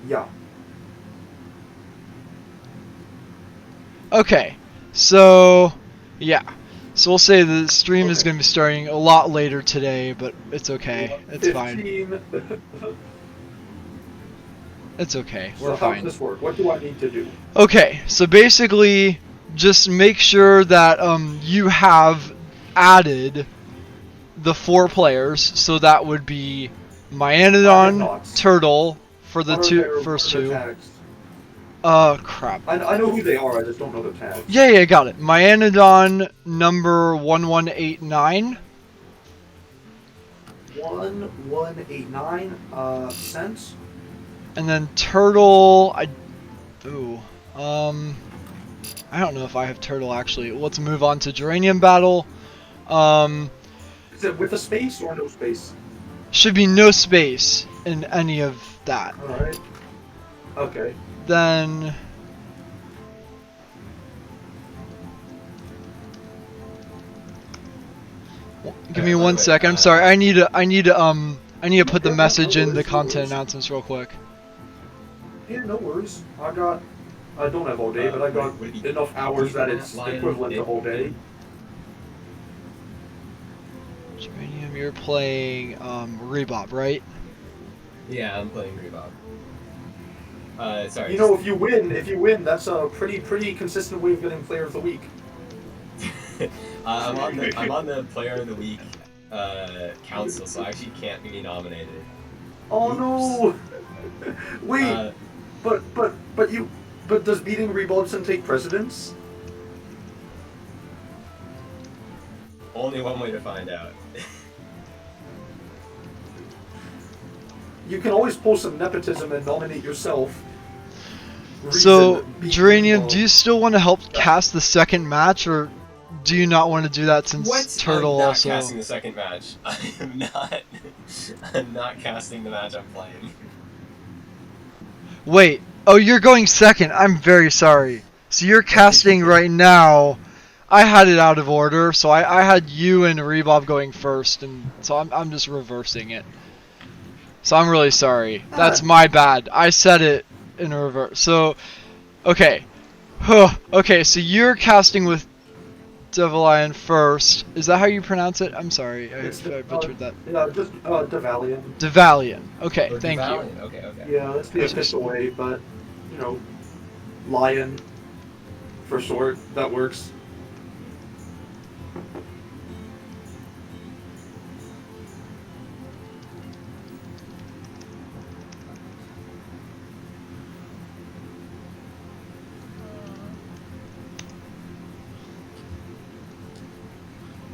Yeah. Okay, so yeah. So we'll say the stream is Okay. going to be starting a lot later today, but it's okay. It's fine. 15. It's okay. We're So how does fine. this work? What do I need to do? Okay, so basically, just make sure that you have added the 4 players. So that would be I have Myanodon, not. Turtle for the What first are their two. tags? Crap. I know who they are, I just don't know their tags. Yeah, yeah, got it. Myanodon number 1189. 1189 cents. And then Turtle, ooh, I don't know if I have Turtle actually. Let's move on to Geranium Battle. Um, Is it with a space or no space? should be no space in any of that. Alright. Okay. Then, give me By the one way, second. I'm sorry. I need to put the message in the content announcements real quick. Yeah, no worries. I don't have all day, but I got would it be enough hours that it's Lion, equivalent to Nick, all day. Geranium, you're playing Rebop, right? Yeah, I'm playing Reebok. Sorry. You know, if you win, that's a pretty consistent way of getting Player of the Week. I'm on the Player of the Week council, so I actually can't be nominated. Oh no! Wait, Uh, but does beating Rebulbson take precedence? only one way to find out. You can always pull some nepotism and nominate yourself. So, Beat Geranium, do Rebulb. you still want to help cast the second match, or do you not want to do that since What? Turtle I'm not also? casting the second match. I am not. I'm not casting the match I'm playing. Wait. Oh, you're going second. I'm very sorry. So you're casting right now. I had it out of order, so I had you and Rebob going first, and so I'm just reversing it. So I'm really sorry. That's Ah, my bad. I said it in reverse. So, okay. Okay, so you're casting with Devilion first. Is that how you pronounce it? I'm sorry it's if I butchered that. yeah, just Devalian. Devalion. Okay, Or thank you. Devalion. Okay, okay. Yeah, that's the official way, but you know, Lion for short. That works.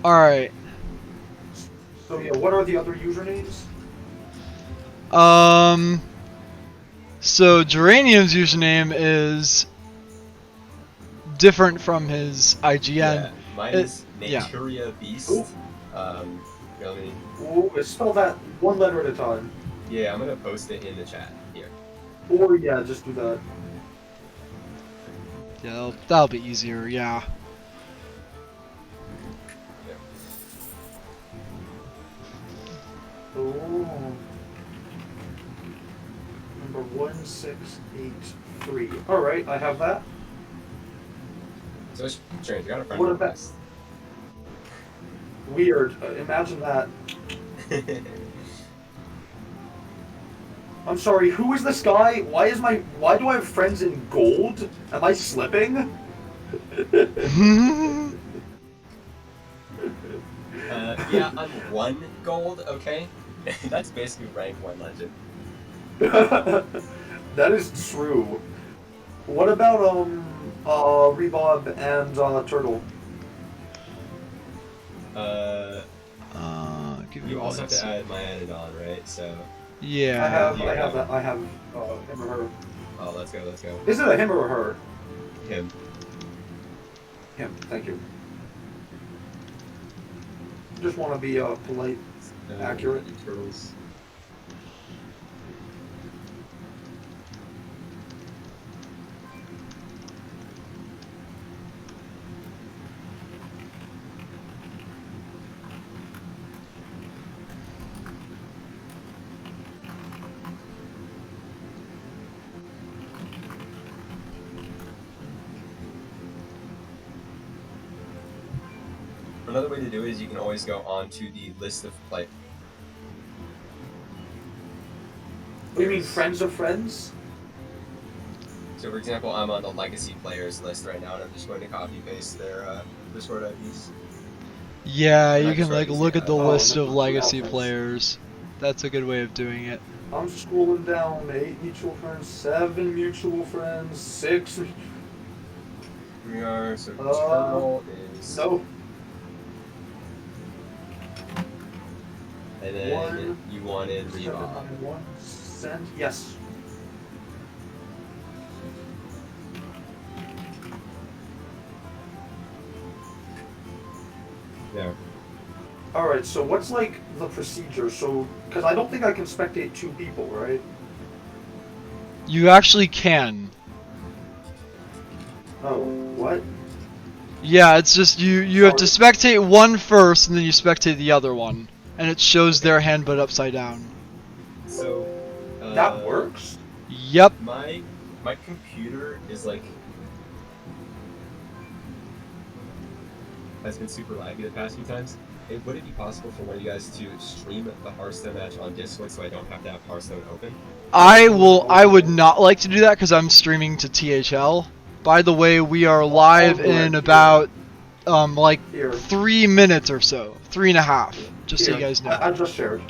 Alright. So yeah, what are the other usernames? Um. So Geranium's username is different from his IGN. Yeah, mine is Yeah. Naturia Beast. Ooh. Let me. Oh, spell that one letter at a time. Yeah, I'm gonna post it in the chat here. Or yeah, just do that. Yeah, that'll be easier. Yeah. Oh. Number 1683. Alright, I have that. So it's strange. You got a friend What about- request. Weird. Imagine that. I'm sorry, who is this guy? Why do I have friends in gold? Am I slipping? Yeah, I'm 1 gold. Okay, that's basically rank 1 legend. That is true. What about Rebob and Turtle? Give me You also one have to sec. add my Anodon, right? So. Yeah. I have him or her. Oh, let's go. Let's go. Is it a him or a her? Him. Him. Thank you. Just want to be polite, accurate. Turtles. Another way to do it is you can always go onto the list of play. What do you mean, friends of friends? So, for example, I'm on the legacy players list right now, and I'm just going to copy paste their Discord IDs. Yeah, Or you not can Discord like IDs, look at the Oh, list no, of no, legacy no. players. That's a good way of doing it. I'm scrolling down. 8 mutual friends, 7 mutual friends, 6. Here we are. So Uh, Turtle is. No. And then 1, you wanted Reebok. 1 cent. Yes. There. Alright, so what's like the procedure? So, because I don't think I can spectate 2 people, right? You actually can. Oh, what? Yeah, it's just you have to spectate one first, and then you spectate the other one, and it shows their hand but upside down. So. That works? Yep. My computer is like. Has been super laggy the past few times. Would it be possible for one of you guys to stream the Hearthstone match on Discord so I don't have to have Hearthstone open? I would not like to do that because I'm streaming to THL. By the way, we are live in about like Here. 3 minutes or so, 3.5. Just so you Here, guys know. I just shared.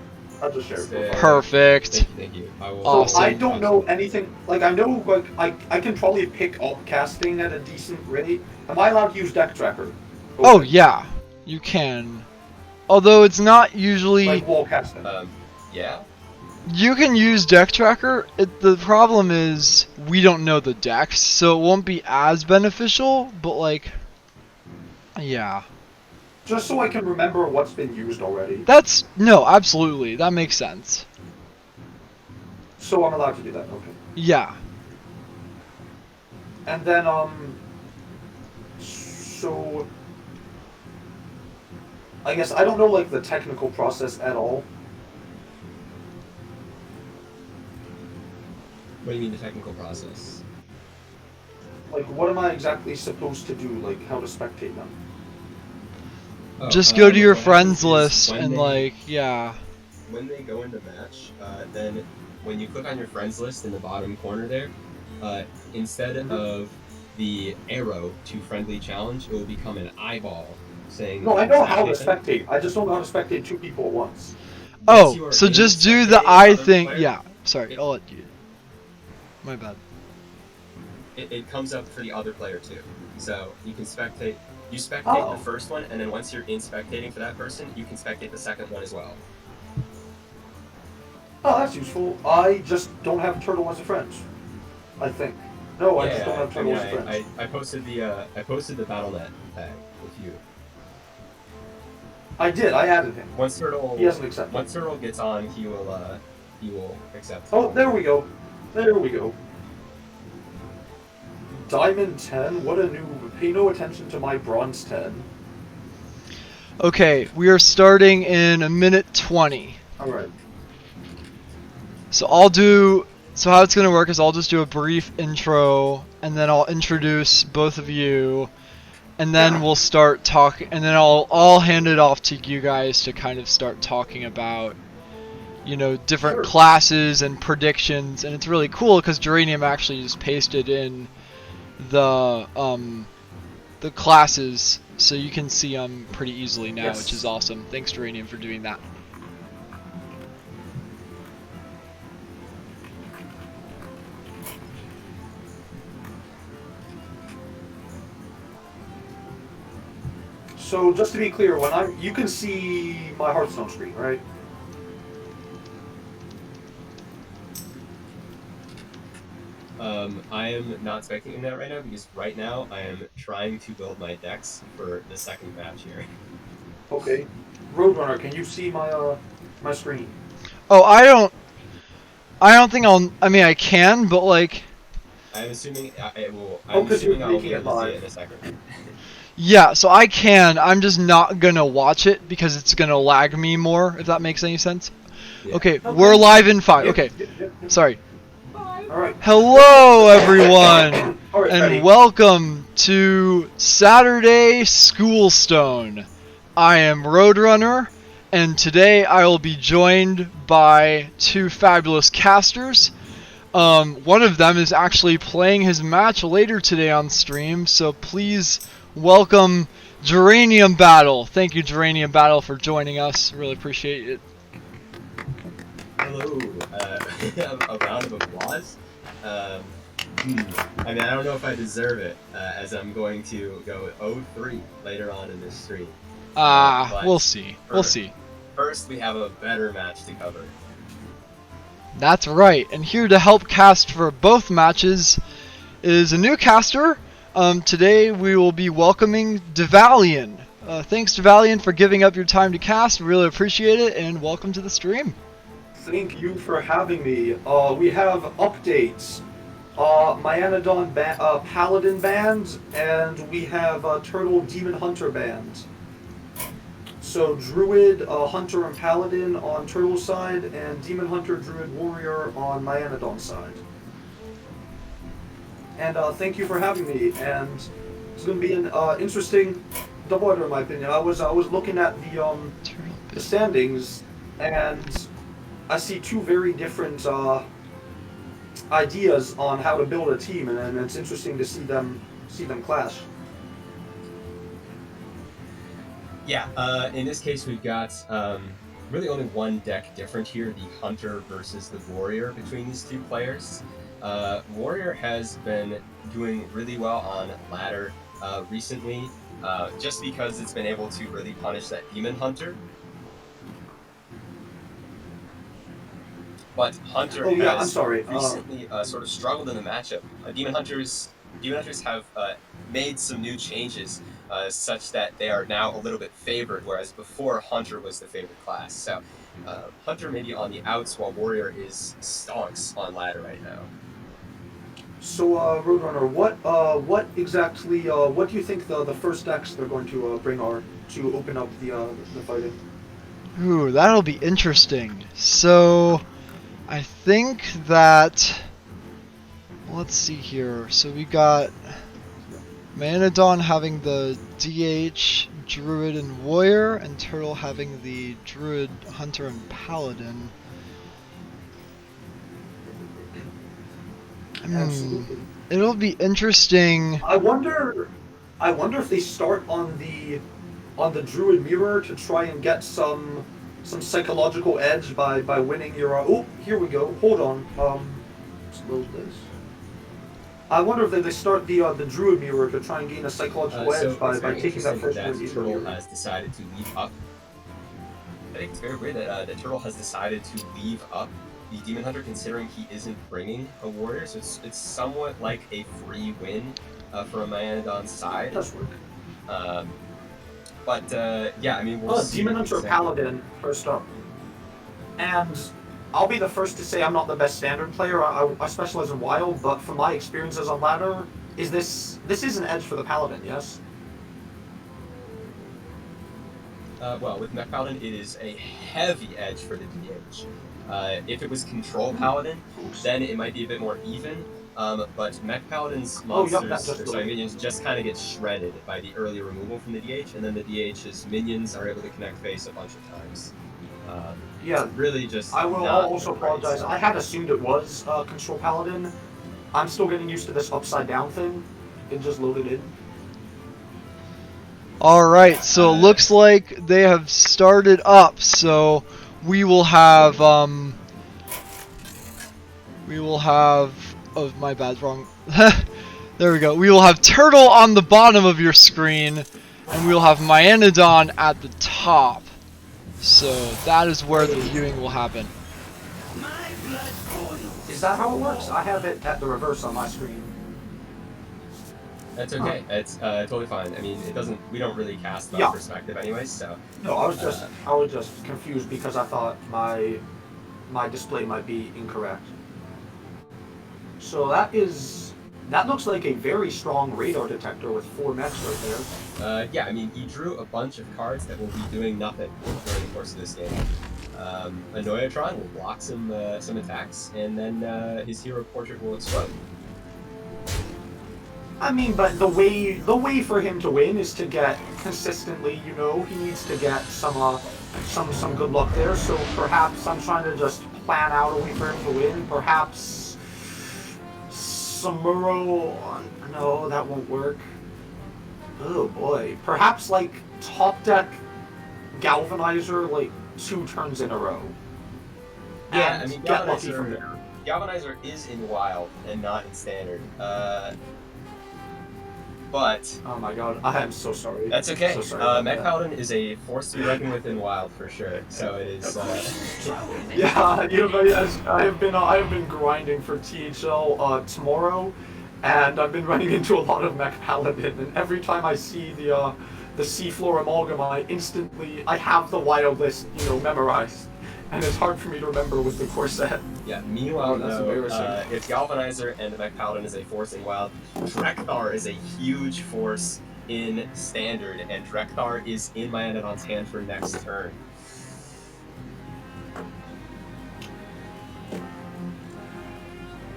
Sick. Perfect. Thank you. I will. So Awesome. I don't know anything. Like I know, like I can probably pick up casting at a decent rate. Am I allowed to use deck tracker? Oh Okay. yeah, you can. Although it's not usually. Like wall casting. Yeah. You can use deck tracker. The problem is we don't know the decks, so it won't be as beneficial. But like, yeah, Just so I can remember what's been used already. that's no, absolutely, that makes sense. So I'm allowed to do that. Okay. Yeah. And then so I guess I don't know like the technical process at all. What do you mean the technical process? Like what am I exactly supposed to do? Like how to spectate them? Oh, Just go to your what friends happens is list when and they- like, yeah. When they go into match, then when you click on your friends list in the bottom corner there, instead of the arrow to friendly challenge, it will become an eyeball saying. No, I know how to spectate them. spectate. I just don't know how to spectate 2 people at once. Once you Oh, are so in just do spectating the eye another thing. player, Yeah. Sorry, I'll let you. My bad. It comes up for the other player too. So you can spectate. You spectate Oh. the first one, and then once you're in spectating for that person, you can spectate the second one as well. Oh, that's useful. I just don't have Turtle as a friend. I think. No, I just don't have Turtle as a friend. I posted the BattleNet tag with you. I did. I added him. Once Turtle He hasn't accepted. Once Turtle gets on, he will accept. Oh, there we go. There we go. Diamond 10? What a noob. Pay no attention to my Bronze 10. Okay, we are starting in a minute 20. Alright. So I'll do. So how it's gonna work is I'll just do a brief intro, and then I'll introduce both of you, and then we'll start talking. And then I'll hand it off to you guys to kind of start talking about, you know, different Sure. classes and predictions. And it's really cool because Geranium actually just pasted in the classes, so you can see them pretty easily now, Yes. which is awesome. Thanks, Geranium, for doing that. So, just to be clear, you can see my Hearthstone screen, right? I am not spectating that right now because right now I am trying to build my decks for the second match here. Okay. Roadrunner, can you see my my screen? Oh, I don't think I'll. I mean, I can, but like, I'm assuming I will. Oh, I'm 'cause you're assuming I'll be making it able to see live. it in a second. yeah. So I can. I'm just not gonna watch it because it's gonna lag me more. If that makes any sense. Yeah. Okay, we're live in 5. Yep, Okay, yep. sorry. Alright. Hello, everyone, Alright, and ready. welcome to Saturday Schoolstone. I am Roadrunner, and today I will be joined by two fabulous casters. One of them is actually playing his match later today on stream, so please welcome Geranium Battle. Thank you, Geranium Battle, for joining us. Really appreciate it. Hello. A round of applause. I mean, I don't know if I deserve it, as I'm going to go 0-3 later on in this stream. But We'll see. We'll see. First, we have a better match to cover. That's right, and here to help cast for both matches is a new caster. Today we will be welcoming Devalian. Thanks, Devalian, for giving up your time to cast. Really appreciate it, and welcome to the stream. Thank you for having me. We have updates. Myanodon Paladin band, and we have Turtle Demon Hunter band. So Druid, Hunter, and Paladin on Turtle's side, and Demon Hunter, Druid, Warrior on Myanodon's side. And thank you for having me. And it's going to be an interesting doubleheader, in my opinion. I was looking at the standings, and I see two very different ideas on how to build a team, and it's interesting to see them clash. Yeah, in this case we've got really only one deck different here, the Hunter versus the Warrior between these two players. Warrior has been doing really well on ladder recently, just because it's been able to really punish that Demon Hunter. But Hunter has recently sort of struggled in the matchup. Demon Hunters have made some new changes such that they are now a little bit favored, whereas before Hunter was the favorite class. So Hunter may be on the outs while Warrior is stonks on ladder right now. So Roadrunner, what exactly what do you think the first decks they're going to bring are to open up the fighting? Ooh, that'll be interesting. So I think that, let's see here. So we got Myanodon having the DH, Druid, and Warrior, and Turtle having the Druid, Hunter, and Paladin. Absolutely. It'll be interesting. I wonder if they start on the Druid mirror to try and get some psychological edge by winning your. Oh, here we go. Hold on. Let's load this. I wonder if they start the Druid mirror to try and gain a psychological edge by taking that first that Druid Turtle mirror. has decided to leave up. I think it's very weird that the Turtle has decided to leave up the Demon Hunter, considering he isn't bringing a Warrior, so it's somewhat like a free win for a Myanodon's side. It does work. Yeah, I mean, we'll see. Demon Hunter Paladin first up, and I'll be the first to say I'm not the best standard player. I specialize in wild, but from my experiences on ladder, this is an edge for the Paladin, yes? Well, with Mech Paladin, it is a heavy edge for the DH. If it was Control Paladin, then it might be a bit more even. But Mech Paladin's minions just kind of get shredded by the early removal from the DH, and then the DH's minions are able to connect face a bunch of times. Yeah, really just. I'll also apologize. I had assumed it was Control Paladin. I'm still getting used to this upside down thing. It just loaded in. Alright, so it looks like they have started up, so we will have, oh, my bad, wrong. There we go. We will have Turtle on the bottom of your screen, and we will have Myanodon at the top. So that is where the viewing will happen. Is that how it works? I have it at the reverse on my screen. That's okay. It's totally fine. I mean, we don't really cast that perspective anyways, so. No, I was just confused because I thought my display might be incorrect. So that looks like a very strong radar detector with 4 mechs right there. Yeah, I mean, he drew a bunch of cards that will be doing nothing during the course of this game. Annoyatron will block some attacks, and then his hero portrait will explode. I mean, but the way for him to win is to get consistently. You know, he needs to get some good luck there. So perhaps I'm trying to just plan out a way for him to win. Perhaps Samuro. No, that won't work. Oh boy. Perhaps like top deck Galvanizer like 2 turns in a row. Yeah, And I mean, get lucky from there. Galvanizer is in Wild and not in Standard. But Oh my god, I am so sorry. that's okay. So sorry about Mech that. Paladin is a force to be reckoned with in Wild for sure. So it is. Yeah, you know, yes, I have been grinding for THL tomorrow, and I've been running into a lot of Mech Paladin, and every time I see the seafloor amalgam, I have the wild list, you know, memorized, and it's hard for me to remember with the core set. Yeah, meanwhile, That's though, embarrassing. if Galvanizer and the Mech Paladin is a force in Wild, Drekthar is a huge force in Standard, and Drekthar is in my Anadon's hand for next turn.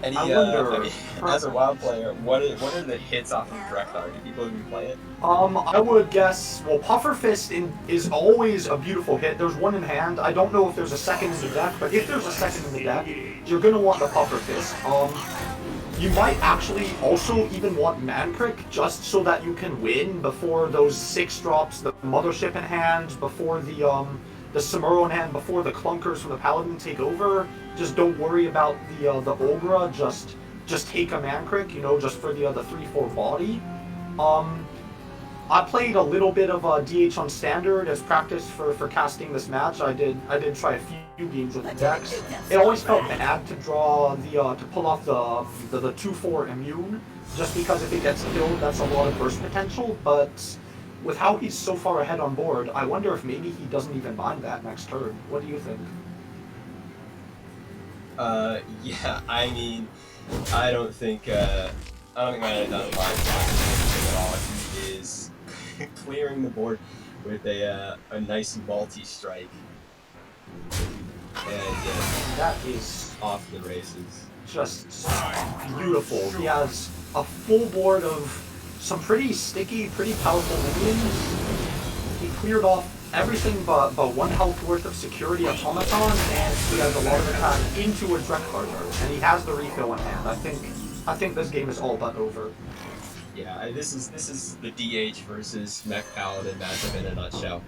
Any, I wonder. I mean, as a Wild player, what are the hits off of Drekthar? Do people even play it? I would guess. Well, Puffer Fist is always a beautiful hit. There's one in hand. I don't know if there's a second in the deck, but if there's a second in the deck, you're gonna want the Puffer Fist. You might actually also even want Mancrick just so that you can win before those 6 drops, the Mothership in hand, before the Samuro in hand, before the Clunkers from the Paladin take over. Just don't worry about the Ogra. Just take a Mancrick, you know, just for the 3/4 body. I played a little bit of DH on Standard as practice for casting this match. I did try a few games with the decks. It always felt bad to draw to pull off the 2/4 immune, just because if it gets killed, that's a lot of burst potential. But with how he's so far ahead on board, I wonder if maybe he doesn't even mind that next turn. What do you think? Yeah, I mean, I don't think my Anadon minds at all. He is clearing the board with a nice multi-strike. And That is off the races. just beautiful. He has a full board of some pretty sticky, pretty powerful minions. He cleared off everything but 1 health worth of security automaton, and he has a lot of attack into a Drekthar, and he has the refill in hand. I think this game is all but over. Yeah, this is the DH versus Mech Paladin matchup in a nutshell.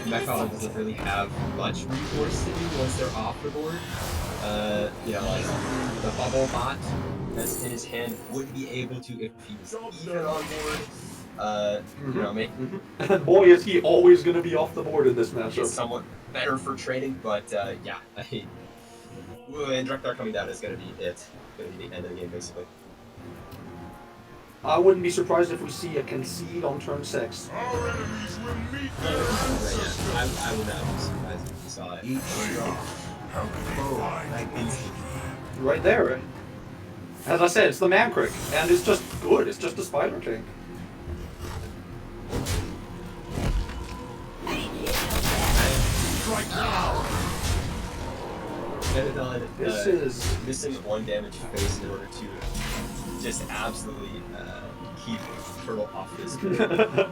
Mech Paladin doesn't really have much recourse to do once they're off the board. You know, like the bubble bot that's in his hand would be able to if he was even on board. You know, make And boy, is he always going to be off the board in this it matchup. somewhat better for trading, but yeah, and Drekthar coming down is going to be it. Going to be the end of the game, basically. I wouldn't be surprised if we see a concede on turn 6. Yeah, I would not be surprised if we saw it. Right there. As I said, it's the Mancrick, and it's just good. It's just a Spider Tank. Anadon This is missing 1 damage face in order to just absolutely keep Turtle off this game.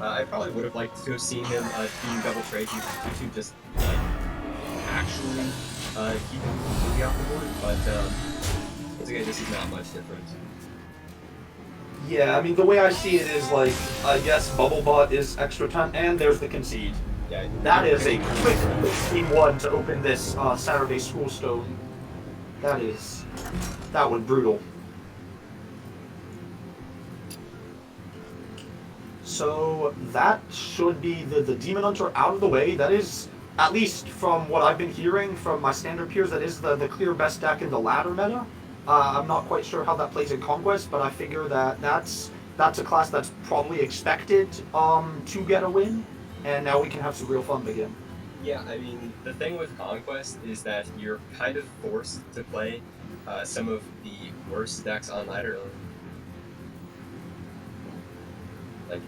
I probably would have liked to have seen him do double trades to just like actually keep him completely off the board, but it's okay, this is not much different. Yeah, I mean, the way I see it is like, I guess Bubblebot is extra time, and there's the concede. Yeah, That is a quick game 1 to open this Saturday Schoolstone. That was brutal. So that should be the Demon Hunter out of the way. That is, at least from what I've been hearing from my Standard peers, that is the clear best deck in the ladder meta. I'm not quite sure how that plays in Conquest, but I figure that's a class that's probably expected to get a win, and now we can have some real fun begin. Yeah, I mean, the thing with Conquest is that you're kind of forced to play some of the worst decks on ladder. Like,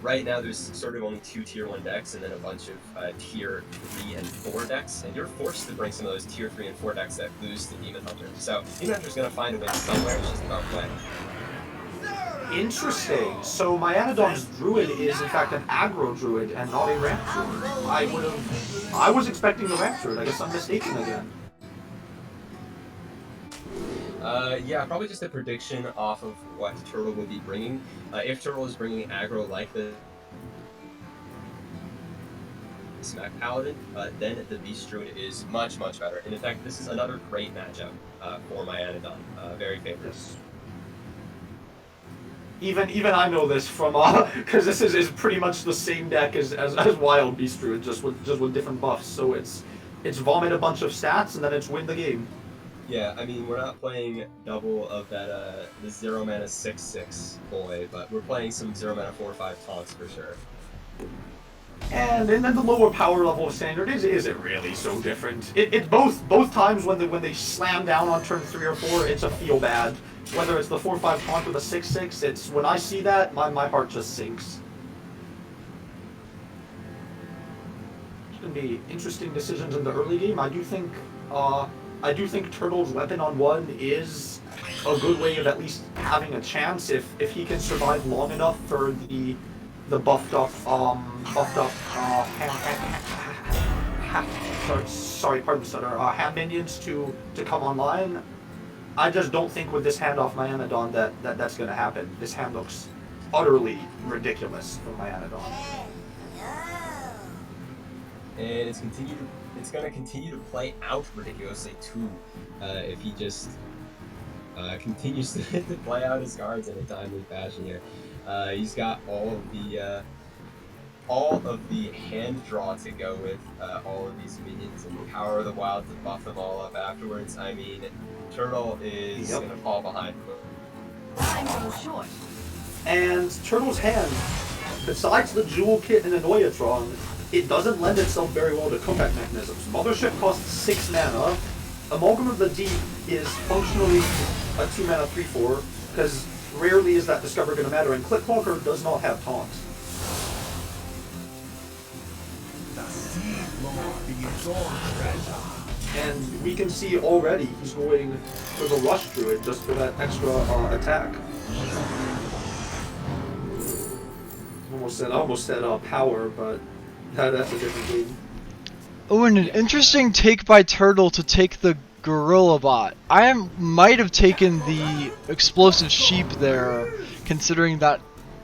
right now there's sort of only 2 tier 1 decks and then a bunch of tier 3 and 4 decks, and you're forced to bring some of those tier 3 and 4 decks that lose to Demon Hunter. So Demon Hunter's going to find a way somewhere, it's just about when. Interesting. So my Anodon's druid is in fact an aggro druid and not a ramp druid. I was expecting the ramp druid. I guess I'm mistaken again. Yeah, probably just a prediction off of what Turtle will be bringing. If Turtle is bringing aggro like the Smack Paladin, then the Beast Druid is much, much better. And in fact, this is another great matchup for my Anodon. Very favorite. Yes. Even I know this from because this is pretty much the same deck as Wild Beast Druid, just with different buffs. So it's vomit a bunch of stats and then it's win the game. Yeah, I mean, we're not playing double of that the 0 mana 6/6 boy, but we're playing some 0 mana 4/5 taunts for sure. And then the lower power level of standard isn't really so different. It both times when they slam down on turn 3 or 4, it's a feel bad. Whether it's the 4/5 taunt or the 6/6, it's when I see that my heart just sinks. It's gonna be interesting decisions in the early game. I do think Turtle's weapon on 1 is a good way of at least having a chance if he can survive long enough for the buffed up sorry, pardon the stutter, hand minions to come online. I just don't think with this hand off my Anodon that's gonna happen. This hand looks utterly ridiculous from my Anodon. And it's gonna continue to play out ridiculously too, if he just continues to play out his cards in a timely fashion here. He's got all of the hand draw to go with all of these minions and the power of the wild to buff them all up afterwards. I mean, Turtle is gonna fall behind. And Turtle's hand, besides the Jewel Kit and Annoyatron, it doesn't lend itself very well to comeback mechanisms. Mothership costs 6 mana. Amalgam of the Deep is functionally a 2 mana 3/4, because rarely is that Discover going to matter, and Clipwalker does not have taunt. And we can see already he's going for the Rush Druid just for that extra attack. I almost said power, but that's a different game. Oh, and an interesting take by Turtle to take the Gorilla Bot. I might have taken the Explosive Sheep there, considering that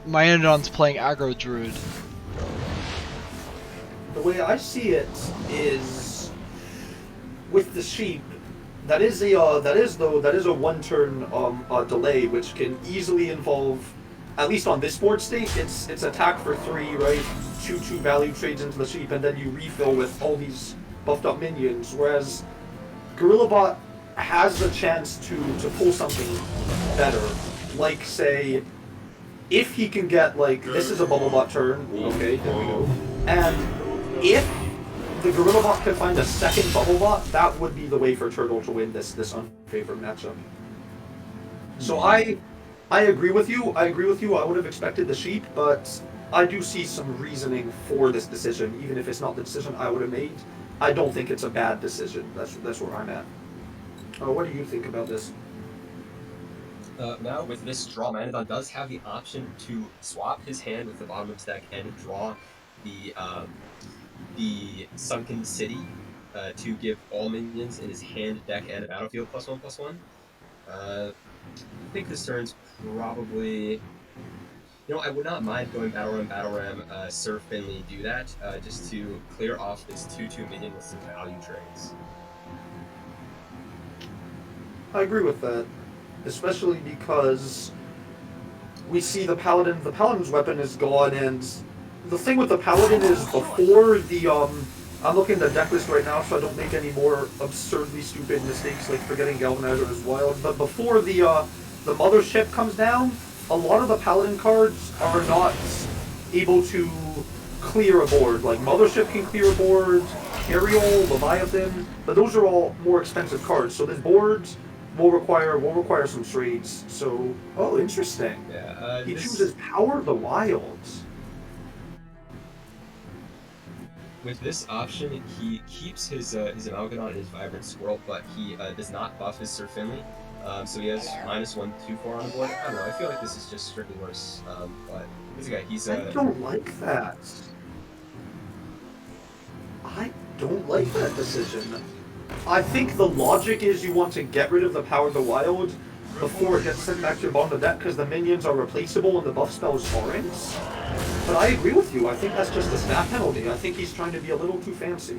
my Anodon's playing Aggro Druid. The way I see it is with the sheep. That is a 1-turn delay, which can easily involve, at least on this board state, it's attack for 3, right? 2/2 value trades into the sheep, and then you refill with all these buffed up minions. Whereas Gorillabot has the chance to pull something better, like say, if he can get this is a Bubblebot turn. Okay, there we go. And if the Gorillabot could find a second Bubblebot, that would be the way for Turtle to win this unfavored matchup. So I agree with you. I would have expected the sheep, but I do see some reasoning for this decision, even if it's not the decision I would have made. I don't think it's a bad decision. That's where I'm at. What do you think about this? Now with this draw, Manodon does have the option to swap his hand with the bottom of his deck and draw the Sunken City to give all minions in his hand, deck, and battlefield +1/+1. I think this turn's probably... I would not mind going Battle Ram, Sir Finley do that, just to clear off this 2/2 minion with some value trades. I agree with that, especially because we see the Paladin. The Paladin's weapon is gone, and the thing with the Paladin is before the I'm looking at the deck list right now, so I don't make any more absurdly stupid mistakes like forgetting Galvanizer is wild. But before the Mothership comes down, a lot of the Paladin cards are not able to clear a board. Like Mothership can clear a board, Ariel, Leviathan, but those are all more expensive cards. So this board will require some trades. So interesting. Yeah, he chooses Power of the Wilds. With this option, he keeps his Amalgadon and his Vibrant Squirrel, but he does not buff his Sir Finley. So he has -124 on the board. I don't know. I feel like this is just strictly worse. But this guy, he's I don't like that. I don't like that decision. I think the logic is you want to get rid of the Power of the Wild before it gets sent back to your bottom of the deck because the minions are replaceable and the buff spells aren't. But I agree with you. I think that's just a stat penalty. I think he's trying to be a little too fancy.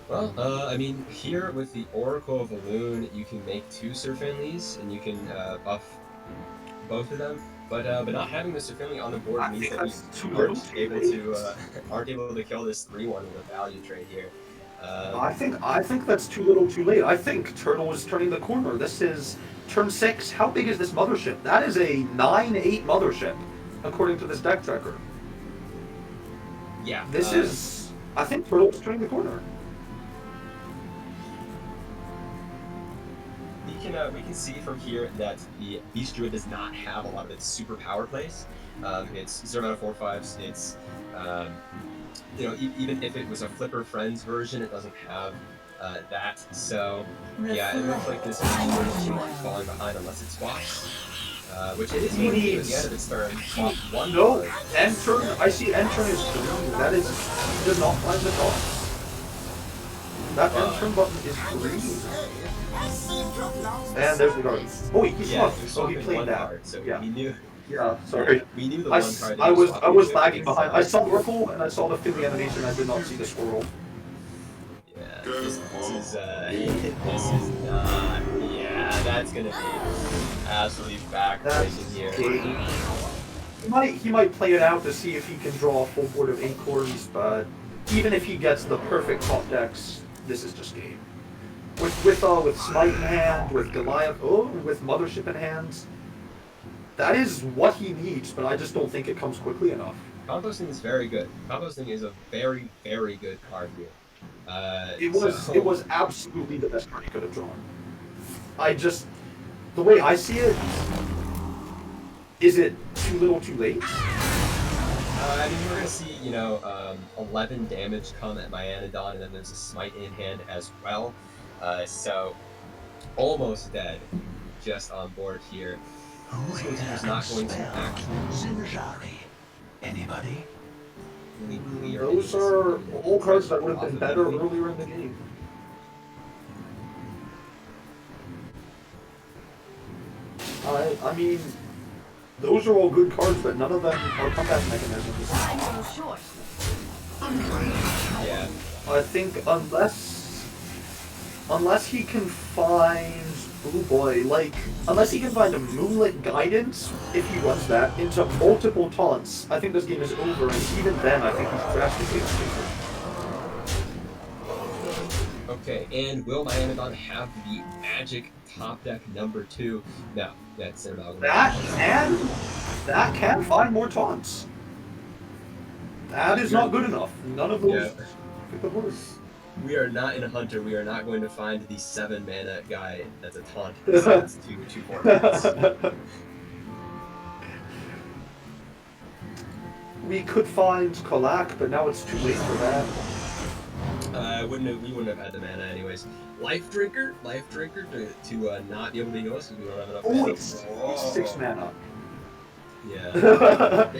Well, I mean, here with the Oracle of Elune, you can make 2 Sir Finleys, and you can buff both of them. But not having the Sir Finley on the board I means think that we that's too aren't little. able to aren't able to kill this 3-1 with a value trade here. I think that's too little, too late. I think Turtle is turning the corner. This is turn 6. How big is this mothership? That is a 9/8 mothership, according to this deck tracker. Yeah. This is. I think Turtle is turning the corner. We can see from here that the Beast Druid does not have a lot of its super power plays. It's 0 out of 4/5s. It's even if it was a Flipper Friends version, it doesn't have that. So yeah, it looks like this Beast Druid is pretty much falling behind unless it swaps, which it is going to do at the end of its turn. Swap one. No, end turn. I see end turn is green. That is. He does not find the dots. That end turn button is green. And there's the card. Oh wait, he swapped. So he played that. Card, so yeah. he knew. Yeah, sorry. We knew the I, one card. I was lagging behind. I saw Oracle and I saw the Finley animation. I did not see the squirrel. Yeah, this is not. Yeah, that's gonna be absolutely backbreaking here. He might play it out to see if he can draw a full board of 8 corns, but even if he gets the perfect top decks, this is just game. With Smite in hand, with Goliath, with Mothership in hand, that is what he needs. But I just don't think it comes quickly enough. Composting is very good. Composting is a very, very good card here. It was absolutely the best card he could have drawn. The way I see it, is it too little, too late? I mean, we're gonna see, 11 damage come at my Anodon, and then there's a Smite in hand as well. So almost dead, just on board here. This is not going to actually. Anybody? Really clear. Those are all cards that would have been better earlier in the game. I mean, those are all good cards, but none of them are comeback mechanisms. Yeah. I think unless he can find, unless he can find a Moonlit Guidance, if he runs that, into multiple taunts, I think this game is over, and even then, I think he's drastically unsafer. Okay, and will my Anodon have the magic top deck number 2? No, that's about That can find more taunts. That is not good enough. None of those fit the board. We are not in a hunter. We are not going to find the 7 mana guy that's a taunt. Besides 2 4 We could find Kolak, but now it's too late for that. We wouldn't have had the mana anyways. Life Drinker to not be able to heal us because we don't have enough mana. It's 6 mana. Yeah.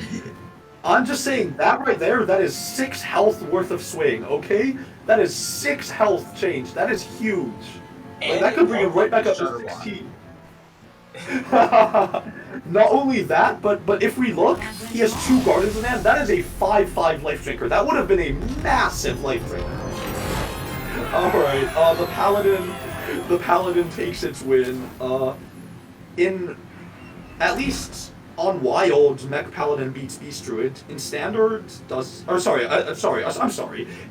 I'm just saying, that right there, that is 6 health worth of swing, okay? That is 6 health change. That is huge. Like, that could bring him right back up to 16. Not only that, but if we look, he has 2 Gardens in hand. That is a 5/5 Life Drinker. That would have been a massive Life Drinker. Alright, the Paladin takes its win. At least on Wild, Mech Paladin beats Beast Druid. In Standard, I'm sorry.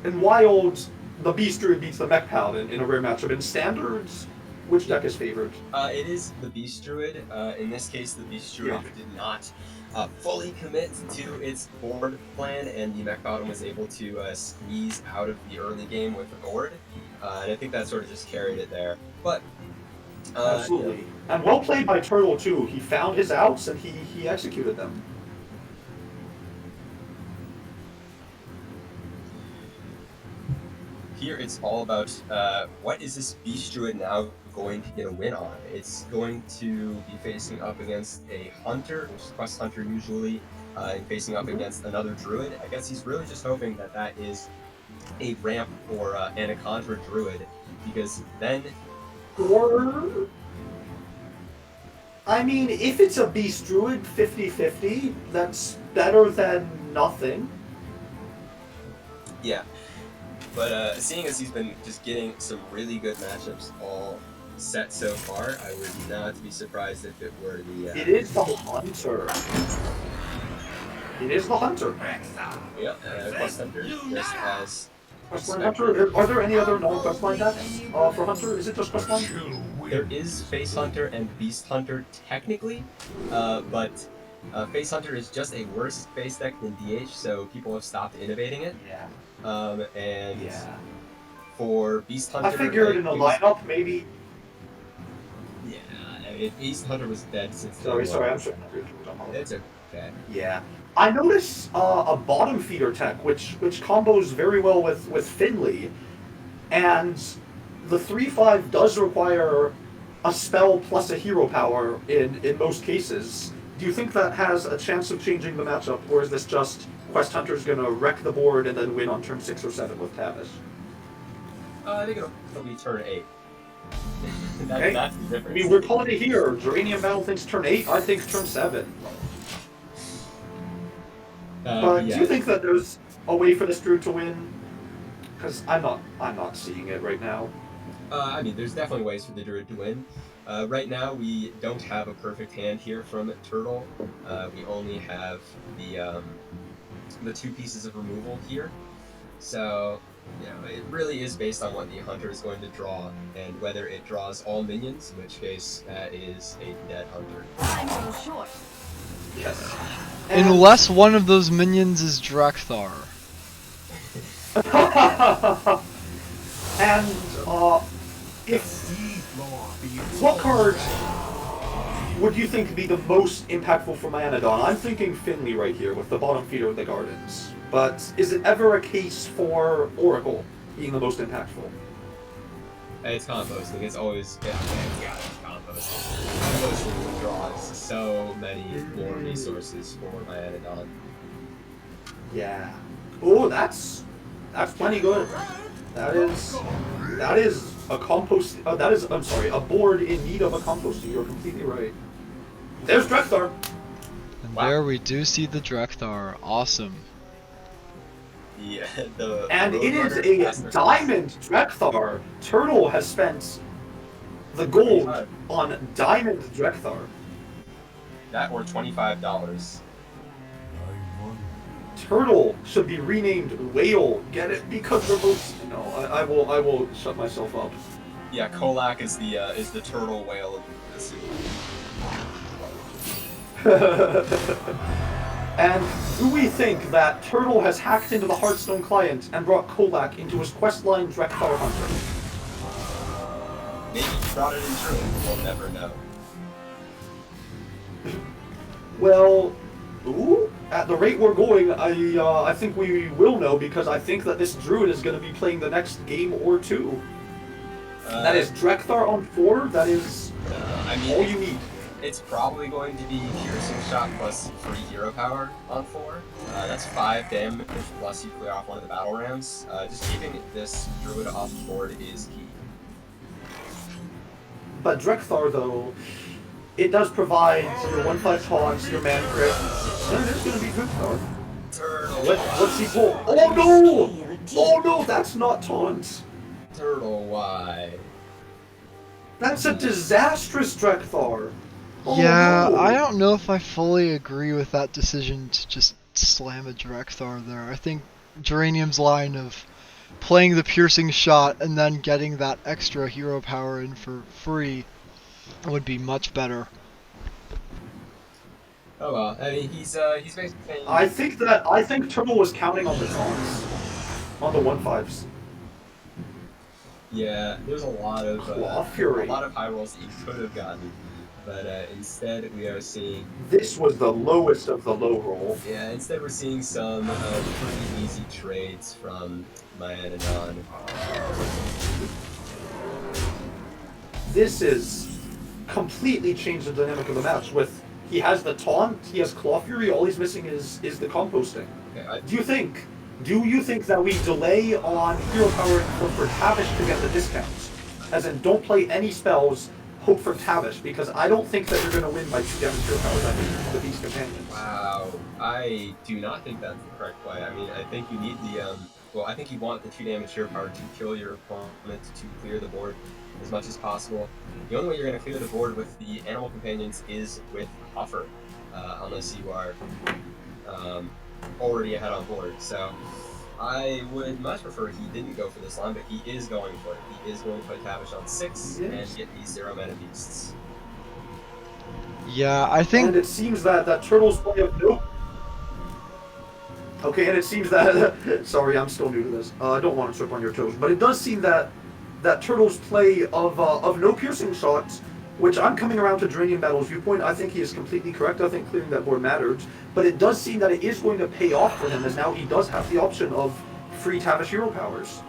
In Wild, the Beast Druid beats the Mech Paladin in a rare matchup. In Standard, which deck is favored? It is the Beast Druid. In this case, the Beast Druid did not fully commit to its board plan, and the Mech Paladin was able to squeeze out of the early game with the board. And I think that sort of just carried it there. But Absolutely. And well played by Turtle, too. He found his outs, and he executed them. here it's all about what is this Beast Druid now going to get a win on? It's going to be facing up against a Hunter, which is Quest Hunter usually, and facing up against another Druid. I guess he's really just hoping that that is a ramp for Anaconda Druid, because then... Or... I mean, if it's a Beast Druid 50-50, that's better than nothing. Yeah. But seeing as he's been just getting some really good matchups all set so far, I would not be surprised if it were the... It is the Hunter. It is the Hunter. Yeah, Quest Hunter just has... Questline Hunter? Are there any other non-Questline decks for Hunter? Is it just Questline? There is Face Hunter and Beast Hunter technically, but Face Hunter is just a worse face deck than DH, so people have stopped innovating it. Yeah. And Yeah. for Beast Hunter... I figured in a lineup, maybe... Yeah, I mean, Beast Hunter was dead since... Sorry, I'm sorry. It's okay. Yeah. I notice a bottom feeder tech, which combos very well with Finley, and the 3/5 does require a spell plus a hero power in most cases. Do you think that has a chance of changing the matchup, or is this just Quest Hunter's gonna wreck the board and then win on turn 6 or 7 with Tavish? I think it'll be turn 8. Okay. That's the I difference. mean, we're calling it here. Geranium Battle thinks turn 8, I think turn 7. But yeah. do you think that there's a way for this Druid to win? Because I'm not seeing it right now. I mean, there's definitely ways for the Druid to win. Right now, we don't have a perfect hand here from Turtle. We only have the 2 pieces of removal here. So, you know, it really is based on what the Hunter is going to draw, and whether it draws all minions, in which case that is a dead Hunter. Time goes short. Yes. And Unless one of those minions is Drekthar. and what card would you think be the most impactful for my Anadon? I'm thinking Finley right here with the bottom feeder of the Gardens. But is it ever a case for Oracle being the most impactful? It's composting. It's always it's composting. Composting draws so many more resources for my Anadon. Yeah. Oh, that's plenty good. That is a compost. I'm sorry, a board in need of a composting. You're completely right. There's Drekthar. And Wow. there we do see the Drekthar. Awesome. Yeah, And it is a diamond Drekthar. Turtle has spent the gold on diamond Drekthar. That or $25. Turtle should be renamed Whale. Get it? Because they're both. No, I will shut myself up. Yeah, Kolak is the turtle whale of this. And do we think that Turtle has hacked into the Hearthstone client and brought Kolak into his questline Drekthar Hunter? Maybe he brought it in true. We'll never know. Well, ooh, at the rate we're going, I think we will know, because I think that this Druid is going to be playing the next game or two. That is Drekthar on 4. That is I mean, all you need. It's probably going to be Piercing Shot plus 3 hero power on 4. That's 5 damage plus you clear off one of the battle rams. Just keeping this Druid off the board is key. But Drekthar, though, it does provide your 1/5 taunts, your man crit. And it's going to be good for. Turtle. Let's see pull. Oh no! Oh no, that's not taunt. Turtle, why? That's a disastrous Drekthar. Oh, Yeah, no. I don't know if I fully agree with that decision to just slam a Drekthar there. I think Geranium's line of playing the piercing shot and then getting that extra hero power in for free would be much better. Oh well, I mean he's basically saying... I think Turtle was counting on the taunts. On the 1/5s. Yeah, there's a lot of Claw Fury. a lot of high rolls that you could have gotten But instead, we are seeing, This was the lowest of the low roll. yeah, instead we're seeing some pretty easy trades from Myanodon. This is completely changed the dynamic of the match. With he has the taunt, he has Claw Fury. All he's missing is the composting. Okay, Do you think that we delay on hero power for Tavish to get the discounts? As in, don't play any spells, hope for Tavish, because I don't think that you're going to win by 2 damage hero powers, I think, the Beast Companions. wow, I do not think that's the correct play. I mean, I think you need the, well, I think you want the 2 damage hero power to kill your opponent to clear the board as much as possible. The only way you're going to clear the board with the animal companions is with Offer, unless you are already ahead on board. So I would much prefer he didn't go for this line, but he is going for it. He is going to put Tavish on 6 and get these 0 mana beasts. Yeah, I think And it seems that Turtle's play of nope. Okay, and it seems that sorry, I'm still new to this. I don't want to trip on your toes, but it does seem that Turtle's play of no piercing shots, which I'm coming around to Dranian Battle's viewpoint. I think he is completely correct. I think clearing that board matters, but it does seem that it is going to pay off for him, as now he does have the option of free Tavish hero powers.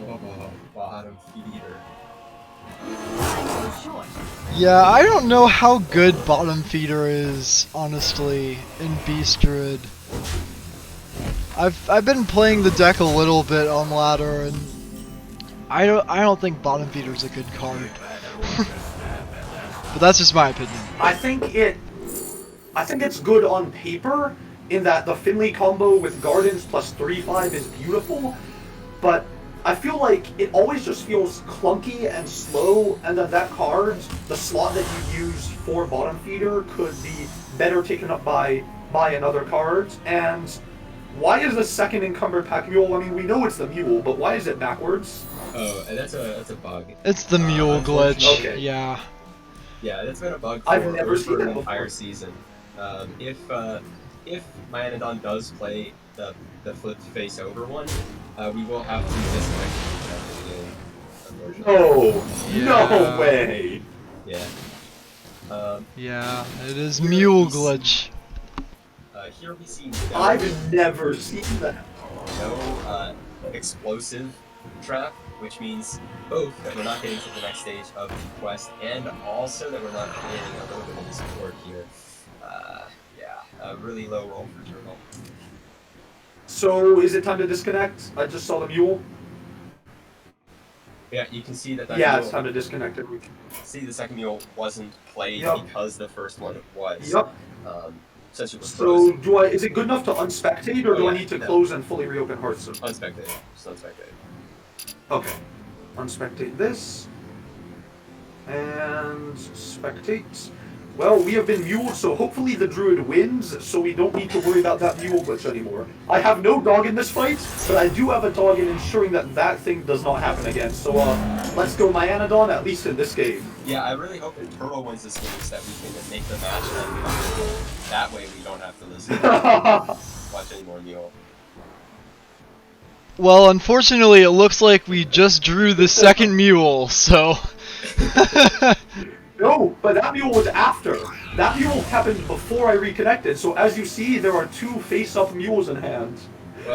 Oh, bottom feeder. Yeah, I don't know how good Bottom Feeder is, honestly, in Beast Druid. I've been playing the deck a little bit on ladder, and I don't think Bottom Feeder is a good card. But that's just my opinion. I think it's good on paper in that the Finley combo with Gardens plus 3/5 is beautiful, but I feel like it always just feels clunky and slow, and that card, the slot that you use for Bottom Feeder, could be better taken up by another card. And why is the second encumbered pack mule? I mean, we know it's the mule, but why is it backwards? Oh, and that's a bug. It's the mule glitch. Okay. Yeah. Yeah, that's been a bug I've never seen an that entire before. season. If Myanodon does play the flipped face over one, we will have to disconnect the game, unfortunately. No way. Yeah. Yeah, it is mule glitch. Here we see I've never seen that. no explosive trap, which means both that we're not getting to the next stage of the quest, and also that we're not getting a little bit of support here. Yeah, a really low roll for Turtle. So is it time to disconnect? I just saw the mule. Yeah, you can see that Yeah, mule, it's time to disconnect it. see the second mule wasn't played Yep. because the first one was. Yep. Since it was So frozen. is it good enough to unspectate, or Oh, do I yeah, need to no. close and fully reopen Hearthstone? Unspectated. Just unspectated. Okay. Unspectate this. And spectate. Well, we have been muled, so hopefully the druid wins, so we don't need to worry about that mule glitch anymore. I have no dog in this fight, but I do have a dog in ensuring that thing does not happen again. So let's go Myanodon, at least in this game. Yeah, I really hope that Turtle wins this game so that we can make the match uncomfortable. That way we don't have to listen to watch any more mule. Well, unfortunately, it looks like we just drew the second mule, so... No, but that mule was after. That mule happened before I reconnected, so as you see, there are 2 face-up mules in hand.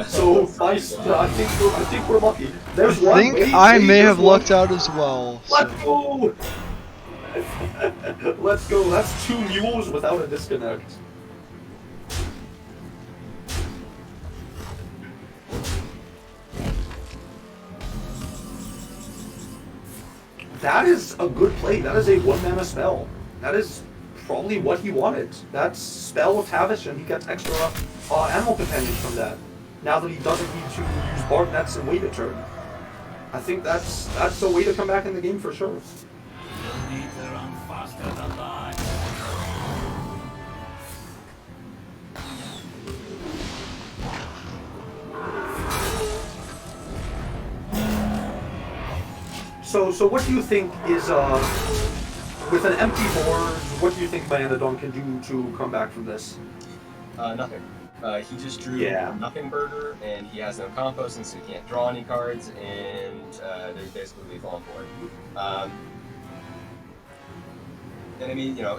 So I think we're lucky. There's one. I think Wait, I may there's have one. lucked out as well. Let's So. go! Let's go. That's 2 mules without a disconnect. That is a good play. That is a 1-mana spell. That is probably what he wanted. That's spell Tavish, and he gets extra animal companions from that. Now that he doesn't need to use Bard Nets and wait a turn. I think that's the way to come back in the game for sure. You'll need to run faster than that. So what do you think is with an empty board? What do you think Myanodon can do to come back from this? Nothing. He just drew Yeah. Nothing Burger, and he has no compost, and so he can't draw any cards, and there's basically lethal on board. And I mean, you know,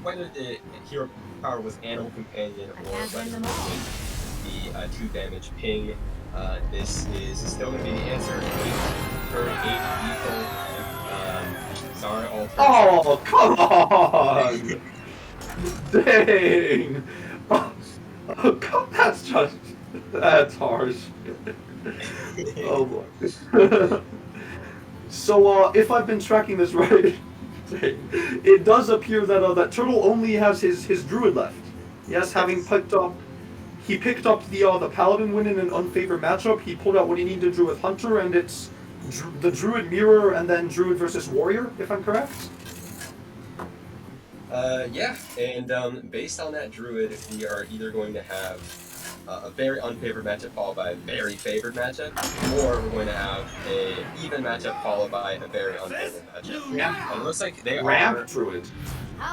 whether the hero power was Animal Companion or whether it was the 2 damage ping, this is still going to be the answer. For 8 lethal, sorry, all turns. Oh, come on! Dang! Oh, come, that's harsh. Oh boy. So, if I've been tracking this right, it does appear that that turtle only has his druid left. Yes, having picked up the paladin win in an unfavored matchup. He pulled out what he needed to druid hunter, and it's the druid mirror and then druid versus warrior, if I'm correct. Yeah, and based on that druid, we are either going to have a very unfavored matchup followed by a very favored matchup, or we're going to have a even matchup followed by a very unfavored matchup. Yeah. And it looks like they Ramp are. druid.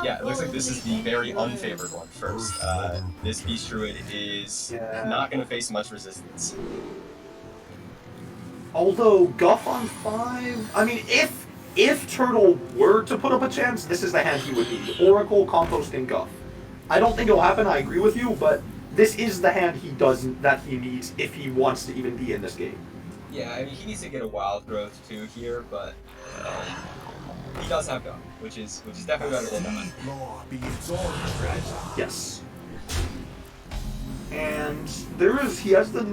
Yeah, it looks like this is the very unfavored one first. This beast druid is not going to face much resistance. Although Guff on 5, I mean, if Turtle were to put up a chance, this is the hand he would need. Oracle, Composting, Guff. I don't think it'll happen, I agree with you, but this is the hand that he needs if he wants to even be in this game. Yeah, I mean, he needs to get a wild growth too here, but he does have Guff, which is definitely better than none. Yes. And he has the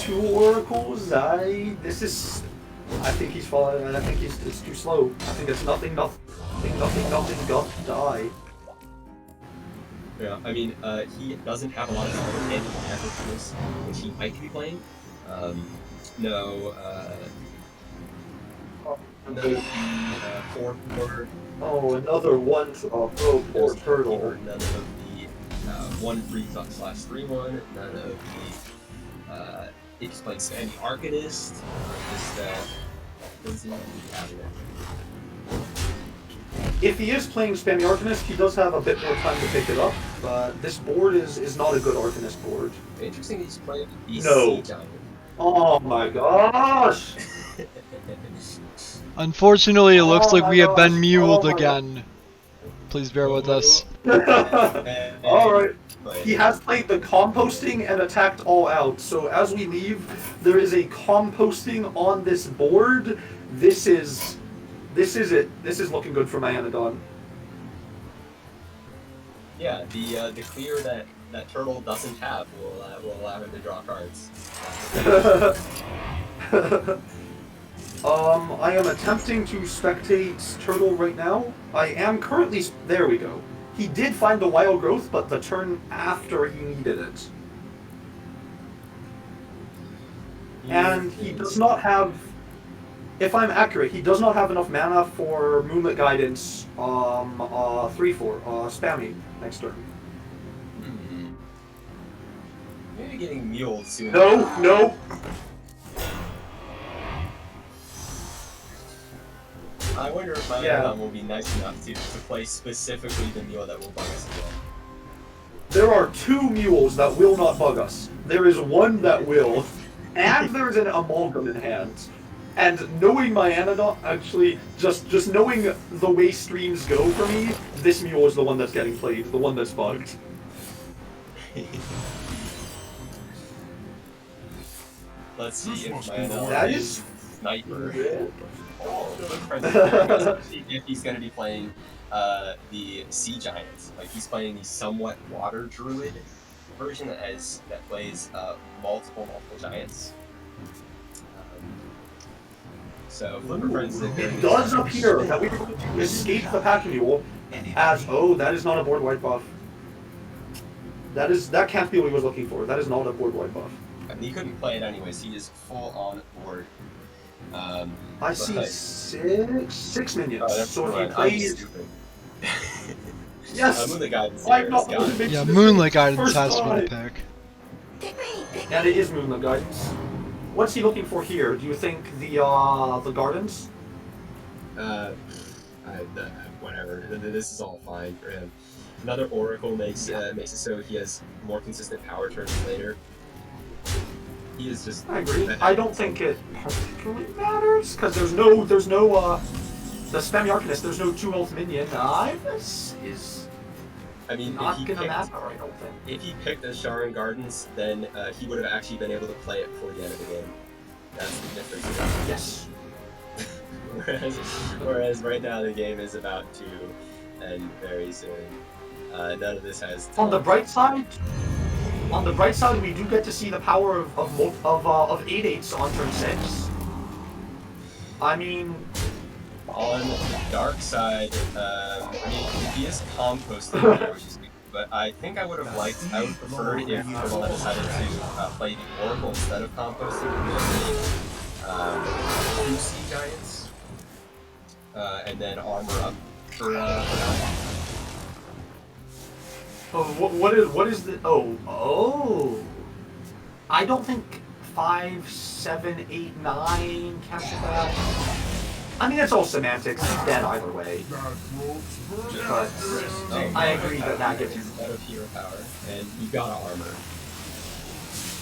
2 oracles. I think he's falling. I think it's too slow. I think it's nothing, Guff, die. Yeah, I mean, he doesn't have a lot of handle averages, which he might be playing. No 4/4. Oh, another one. Oh, poor turtle. None of the 1/3/3/1. None of the if he's playing Sandy Arcanist. What does he have here? If he is playing Spammy Arcanist, he does have a bit more time to pick it up, but this board is not a good Arcanist board. Interesting he's playing the No. Sea Giant. Oh my gosh! Unfortunately, it looks like we have been Oh muled my again. Please bear with us. Alright. He has played the composting and attacked all out, so as we leave, there is a composting on this board. This is it. This is looking good for my Anadon. Yeah, the clear that turtle doesn't have will allow him to draw cards. I am attempting to spectate Turtle right now. I am currently... There we go. He did find the wild growth, but the turn after he needed it. And he does not have... If I'm accurate, he does not have enough mana for Moonlit Guidance 3/4 spammy next turn. Maybe getting muled soon. No. I wonder if my Anadon will be nice enough to play specifically the mule that will bug us as well. There are 2 mules that will not bug us. There is one that will, and there's an amalgam in hand. And knowing my Anadon, actually, just knowing the way streams go for me, this mule is the one that's getting played, the one that's bugged. Let's see if my Anadon That is is... sniper. If he's going to be playing the Sea Giant, like he's playing the somewhat water druid version that plays multiple giants. So Flipper Friends It does appear that we were going to escape the pack mule as, oh, that is not a board wide buff. That can't be what he was looking for. That is not a board wide buff. I mean, he couldn't play it anyways. He is full on board. I see six minions. Oh, that's so if right. he plays, yes, Moonlit Guidance I'm here not is gone. Yeah, Moonlit Guidance has to be time. the pick. And it is Moonlit Guidance. What's he looking for here? Do you think the gardens? Whatever. This is all fine for him. Another Oracle makes it so he has more consistent power turns later. He is just. I agree. I don't think it particularly matters because there's no the spam Arcanist, there's no 2 health minion. This is I mean, not gonna matter, I don't think. if he picked the Sharon Gardens, then he would have actually been able to play it before the end of the game. That's the difference here. Yes. Whereas right now the game is about to end very soon. None of this has. On the bright side, we do get to see the power of 8/8s on turn 6. I mean, On the dark side, I mean, he is composting, which is good, but I think I would prefer if Corvallis decided to play the Oracle instead of composting with the 2 Sea Giants, and then armor up for what is the I don't think 5, 7, 8, 9 capture that. I mean, it's all semantics. He's dead either way. But I agree that gives you out of hero power, and you gotta armor.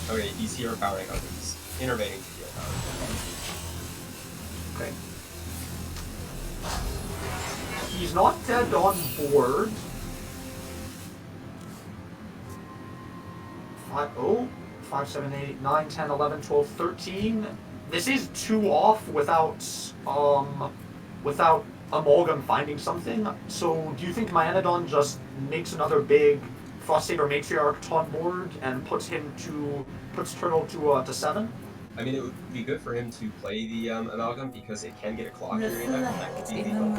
Okay, he's hero powering up. He's innervating to hero power. Okay. He's not dead on board. 5, 7, 8, 9, 10, 11, 12, 13. This is 2 off without Amalgam finding something. So do you think Myanodon just makes another big Frost Saber Matriarch on board and puts Turtle to 7? I mean, it would be good for him to play the Amalgam because it can get a clock period that could be lethal.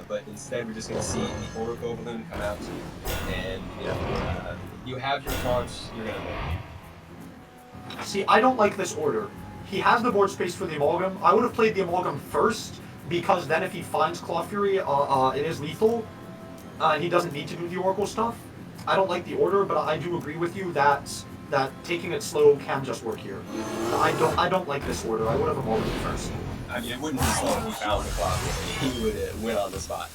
But instead, we're just going to see the Oracle Balloon come out, and you have your launch, you're going to win. See, I don't like this order. He has the board space for the Amalgam. I would have played the Amalgam first, because then if he finds Claw Fury, it is lethal, and he doesn't need to do the Oracle stuff. I don't like the order, but I do agree with you that taking it slow can just work here. I don't like this order. I would have Amalgam first. I mean, it wouldn't be slow if he found the Claw Fury. He would win on the spot.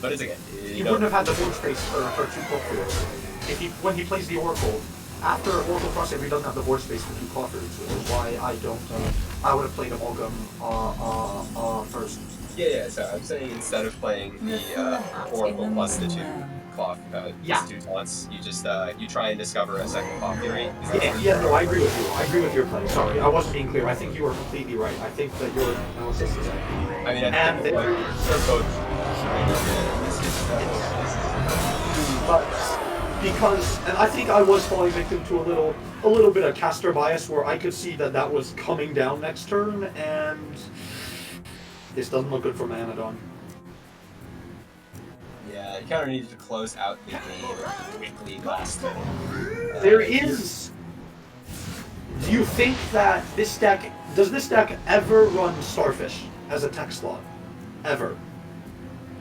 But it's again. He wouldn't have had the board space for 2 Claw Furies. When he plays the Oracle. After Oracle Frost Saber, he doesn't have the board space for 2 Claw Furies, which is why I would have played Amalgam first. Yeah, so I'm saying instead of playing the Oracle plus the 2 Claw, Yeah. 2 taunts, you just you try and discover a second Claw Fury. No, I agree with you. I agree with your play. Sorry, I wasn't being clear. I think you were completely right. I think that your analysis is accurate. I mean, I think they're both. But and I think I was falling victim to a little bit of caster bias where I could see that was coming down next turn, and this doesn't look good for Myanodon. Yeah, you kind of needed to close out the game quickly last turn. There is. Do you think that does this deck ever run Starfish as a tech slot? Ever?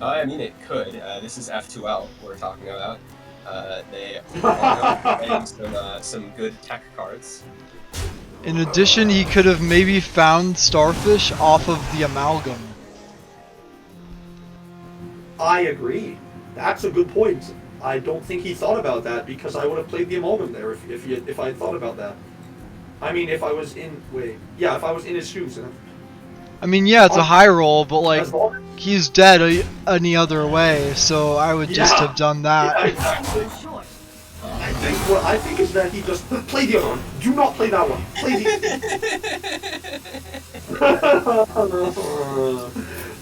I mean, it could. This is F2L we're talking about. They are playing some good tech cards. In addition, he could have maybe found Starfish off of the Amalgam. I agree. That's a good point. I don't think he thought about that because I would have played the Amalgam there if I had thought about that. I mean, if I was in his shoes. I mean, yeah, it's a high roll, but like As long- he's dead any other way, so I would just have done that. Yeah, exactly. What I think is that he just play the other one. Do not play that one. Play the.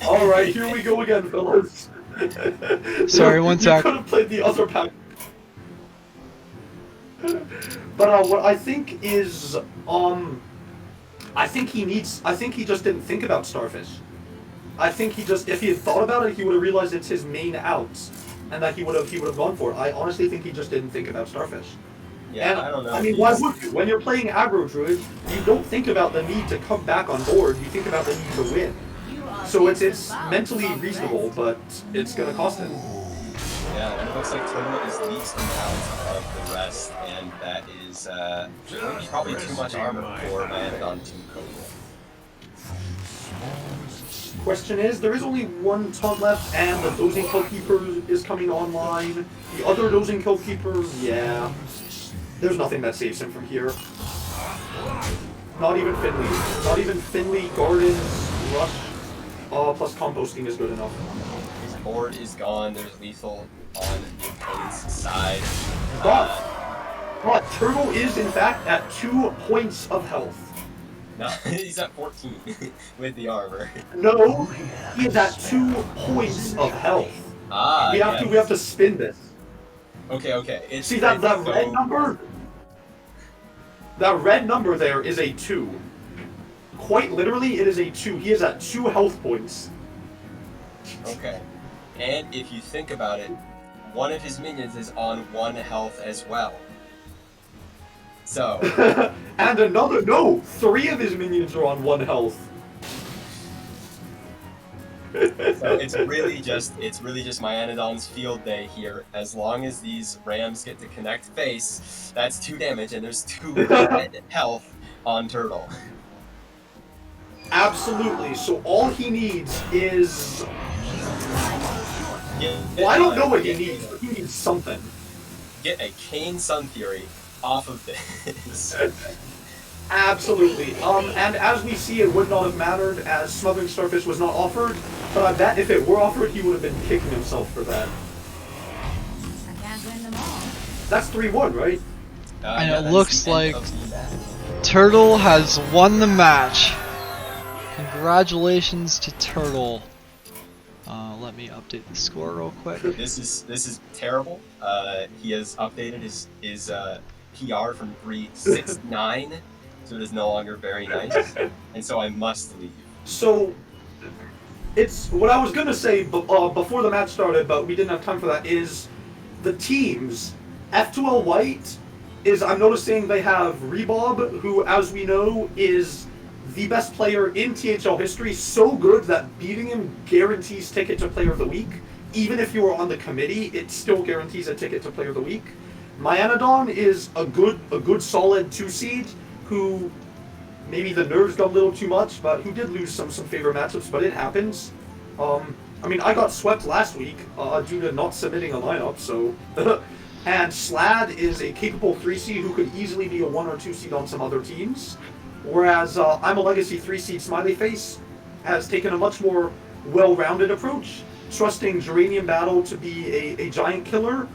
All right, here we go again, fellas. Sorry, one sec. You could have played the other pack. But what I think is, I think he just didn't think about Starfish. I think if he had thought about it, he would have realized it's his main out, and that he would have gone for it. I honestly think he just didn't think about Starfish. Yeah, And, I don't know. I mean, why would you? When you're playing aggro druid, you don't think about the need to come back on board. You think about the need to win. So it's mentally reasonable, but it's gonna cost him. Yeah, and it looks like Turtle is leaps and bounds above the rest, and that is going to be probably too much armor for Myanodon to cope with. Question is, there is only one taunt left, and the Dozing Keeper is coming online. The other Dozing Keeper, yeah, there's nothing that saves him from here. Not even Finley. Not even Finley, Gardens, Rush. plus composting is good enough. His board is gone. There's lethal on the opponent's side. But Turtle is in fact at 2 points of health. No, he's at 14 with the armor. No, he is at 2 points of health. We have to spin this. Okay. See that red number? That red number there is a 2. Quite literally, it is a 2. He is at 2 health points. Okay. And if you think about it, one of his minions is on 1 health as well. So. And 3 of his minions are on 1 health. So it's really just Myanodon's field day here. As long as these rams get to connect face, that's 2 damage, and there's 2 red health on Turtle. Absolutely. So all he needs is. Well, I don't know what he needs, but he needs something. Get a Kane Sun Fury off of this. Absolutely. And as we see, it would not have mattered as Smothering Starfish was not offered, but I bet if it were offered, he would have been kicking himself for that. I can't win them all. That's 3-1, right? And it looks like Turtle has won the match. Congratulations to Turtle. Let me update the score real quick. This is terrible. He has updated his PR from 369, so it is no longer very nice, and so I must leave. So, it's what I was gonna say before the match started, but we didn't have time for that. Is the teams F2L White is I'm noticing they have Rebob, who, as we know, is the best player in THL history, so good that beating him guarantees ticket to Player of the Week. Even if you are on the committee, it still guarantees a ticket to Player of the Week. Myanodon is a good solid 2 seed who maybe the nerves got a little too much, but who did lose some favorite matchups, but it happens. I mean, I got swept last week due to not submitting a lineup, so. And Slad is a capable 3 seed who could easily be a 1 or 2 seed on some other teams. Whereas I'm a Legacy 3 seed Smiley Face has taken a much more well-rounded approach, trusting Geranium Battle to be a giant killer.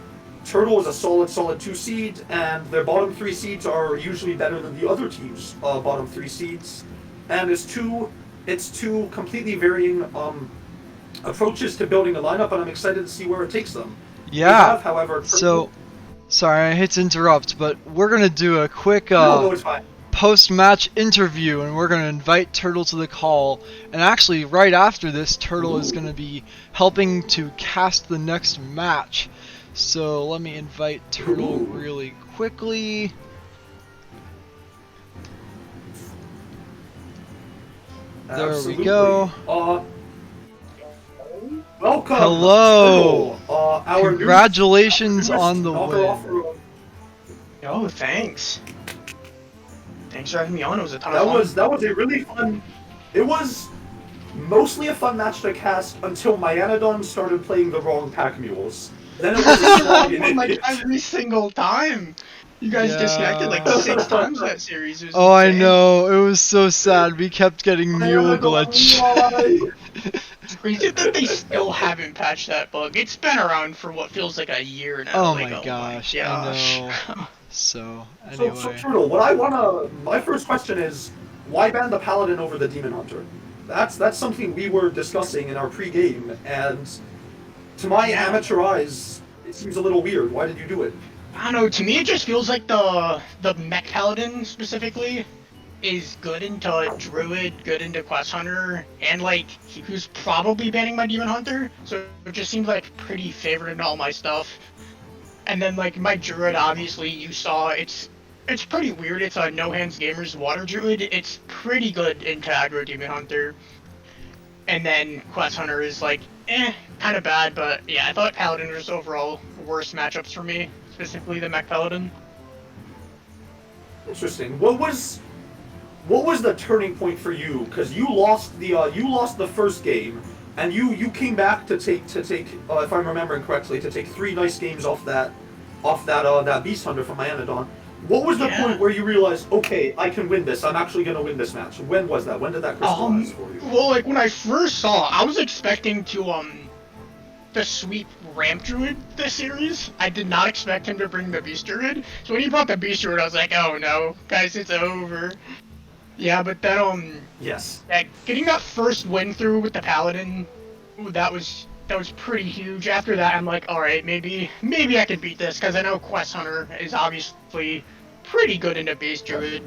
Turtle is a solid 2 seed, and their bottom 3 seeds are usually better than the other teams' bottom 3 seeds. And it's two completely varying approaches to building a lineup, and I'm excited to see where it takes them. Yeah. However, So, sorry, I hate to interrupt, but we're gonna do a quick no, it's fine. post-match interview, and we're gonna invite Turtle to the call. And actually, right after this, Turtle is gonna be helping to cast the next match. So let me invite Turtle really quickly. There Absolutely. we go. Welcome. Hello. Turtle, our Congratulations newest on the offer. Oh, thanks. Thanks for having me on. It was a ton of fun. That was a really fun. It was mostly a fun match to cast until Myanodon started playing the wrong pack mules. Then it was a slog and Like it- every single time. You guys disconnected like Yeah. 6 times that series. It was Oh, I insane. know. It was so sad. We kept getting mule glitch. It's crazy that they still haven't patched that bug. It's been around for what feels like a year now. Oh like, my gosh, gosh. I know. So, So anyway. Turtle, my first question is, why ban the Paladin over the Demon Hunter? That's something we were discussing in our pre-game, and to my amateur eyes, it seems a little weird. Why did you do it? I don't know, to me it just feels like the Mech Paladin specifically is good into Druid, good into Quest Hunter, and like he was probably banning my Demon Hunter, so it just seems like pretty favored in all my stuff. And then like my Druid, obviously you saw it's pretty weird. It's a No Hands Gamers Water Druid. It's pretty good into aggro Demon Hunter. And then Quest Hunter is like kind of bad, but yeah, I thought Paladin was overall worse matchups for me, specifically the Mech Paladin. Interesting. What was the turning point for you? Because you lost the first game, and you came back to take if I'm remembering correctly, to take 3 nice games off that Beast Hunter from Myanodon. What was the Yeah. point where you realized, okay, I can win this. I'm actually going to win this match. When was that? When did that crystallize for you? Well, like when I first saw, I was expecting to sweep Ramp Druid this series. I did not expect him to bring the Beast Druid. So when he brought the Beast Druid, I was like, oh no, guys, it's over. Yeah, but then Yes. getting that first win through with the Paladin, that was pretty huge. After that, I'm like, all right, maybe I can beat this because I know Quest Hunter is obviously pretty good into Beast Druid.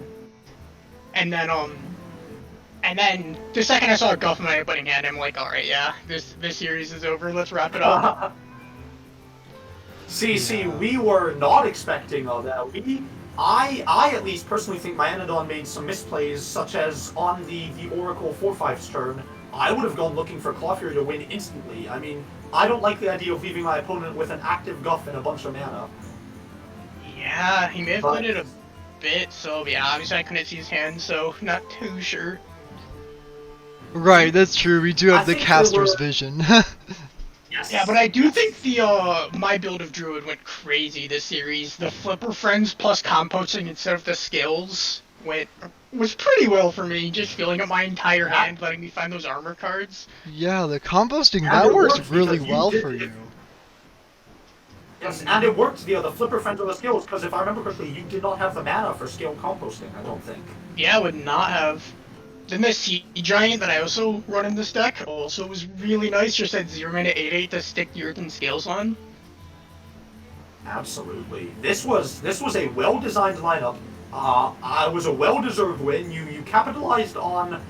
And then the second I saw Guff in my opening hand, I'm like, all right, yeah, this series is over. Let's wrap it up. See, we were not expecting all that. I at least personally think my Anadon made some misplays, such as on the Oracle 4/5's turn. I would have gone looking for Clothier to win instantly. I mean, I don't like the idea of leaving my opponent with an active Guff and a bunch of mana. Yeah, he may have played it a bit, so yeah, obviously I couldn't see his hand, so not too sure. Right, that's true. We do have I the think there caster's were- vision. Yes. Yeah, but I do think my build of Druid went crazy this series. The Flipper Friends plus composting instead of the skills was pretty well for me, just filling up my entire hand, letting me find those armor cards. Yeah, the composting, And that it works works really because you well did for it. you. Yes, and it worked, the Flipper Friends of the skills, because if I remember correctly, you did not have the mana for scale composting, I don't think. Yeah, I would not have. Then the Sea Giant that I also run in this deck also was really nice, just at 0 mana 8/8 to stick the Earthen Scales on. Absolutely. This was a well-designed lineup. It was a well-deserved win. You capitalized on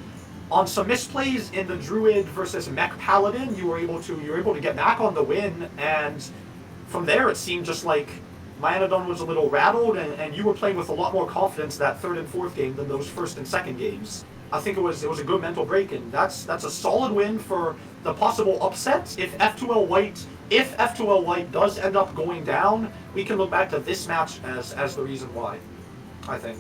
some misplays in the Druid versus Mech Paladin. You were able to get back on the win, and from there it seemed just like my Anadon was a little rattled, and you were playing with a lot more confidence that third and fourth game than those first and second games. I think it was a good mental break, and that's a solid win for the possible upset. If F2L White does end up going down, we can look back to this match as the reason why, I think.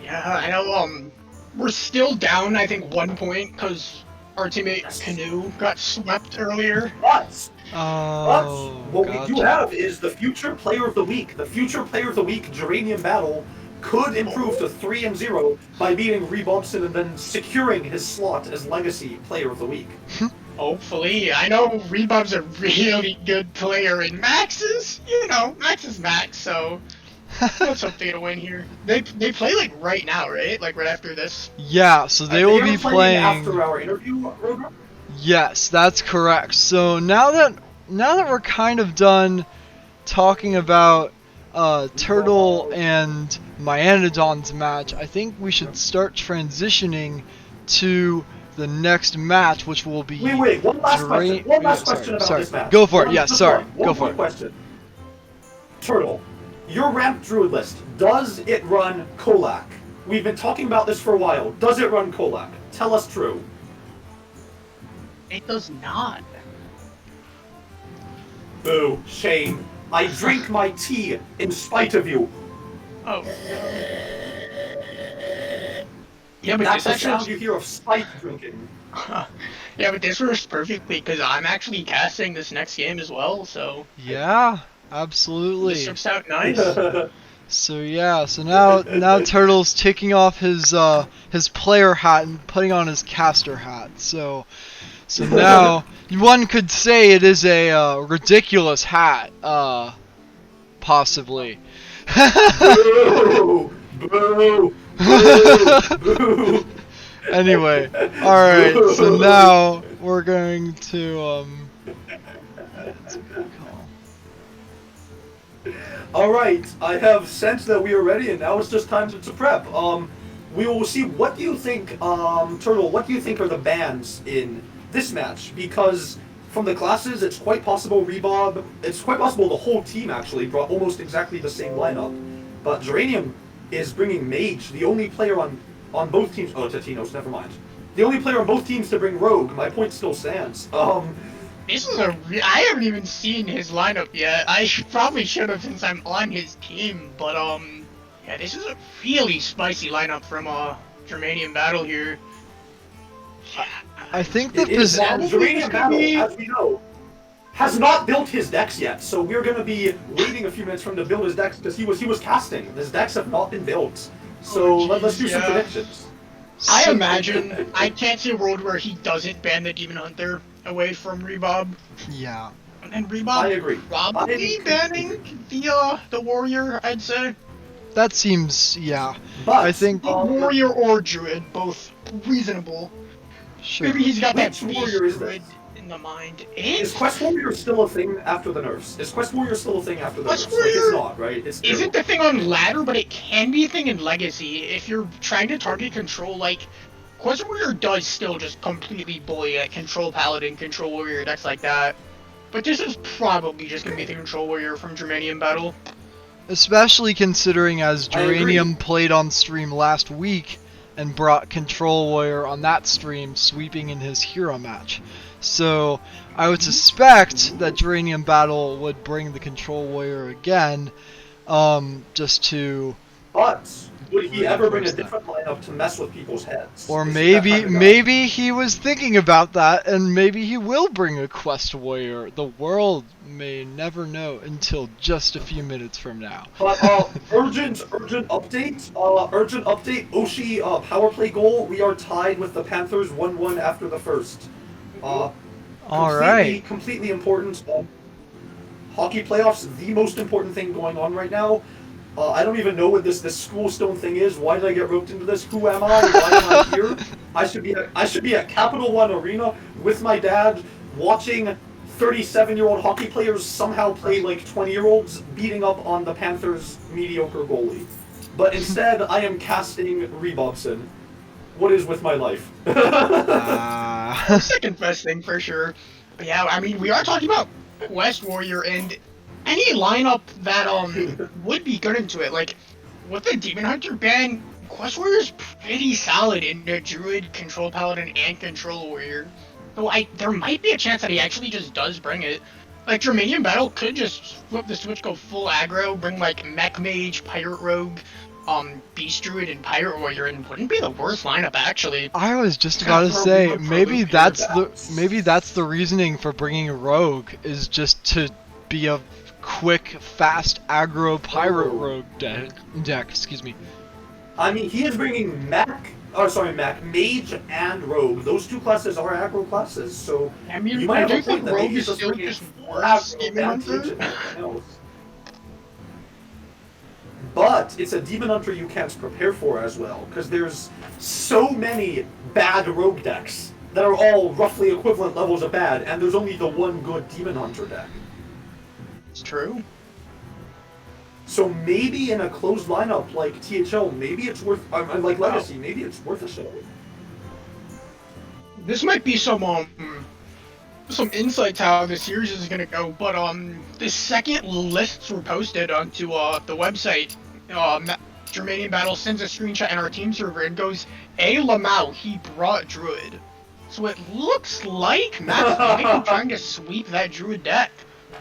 Yeah, I know, we're still down, I think, 1 point, because our teammate Canoe got swept earlier. But Oh, what we do gotcha. have is the future player of the week. The future player of the week, Geranium Battle, could improve to 3-0 by beating Rebobson and then securing his slot as Legacy Player of the Week. Hopefully. I know Rebub's a really good player, and Max is Max, so let's hope they get a win here. They play, like, right now, right? Like, right after this? Yeah, so they will be are playing. after our interview, Roger? Yes, that's correct. So now that we're kind of done talking about Turtle and Myanodon's match, I think we should start transitioning to the next match, which will be. Wait, one last question. One last question about sorry. this match. Go for it. One- Yes, just sorry. one Go for quick it. question. Turtle, your ramp druid list, does it run Kolak? We've been talking about this for a while. Does it run Kolak? Tell us true. It does not. Boo. Shame. I drink my tea in spite of you. Oh. Yeah, but That's this the sound actually... you hear of spite drinking. Yeah, but this works perfectly, because I'm actually casting this next game as well, so... Yeah, absolutely. This works out nice. So yeah, so now Turtle's taking off his player hat and putting on his caster hat. So now one could say it is a ridiculous hat, possibly. Boo! Boo! Boo! Boo! Anyway, all right. So now we're going to that's a good call. All right, I have sensed that we are ready, and now it's just time to prep. We will see. What do you think, Turtle? What do you think are the bans in this match? Because from the classes, it's quite possible Rebob. It's quite possible the whole team actually brought almost exactly the same lineup. But Geranium is bringing Mage, the only player on both teams. Oh, Tatinos, never mind. The only player on both teams to bring Rogue. My point still stands. This is I haven't even seen his lineup yet. I probably should have since I'm on his team, but yeah, this is a really spicy lineup from Germanium Battle here. I think the It is, and position. Geranium Battle, as we know, has not built his decks yet, so we're gonna be waiting a few minutes for him to build his decks because he was casting. His decks have not been built. So Oh, let's do geez, some yeah. predictions. I So- imagine I can't see a world where he doesn't ban the Demon Hunter away from Rebob. Yeah. And Rebob I agree. probably banning the Warrior, I'd say. That seems, yeah. But I think- Warrior or Druid, both reasonable. Sure. Maybe he's got that Which beast warrior is Druid this? in the mind. is It's, Quest Warrior still a thing after the nerfs? Is Quest Warrior still a thing after the Quest nerfs? Like, it's Warrior not, right? It's new. isn't the thing on ladder, but it can be a thing in Legacy. If you're trying to target control, like, Quest Warrior does still just completely bully at Control Paladin, Control Warrior, decks like that. But this is probably just gonna be the Control Warrior from Germanium Battle. Especially considering as I agree. Geranium played on stream last week and brought Control Warrior on that stream, sweeping in his hero match. So I would suspect that Geranium Battle would bring the Control Warrior again, just to, But would he ever bring a Reinforce that. different lineup to mess with people's heads? or Is he that maybe kind of guy? maybe he was thinking about that, and maybe he will bring a Quest Warrior. The world may never know until just a few minutes from now. But urgent update. Urgent update. Oshi power play goal. We are tied with the Panthers 1-1 after the first. All right. Completely important. Hockey playoffs, the most important thing going on right now. I don't even know what this Schoolstone thing is. Why did I get roped into this? Who am I? Why am I here? I should be at Capital One Arena with my dad, watching 37-year-old hockey players somehow play like 20-year-olds, beating up on the Panthers' mediocre goalie. But instead, I am casting Rebobson. What is with my life? Second best thing for sure. But yeah, I mean, we are talking about Quest Warrior, and any lineup that would be good into it. Like with the Demon Hunter ban, Quest Warrior's pretty solid in the Druid, Control Paladin, and Control Warrior. So there might be a chance that he actually just does bring it. Like Germanium Battle could just flip the switch, go full aggro, bring like Mech Mage, Pirate Rogue, Beast Druid, and Pirate Warrior, and wouldn't be the worst lineup actually. I was just about to say, maybe that's the reasoning for bringing Rogue, is just to be a quick, fast aggro pirate rogue deck. Excuse me. I mean, he is bringing Mech, Mage and Rogue. Those two classes are aggro classes, so I mean, you might have do a you point think that Rogue maybe is he's still bringing just full worse aggro Demon Hunter? advantage and everything else. But it's a Demon Hunter you can't prepare for as well, because there's so many bad Rogue decks that are all roughly equivalent levels of bad, and there's only the one good Demon Hunter deck. It's true. So maybe in a closed lineup like THL, maybe it's worth, like Legacy, maybe it's worth a shot. This might be some insights how the series is gonna go, but the second lists were posted onto the website. Germanium Battle sends a screenshot in our team server and goes, "A Lamau, he brought Druid." So it looks like Matt's might be trying to sweep that Druid deck.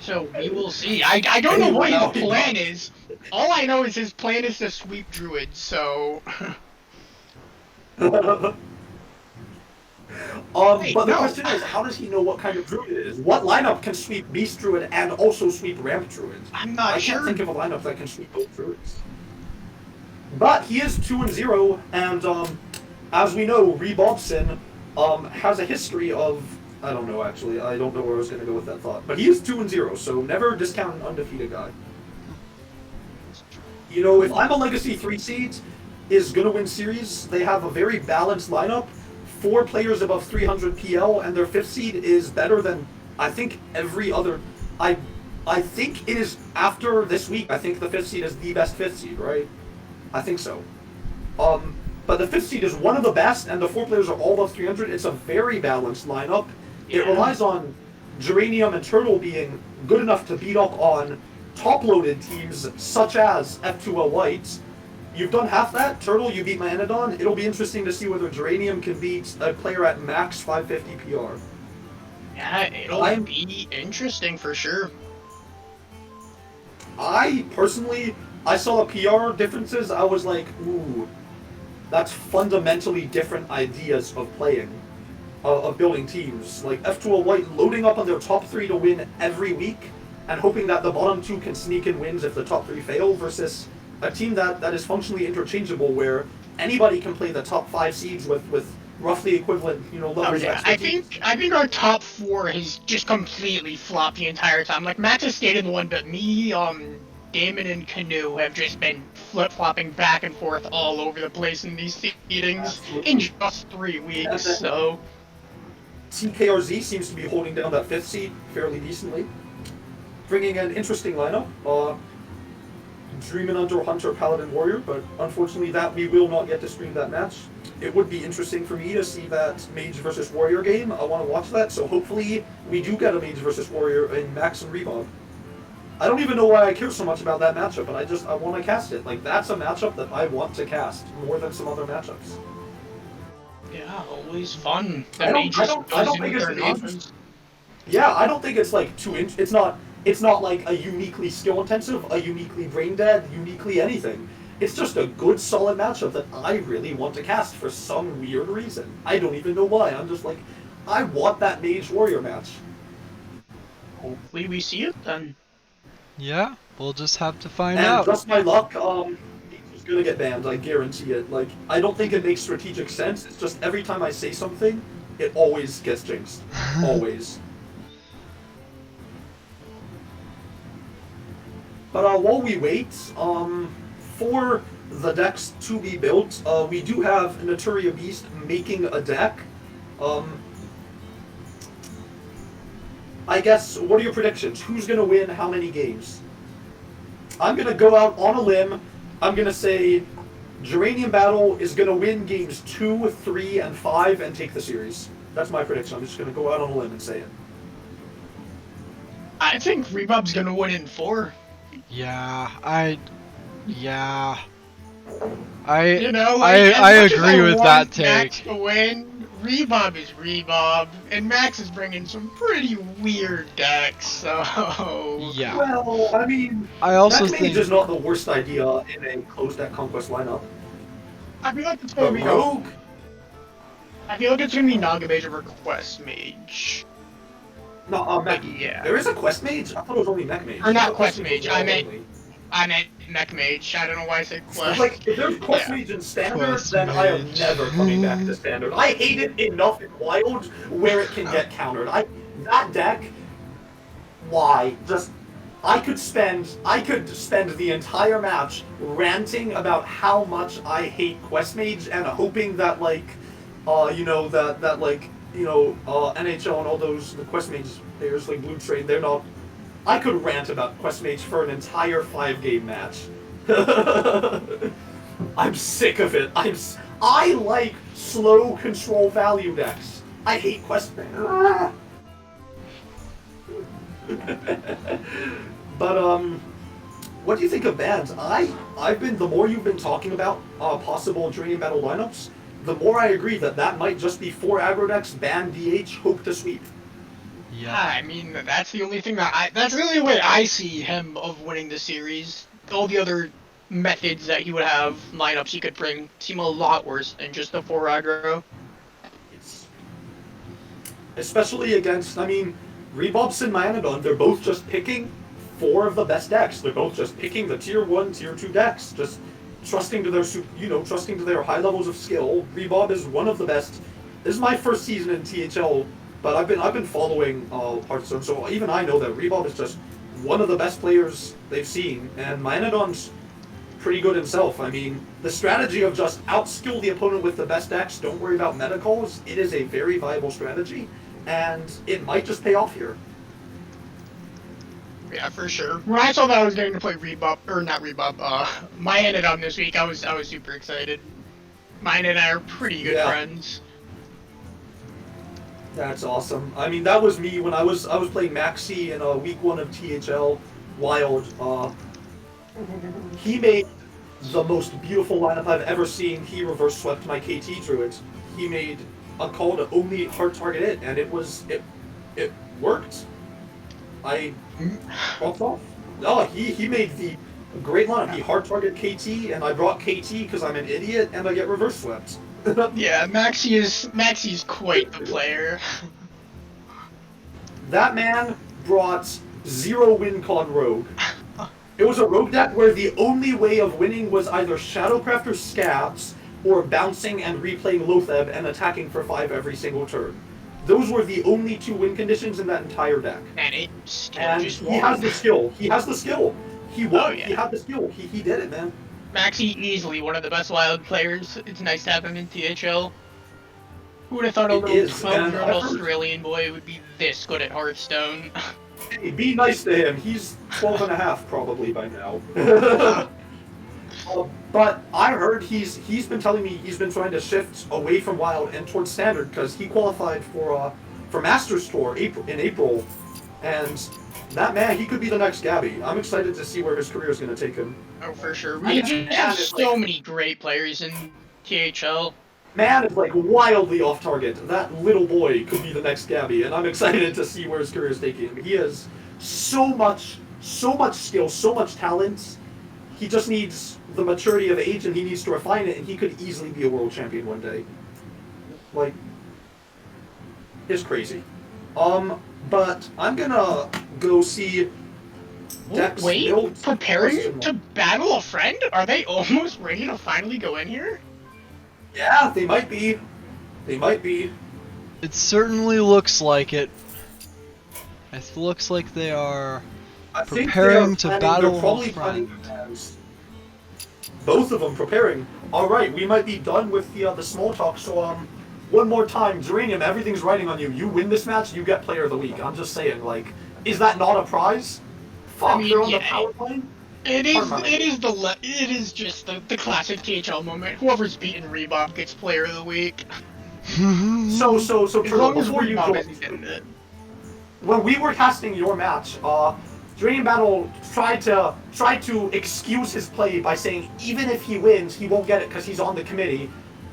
So we will see. I don't know what his plan is. All I know is his plan is to sweep Druid. So. But Wait, the no. question is, how does he know what kind of druid it is? What lineup can sweep Beast Druid and also sweep Ramp Druid? I'm not I sure. can't think of a lineup that can sweep both druids. But he is 2-0, and as we know, Rebobson has a history of, I don't know actually, I don't know where I was going to go with that thought, but he is 2-0, so never discount an undefeated guy. You know, if I'm a Legacy 3 seed is going to win series, they have a very balanced lineup. 4 players above 300 PL, and their 5th seed is better than, I think, every other. I think it is, after this week, I think the 5th seed is the best 5th seed, right? I think so. But the 5th seed is one of the best, and the 4 players are all above 300. It's a very balanced lineup. It relies on Geranium and Turtle being good enough to beat up on top-loaded teams such as F2L White. You've done half that. Turtle, you beat my Enodon. It'll be interesting to see whether Geranium can beat a player at max 550 PR. Yeah, it'll be interesting for sure. I saw the PR differences. I was like, ooh, that's fundamentally different ideas of playing. of building teams. Like F2L White loading up on their top 3 to win every week, and hoping that the bottom 2 can sneak in wins if the top 3 fail, versus a team that is functionally interchangeable, where anybody can play the top 5 seeds with roughly equivalent, levels Oh of yeah, expertise. I think our top 4 has just completely flopped the entire time. Like Max has stayed in the one, but me, Damon and Canoe have just been flip-flopping back and forth all over the place in these seedings in Absolutely. just 3 And weeks. then So TKRZ seems to be holding down that 5th seed fairly decently, bringing an interesting lineup. Dreamin' Under Hunter, Paladin, Warrior, but unfortunately that we will not get to stream that match. It would be interesting for me to see that Mage versus Warrior game. I want to watch that, so hopefully we do get a Mage versus Warrior in Max and Reebok. I don't even know why I care so much about that matchup, but I want to cast it. Like, that's a matchup that I want to cast more than some other matchups. yeah, always fun. The I mages don't goes think in it's their an nonsense. Yeah, I don't think it's like it's not like a uniquely skill intensive, a uniquely brain dead, uniquely anything. It's just a good solid matchup that I really want to cast for some weird reason. I don't even know why. I'm just like, I want that Mage Warrior match. Hopefully we see it then. Yeah, we'll just have to find And out. just my luck, he's gonna get banned, I guarantee it. Like, I don't think it makes strategic sense. It's just every time I say something, it always gets jinxed. Always. But while we wait, for the decks to be built, we do have Naturia Beast making a deck. I guess, what are your predictions? Who's gonna win how many games? I'm gonna go out on a limb. I'm gonna say Geranium Battle is gonna win games 2, 3, and 5 and take the series. That's my prediction. I'm just gonna go out on a limb and say it. I think Rebob's gonna win in 4. Yeah, I You know, like, I as much as agree with that want Max take. to win, Rebob is Rebob, and Max is bringing some pretty weird decks, so... Yeah. Well, I mean, I also Mech Mage think is not the worst idea in a closed deck conquest lineup. I feel like it's But gonna be Rogue, I feel like it's gonna be Naga Mage over Quest Mage. no, Mech. But yeah. There is a Quest Mage. I thought it was only Mech Mage. Or not I thought Quest Mage, I meant only. Mech Mage. I don't know why I said Quest. Like, if there's Quest Yeah. Mage in Standard, Quest then I am Mage. never coming back to Standard. I hate it enough in Wild where it can get countered. That deck, why? Just I could spend the entire match ranting about how much I hate Quest Mage and hoping that NHL and all those the Quest Mage players like Blue Trade, they're not. I could rant about Quest Mage for an entire 5-game match. I'm sick of it. I like slow control value decks. I hate Quest Mage. But what do you think of bans? I've been, the more you've been talking about possible Dream Battle lineups, the more I agree that might just be 4 aggro decks, ban DH, hope to sweep. yeah. I mean, that's the only thing that's the only way I see him of winning the series. All the other methods that he would have, lineups he could bring, seem a lot worse than just the 4 aggro. Especially against, I mean, Rebobs and Myanodon, they're both just picking 4 of the best decks. They're both just picking the tier 1, tier 2 decks, just trusting to their high levels of skill. Rebob is one of the best. This is my first season in THL, but I've been following Hearthstone, so even I know that Rebob is just one of the best players they've seen, and Myanodon's pretty good himself. I mean, the strategy of just outskill the opponent with the best decks, don't worry about meta calls, it is a very viable strategy, and it might just pay off here. Yeah, for sure. When I saw that I was getting to play Rebop, or not Rebop, Myanodon this week, I was super excited. Mine and I are pretty good friends. That's awesome. I mean, that was me when I was playing Maxi in week 1 of THL Wild. He made the most beautiful lineup I've ever seen. He reverse swept my KT Druid. He made a call to only hard target it, and it worked. I walked off. No, he made the great lineup. He hard target KT, and I brought KT because I'm an idiot, and I get reverse swept. Yeah, Maxie's quite the player. That man brought 0 win con rogue. It was a rogue deck where the only way of winning was either Shadowcraft or Scabs, or bouncing and replaying Lotheb and attacking for 5 every single turn. Those were the only 2 win conditions in that entire deck. And it still And just he has won. the skill. He has the skill. He won. Oh, yeah. He had the skill. He did it, man. Maxie easily one of the best wild players. It's nice to have him in THL. Who would have thought a It little is, 12-year-old and I've heard- Australian boy would be this good at Hearthstone? Hey, be nice to him. He's 12 and a half probably by now. But I heard he's been telling me he's been trying to shift away from Wild and towards Standard because he qualified for Masters Tour in April, and that man, he could be the next Gabby. I'm excited to see where his career is going to take him. Oh, for sure. I We mean, just have it's so like- many great players in THL. Man is like wildly off target. That little boy could be the next Gabby, and I'm excited to see where his career is taking him. He has so much skill, so much talent. He just needs the maturity of age, and he needs to refine it, and he could easily be a world champion one day. Like, it's crazy. But I'm gonna go see Dex Wait, build preparing to battle a friend? Are they almost ready to finally go in here? Yeah, they might be. They might be. It certainly looks like it. It looks like they are. I think Preparing they are to planning- battle they're probably a planning friend. their plans. Both of them preparing. All right, we might be done with the small talk. So one more time, Geranium, everything's riding on you. You win this match, you get Player of the Week. I'm just saying, like, is that not a prize? Fuck, I mean, they're on the yeah. power plane. It is. Pardon my It is just the classic THL moment. Whoever's beaten Reebok gets Player of the Week. So, As Turtle, long as before you Reebok go, isn't getting it. when we were casting your match, Dream Battle tried to excuse his play by saying even if he wins, he won't get it because he's on the committee.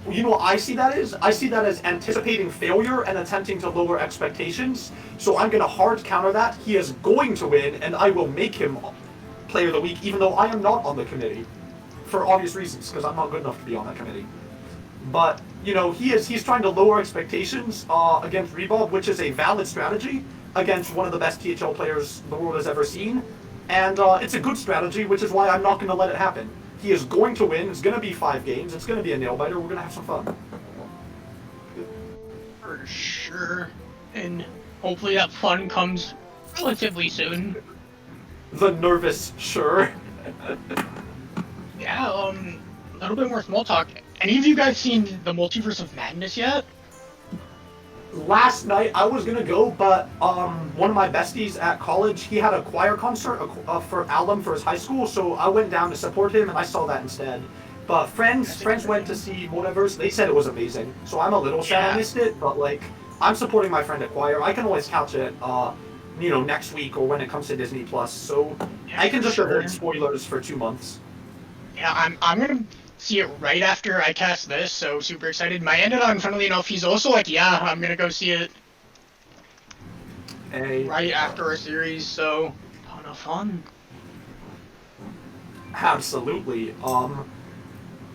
You know what I see that is? I see that as anticipating failure and attempting to lower expectations. So I'm gonna hard counter that. He is going to win, and I will make him Player of the Week, even though I am not on the committee, for obvious reasons, because I'm not good enough to be on that committee. But you know, he's trying to lower expectations against Rebob, which is a valid strategy against one of the best THL players the world has ever seen, and it's a good strategy, which is why I'm not going to let it happen. He is going to win. It's going to be 5 games. It's going to be a nail biter. We're going to have some fun. For sure. And hopefully that fun comes relatively soon. The nervous, sure. Yeah, a little bit more small talk. Any of you guys seen the Multiverse of Madness yet? Last night I was gonna go, but one of my besties at college, he had a choir concert for Alum for his high school, so I went down to support him, and I saw that instead. But friends went to see Multiverse. They said it was amazing, so I'm a little sad I missed it. But like, I'm supporting my friend at choir. I can always couch it, you know, next week or when it comes to Disney Plus. So Yeah, I can for just sure. avoid spoilers for 2 months. Yeah, I'm gonna see it right after I cast this, so super excited. My Anodon, funnily enough, he's also like, yeah, I'm gonna go see it right after our series, so ton of fun. Absolutely.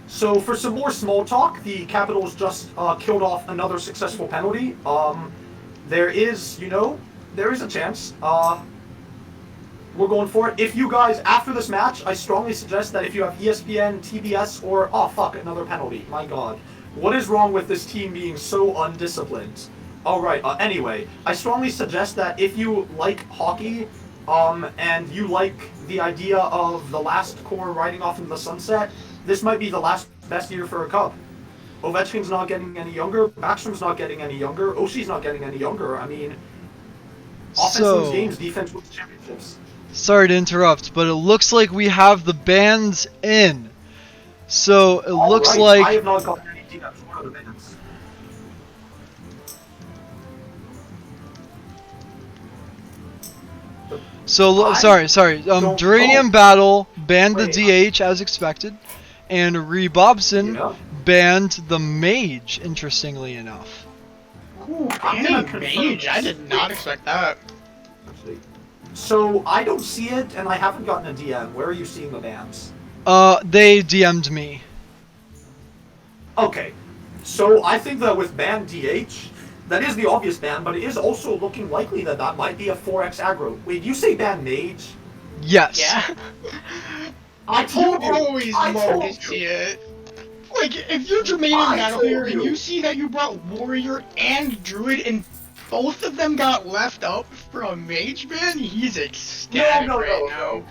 So for some more small talk, the Capitals just killed off another successful penalty. There is, you know, there is a chance. We're going for it. If you guys, after this match, I strongly suggest that if you have ESPN, TBS, or, oh fuck, another penalty. My god. What is wrong with this team being so undisciplined? Alright, anyway, I strongly suggest that if you like hockey, and you like the idea of the last core riding off into the sunset, this might be the last best year for a Cub. Ovechkin's not getting any younger, Backstrom's not getting any younger, Oshie's not getting any younger. I mean, offense wins games, defense wins championships. Sorry to interrupt, but it looks like we have the bands in. So it looks right. like I have not gotten any DMs. What are the bands? so. Sorry. don't Duranium know. Battle banned the Wait, DH as expected, and Rebobson Yeah. banned the Mage. Interestingly enough. Ooh, I'm Danny gonna confirm Mage, I this. did not expect that. So I don't see it, and I haven't gotten a DM. Where are you seeing the bands? They DM'd me. Okay. So I think that with ban DH, that is the obvious ban, but it is also looking likely that that might be a 4x aggro. Wait, you say ban Mage? Yes. Yeah. I You told you! always I love told to you! see it. Like, if you're Jermaine I in Battle told here and you. you see that you brought Warrior and Druid and both of them got left out for a Mage ban, he's ecstatic right now. No.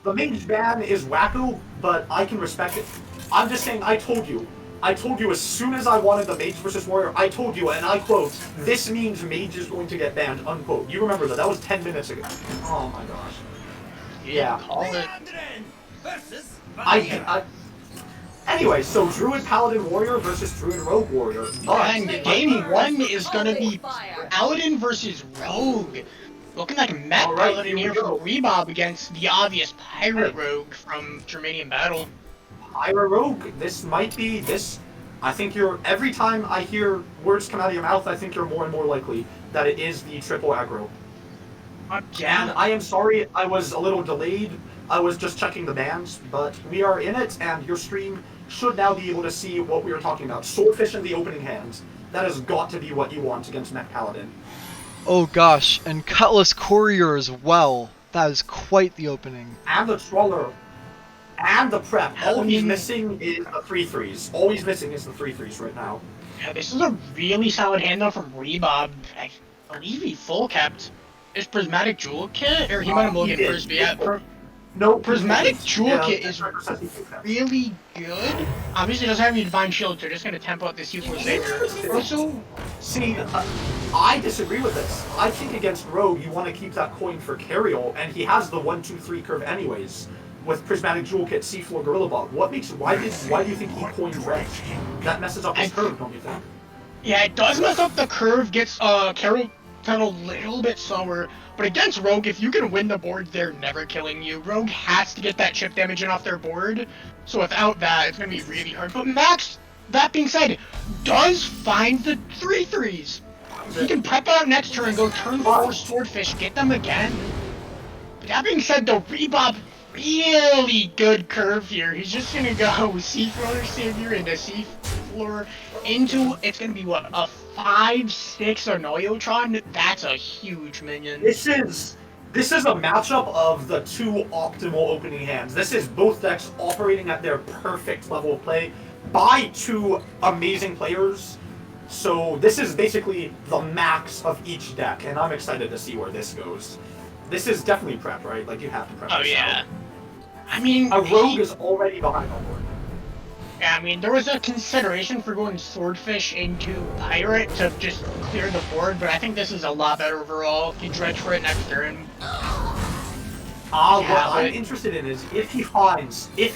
The Mage ban is wacko, but I can respect it. I'm just saying, I told you. I told you as soon as I wanted the Mage versus Warrior, I told you, and I quote, this means Mage is going to get banned, unquote. You remember that. That was 10 minutes ago. Oh my gosh. Yeah. Call it. Leandrin versus I, Valyr. I, anyway, so Druid Paladin Warrior versus Druid Rogue Warrior. But And it might game be- one is gonna be Paladin versus Rogue. Looking like Met All right, Paladin here here we from go. Rebob against the obvious Pirate Rogue from Germanian Battle. Pyra Rogue, this might be this. I think you're every time I hear words come out of your mouth, I think you're more and more likely that it is the triple aggro. And I am sorry I was a little delayed. I was just checking the bans, but we are in it, and your stream should now be able to see what we are talking about. Swordfish in the opening hand. That has got to be what you want against Mech Paladin. Oh gosh, and Cutlass Courier as well. That is quite the opening. And the Trawler. And the prep. All he's mean- missing is the 3/3s. All he's missing is the 3/3s right now. Yeah, this is a really solid hand though from Rebob. I believe he full kept his Prismatic Jewel Kit, or he might have He mulliganed did. first, but yeah, No, Prismatic Jewel Kit is yeah, really good. Obviously doesn't have any Divine Shield, so they're just gonna tempo out this Youthful Savior. Also, See, I disagree with this. I think against Rogue, you want to keep that coin for Carriol, and he has the 1-2-3 curve anyways. With Prismatic Jewel Kit, Seafloor, Gorilla Bot. Why do you think he coined Dredge? That messes up his curve, don't you think? yeah, it does mess up the curve, gets Carol kind of a little bit slower. But against Rogue, if you can win the board, they're never killing you. Rogue has to get that chip damage in off their board, so without that, it's gonna be really hard. But Max, that being said, does find the 3/3s. He can prep out next turn, go turn 4 Swordfish, get them again. But that being said, the Rebob, really good curve here. He's just gonna go Seafloor Savior into Seafloor into, it's gonna be what, a 5/6 Anoyotron? That's a huge minion. This is a matchup of the two optimal opening hands. This is both decks operating at their perfect level of play by two amazing players. So this is basically the max of each deck, and I'm excited to see where this goes. This is definitely prep, right? Like you have to prep. Oh this yeah. out. I mean, A Rogue is already behind on board. yeah, I mean, there was a consideration for going Swordfish into Pirate to just clear the board, but I think this is a lot better overall. You dredge for it next turn. What Yeah, I'm but- interested in is if he finds a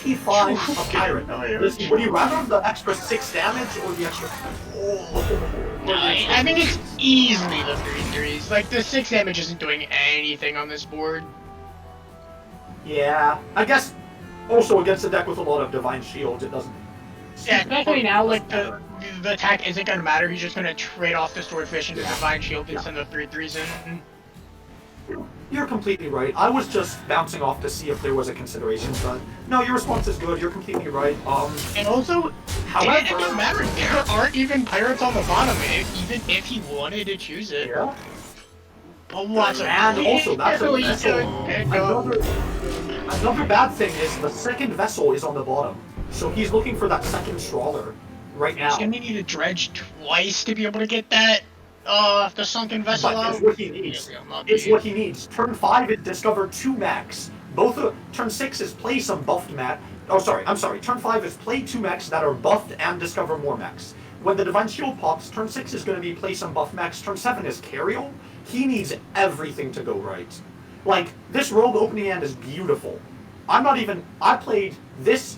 pirate. Would you rather the extra 6 damage or the extra? No, I mean, it's easily the 3/3s. Like, the 6 damage isn't doing anything on this board. Yeah, I guess. Also against a deck with a lot of Divine Shield, it doesn't. Yeah, especially now, like, the attack isn't gonna matter. He's just gonna trade off the Swordfish into Divine Shield and send the 3/3s in. You're completely right. I was just bouncing off to see if there was a consideration, but no, your response is good. You're completely right. And also, it However, doesn't matter. There aren't even pirates on the bottom, even if he wanted to choose it. yeah. But what's And also, that's a really vessel. good pickup. Another bad thing is the second vessel is on the bottom, so he's looking for that second trawler right He's now. gonna need to dredge twice to be able to get that, the sunken vessel But out. it's what he needs. Yeah, not It's be- what he needs. Turn 5 is discover 2 mechs. Turn 6 is play some buffed mech. Oh, I'm sorry. Turn 5 is play 2 mechs that are buffed and discover more mechs. When the Divine Shield pops, turn 6 is going to be play some buff mechs. Turn 7 is Carriol. He needs everything to go right. Like, this Rogue opening hand is beautiful. I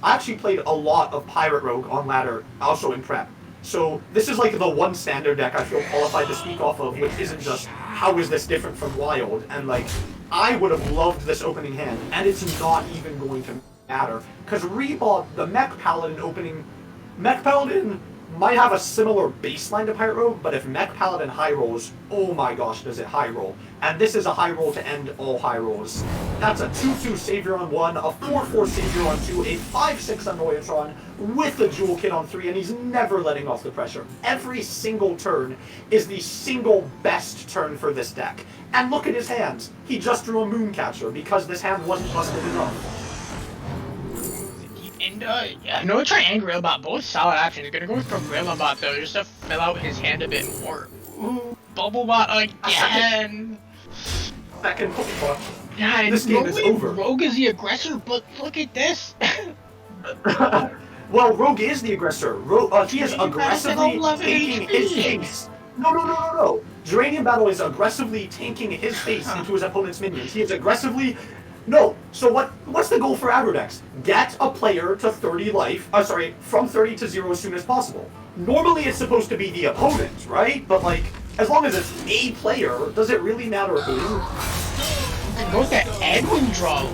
actually played a lot of Pirate Rogue on ladder, also in prep. So this is like the one standard deck I feel qualified to speak off of, which isn't just, how is this different from Wild? And like, I would have loved this opening hand, and it's not even going to matter. Because Rebob, the Mech Paladin might have a similar baseline to Pirate Rogue, but if Mech Paladin high rolls, oh my gosh, does it high roll. And this is a high roll to end all high rolls. That's a 2-2 Savior on 1, a 4-4 Savior on 2, a 5-6 Annoyantron with a Jewel Kit on 3, and he's never letting off the pressure. Every single turn is the single best turn for this deck. And look at his hands. He just drew a Mooncatcher because this hand wasn't busted enough. And yeah, no Triangle about both solid options. You're gonna go with Gorillabot though, just to fill out his hand a bit more. Ooh, Bubblebot again. Second Pokemon. Yeah, This game is over. Rogue is the aggressor, but look at this. Well, Rogue is the aggressor. He is aggressively 11 taking HP. his face. No. Geranium Battle is aggressively tanking his face into his opponent's minions. He is aggressively... No. So what's the goal for Agrodex? Get a player to 30 life... from 30 to 0 as soon as possible. Normally it's supposed to be the opponent, right? But, like, as long as it's a player, does it really matter who? Go with that Edwin draw.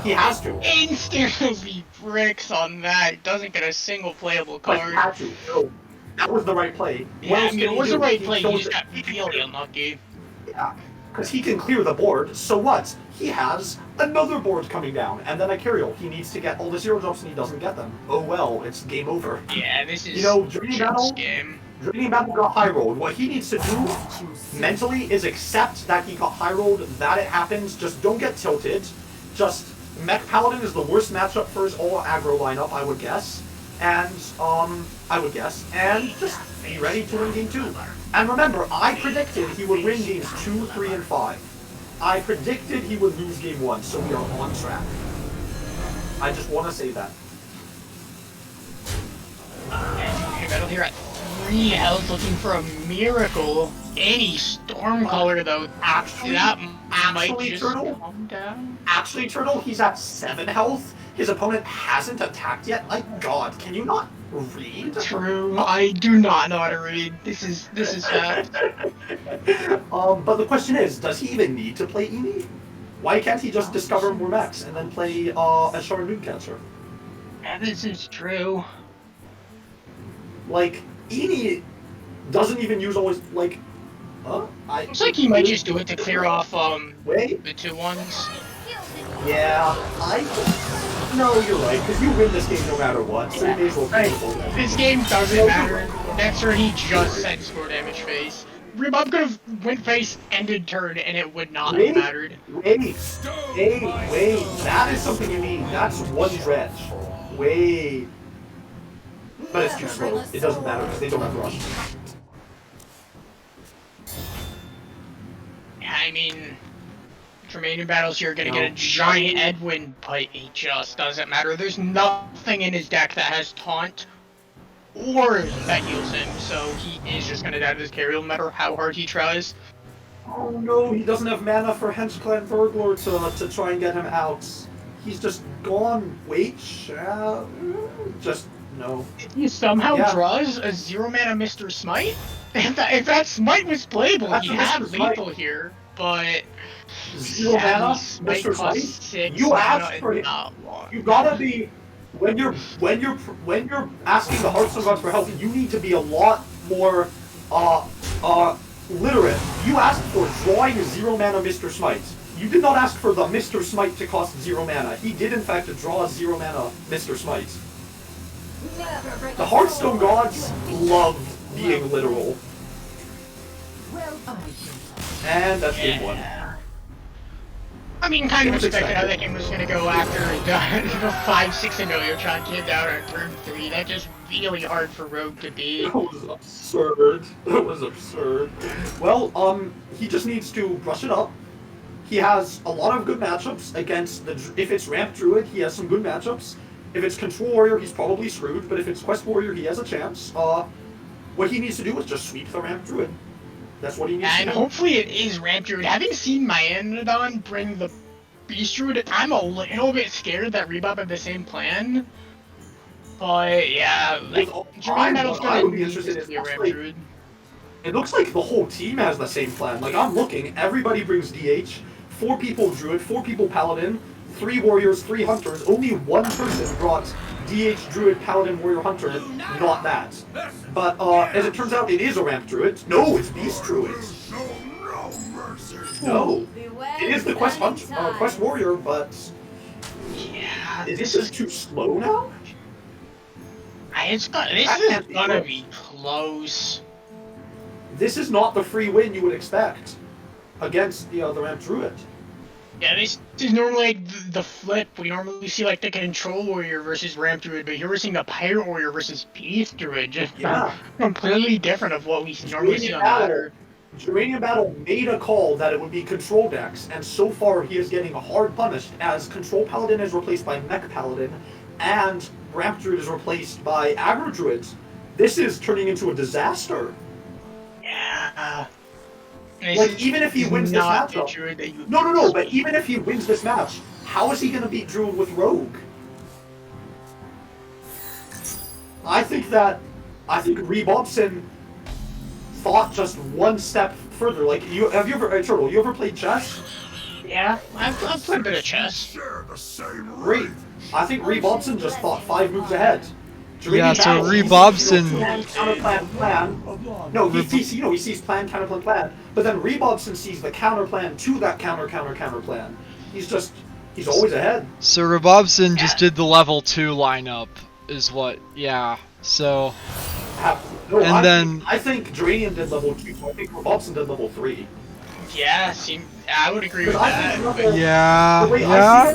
He has to. Instantly bricks on that. Doesn't get a single playable But card. he had to. No. That was the right play. Yeah, What I else mean, can it he was do? the right He play. You shows just that- got really unlucky. Yeah, because he can clear the board, so what? He has another board coming down, and then Icarial. He needs to get all the 0 drops and he doesn't get them. Oh well, it's game over. Yeah, this is You know, Draining Battle, game. Draining Battle got high rolled. What he needs to do mentally is accept that he got high rolled, that it happens, just don't get tilted. Just, Mech Paladin is the worst matchup for his all aggro lineup, I would guess. And, and just be ready to win game 2. And remember, I predicted he would win games 2, 3, and 5. I predicted he would lose game 1, so we are on track. I just want to say that. Hey, Battle here at 3 health looking for a miracle. Any Stormcaller though, Actually, that might actually, just Turtle? calm down. Actually, Turtle, he's at 7 health. His opponent hasn't attacked yet. My god, can you not read? True, I do not know how to read. This is fact. But the question is, does he even need to play Eni? Why can't he just discover more mechs and then play a Sharon Mooncatcher? Yeah, this is true. Like, Eni doesn't even use always, like... Looks like he might just do it to clear off Wait, the 2-1s. yeah, No, you're right, because you win this game no matter what, so you may as well play the bull. This game doesn't matter. Next turn he just sent score damage face. Rebob could have went face, ended turn, and it would not have mattered. Wait, that is something you mean. That's one dredge. Wait. But it's too slow. It doesn't matter because they don't have rush. Yeah, I mean, Tremaine battles here are gonna get a giant Edwin, but it just doesn't matter. There's nothing in his deck that has taunt or that heals him, so he is just gonna die to this carry no matter how hard he tries. Oh no, he doesn't have mana for Hench Clan Burglar to try and get him out. He's just gone. Wait, just no. He somehow Yeah. draws a 0 mana Mr. Smite? If that Smite was playable, That's he a had Mr. Smite. lethal here, but... 0 yeah, mana, Smite Mr. costs Smite. 6 You mana asked and for it. not one. You gotta be when you're asking the Hearthstone gods for help. You need to be a lot more literate. You asked for drawing 0 mana Mr. Smite. You did not ask for the Mr. Smite to cost 0 mana. He did in fact draw 0 mana Mr. Smite. The Hearthstone gods love being literal. And that's game 1. I mean, kind of It's expected how expected. that game was gonna go after the 5-6 Annoyantron came down on turn 3. That's just really hard for Rogue to beat. That was absurd. That was absurd. Well, he just needs to brush it up. He has a lot of good matchups against the... If it's Ramp Druid, he has some good matchups. If it's Control Warrior, he's probably screwed, but if it's Quest Warrior, he has a chance. What he needs to do is just sweep the Ramp Druid. That's what he needs And to do. hopefully it is Ramp Druid. Having seen my Anodon bring the Beast Druid, I'm a little bit scared that Rebop had the same plan. But yeah, like, Druid Metal's I gonna would be need interested to in be a Ramp like, Druid. It looks like the whole team has the same plan. Like, I'm looking, everybody brings DH, 4 people Druid, 4 people Paladin, 3 Warriors, 3 Hunters, only 1 person brought DH Druid Paladin Warrior Hunter, not that. But as it turns out, it is a Ramp Druid. No, it's Beast Druid. No, it is the Quest Warrior, but Yeah, is this too slow now? this That is can't be gonna close. be close. This is not the free win you would expect against the Ramp Druid. Yeah, this is normally like the flip. We normally see like the Control Warrior versus Ramp Druid, but here we're seeing the Pirate Warrior versus Beast Druid. Just Yeah. completely different of what we normally see on ladder. Geranium Battle made a call that it would be Control decks, and so far he is getting hard punished as Control Paladin is replaced by Mech Paladin, and Ramp Druid is replaced by Aggro Druids. This is turning into a disaster. Yeah. Like, even if he wins this not the matchup. Druid that you No, but even if he wins this match, how is he going to beat Druid with Rogue? I think Rebobson thought just one step further. Like, have you ever, Turtle, you ever played chess? Yeah, I've played a bit of chess. Great. I think Rebobson just thought 5 moves ahead. Yeah, so Battle, he sees, Rebobson- plan, plan. No, he sees plan, counter plan, plan. But then Rebobson sees the counter plan to that counter plan. He's always ahead. So Rebobson just did the level 2 lineup, is what, yeah. So, No, And I think Geranium did level 2. I think Rebobson did level 3. Yeah, I would agree with Because I that. think but- yeah, the way yeah. I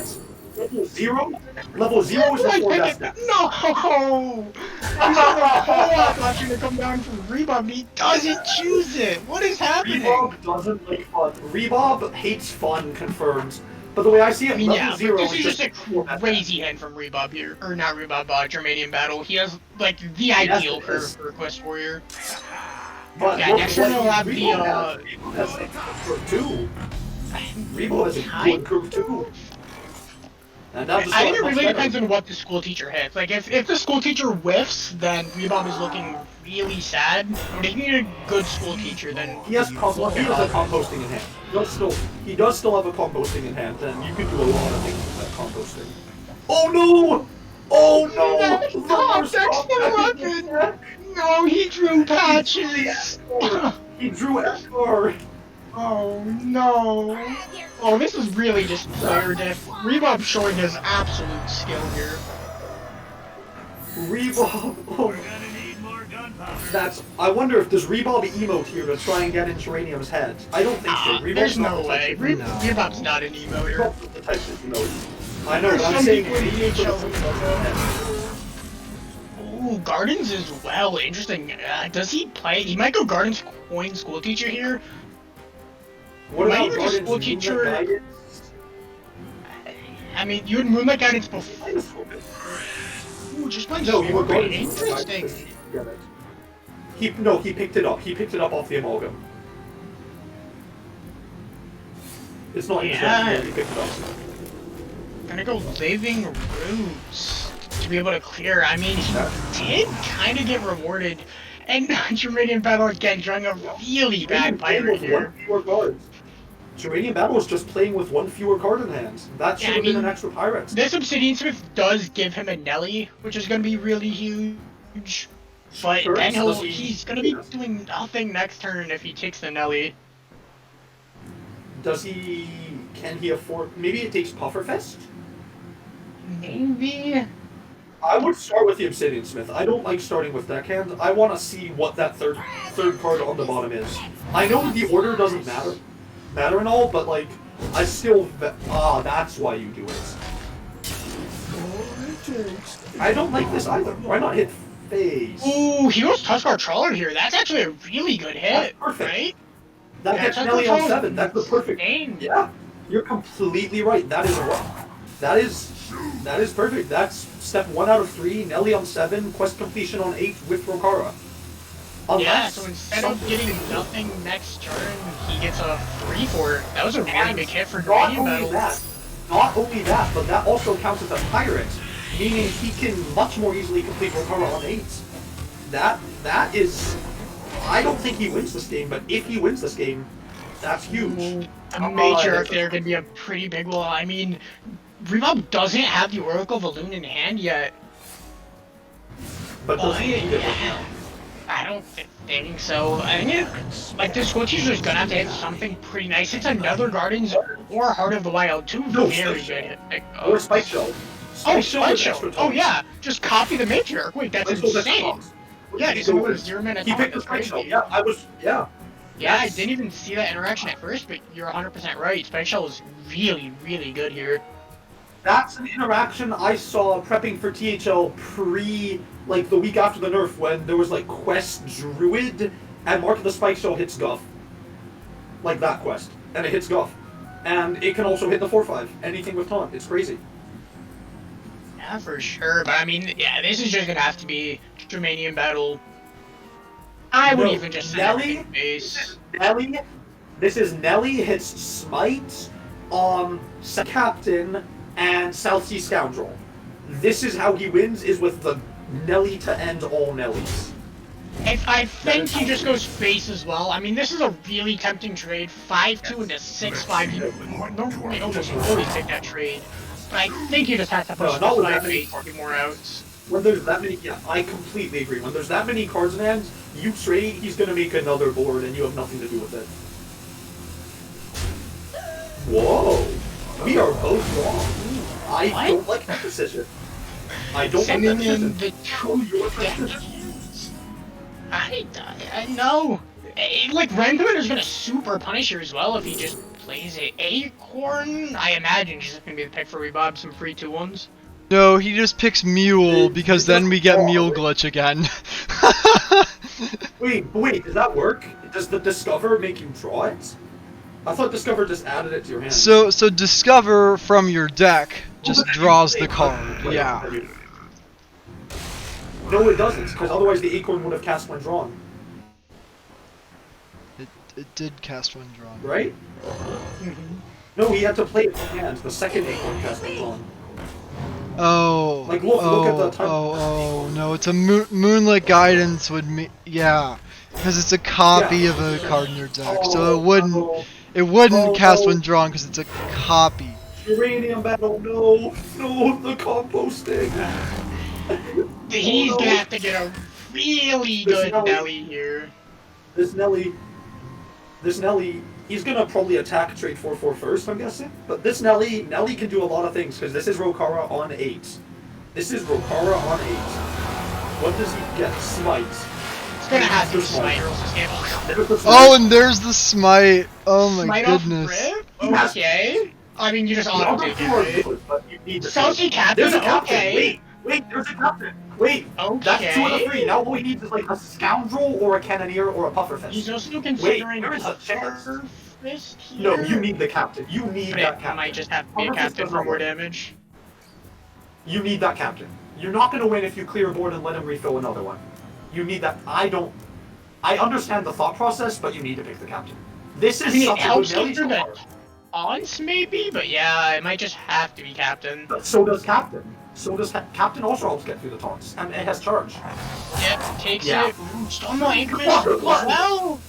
see it, level 0 is the 4 best deck. No! There's a whole lot watching to come down from Rebob, and he doesn't choose it! What is happening? Rebob doesn't like fun. Rebob hates fun, confirmed. But the way I see it, I mean, level yeah, 0 but this is is just a four best crazy hand from Rebob here. Or not Rebob, Germanium Battle. He has, like, the Yes, ideal it for is. Quest Warrior. But Yeah, look next what turn we'll have the, Rebob has a curve 2. Rebob has a good curve 2. And now I think it really depends on what the school teacher hits. Like, if the school teacher whiffs, then Rebob is looking really sad. But if you need a good school teacher, then He has a composting in hand. He does still have a composting in hand, and you can do a lot of things with that composting. Oh no! Oh no! That's the weapon! No, he drew patches! He drew Ekar! Oh no! Oh, this is really just player diff. Rebob showing his absolute skill here. Rebob! Oh, We're gonna need more gunpowder. that's. I wonder if does Rebob emote here to try and get in Geranium's head? I don't think so. Rebob's There's not no the way. type to emote. Rebob's not an emoter. Rebob's not the type to emote. I know, but I'm Some saying people in maybe for the DHL. Ooh, Gardens as well. Interesting. Does he play? He might go Gardens Coin School Teacher here. What Might about even Garden's school Moonlight teacher- Guidance? I mean, you had Moonlight Guidance before. Ooh, just playing No, you were Sword. going Interesting. He picked it up. He picked it up off the amalgam. It's not his Yeah. hand, he picked it up. Gonna go Living Roots to be able to clear. I mean, he did kind of get rewarded. And Germanium Battle again drawing a really bad pirate here. One fewer cards. Geranium Battle is just playing with one fewer card in hand. That should Yeah, I have been an mean, extra pirate. This Obsidian Smith does give him a Nelly, which is going to be really huge. But Sure, then does he- he's going to be doing nothing next turn if he takes the Nelly. Can he afford, maybe it takes Pufferfest? Maybe. I would start with the Obsidian Smith. I don't like starting with deckhand. I want to see what that third card on the bottom is. I know the order doesn't matter and all, but like, I still, that's why you do it. I don't like this either. Why not hit phase? Ooh, he goes Tuskar Trawler here. That's actually a really good hit, That's perfect. right? That Yeah, gets Tuskar Nelly on Trawler's 7. That's the perfect. insane. Yeah, you're completely right. That is perfect. That's step 1 out of 3. Nelly on 7. Quest completion on 8 with Rokara. Yeah, so instead of getting nothing next turn, he gets a 3-4. That was a really big hit for Not Germanium only Battle. not only that, but that also counts as a pirate, meaning he can much more easily complete Rokara on 8. That is, I don't think he wins this game, but if he wins this game, that's huge. A major if there could be a pretty big wall. I mean, Rebob doesn't have the Oracle of Elune in hand yet. but does he need it right now? I don't think so. I think like this School Teacher's gonna have to hit something pretty nice. It's another Gardens or Heart of the Wild, two No, very Spike good. Or Spike Shell. Oh, Shell with Spike extra Shell. Oh taunts. yeah, just copy the matriarch. Wait, that's Spike Shell's extra insane. taunts. Yeah, He just another goes- 0 minute. He picked the Spike Shell. Yeah, yeah. Yeah, I Yes. didn't even see that interaction at first, but you're 100% right. Spike Shell is really, really good here. That's an interaction I saw prepping for THL like the week after the nerf when there was like quest Druid and Mark of the Spike Shell hits Guff. Like that quest. And it hits Guff. And it can also hit the 4-5. Anything with taunt. It's crazy. Yeah, for sure. But I mean, yeah, this is just gonna have to be Germanium battle. I would No, even just send Nelly? everything base. This is Nelly hits Smite, Captain, and South Sea Scoundrel. This is how he wins, is with the Nelly to end all Nellies. I think he just goes face as well. I mean, this is a really tempting trade. 5-2 into 6-5. You normally almost always take that trade. But I think he just has to push No, not with 5 that many 8 to get more outs. When there's that many, yeah, I completely agree. When there's that many cards in hand, you trade, he's gonna make another board and you have nothing to do with it. Whoa! We are both wrong. I don't like that decision. I don't like that Sending decision. in the Oh, two you're decks. I know. Like, Renderman is gonna super punish her as well if he just plays a Acorn. I imagine she's gonna be the pick for Rebob, some free 2-1s. No, he just picks Mule because then we get Mule glitch again. Wait, does that work? Does the Discover make you draw it? I thought Discover just added it to your hand. So Discover from your deck just draws the card. Yeah. No, it doesn't, because otherwise the Acorn would have cast when drawn, It did cast when drawn. right? No, he had to play it from hand. The second Acorn cast when drawn. Oh. Like, look at the time. Oh, no, it's a Moonlit Guidance would yeah. Because it's a copy of a card in your deck. So it wouldn't cast when drawn because it's a copy. Uranium battle, no, the composting. He's Oh, no. gonna have to get a really This good Nelly- Nelly here. This Nelly, he's gonna probably attack trade 4-4 first, I'm guessing. But this Nelly can do a lot of things because this is Rokara on 8. This is Rokara on 8. What does he get? Smite. It's gonna have to be Smite or else his hand will There's the Oh, Smite. and there's the Smite. Oh my Smite off goodness. rip? Okay. I mean, you just The auto other take two are it, right? good, but you need the Southsea Captain? There's a captain. Okay. Wait, there's a captain. Wait, that's 2 of the 3. Now all we need is like a Scoundrel or a Cannoneer or a Pufferfist. He's also considering there is a chance. Fist here. No, you need the captain. You need But that it captain. might just have to be a Pufferfist captain does for not more work. damage. You need that captain. You're not going to win if you clear a board and let him refill another one. You need that. I understand the thought process, but you need to pick the captain. This is I mean, it such a helps good get through Nelly the taunts, maybe? But yeah, it might just have to be captain. But so does captain. Captain also helps get through the taunts, and it has charge. Yep, takes Yeah. it. Ooh, Stonewall Anchorman Come on, as come on. well.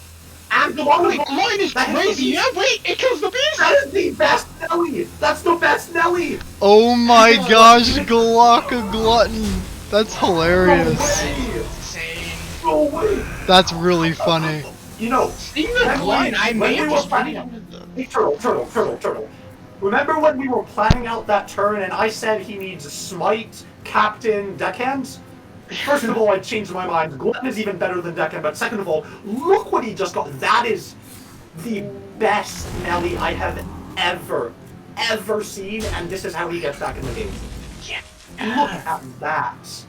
And the Oh, one the line is That is the crazy. beast. Yeah, wait, it kills the beast. That is the best Nelly. That's the best Nelly. Oh my Oh, gosh, dude. Galaka Glutton. That's hilarious. Insane. No way. That's really funny. You know, Speaking of when line, I when may we have were just planning out. Hey, Turtle. Remember when we were planning out that turn and I said he needs Smite, Captain, Deckhand? First of all, I changed my mind. Glutton is even better than Deckhand, but second of all, look what he just got. That is the best Nelly I have ever seen, and this is how he gets back in the game. Look at that.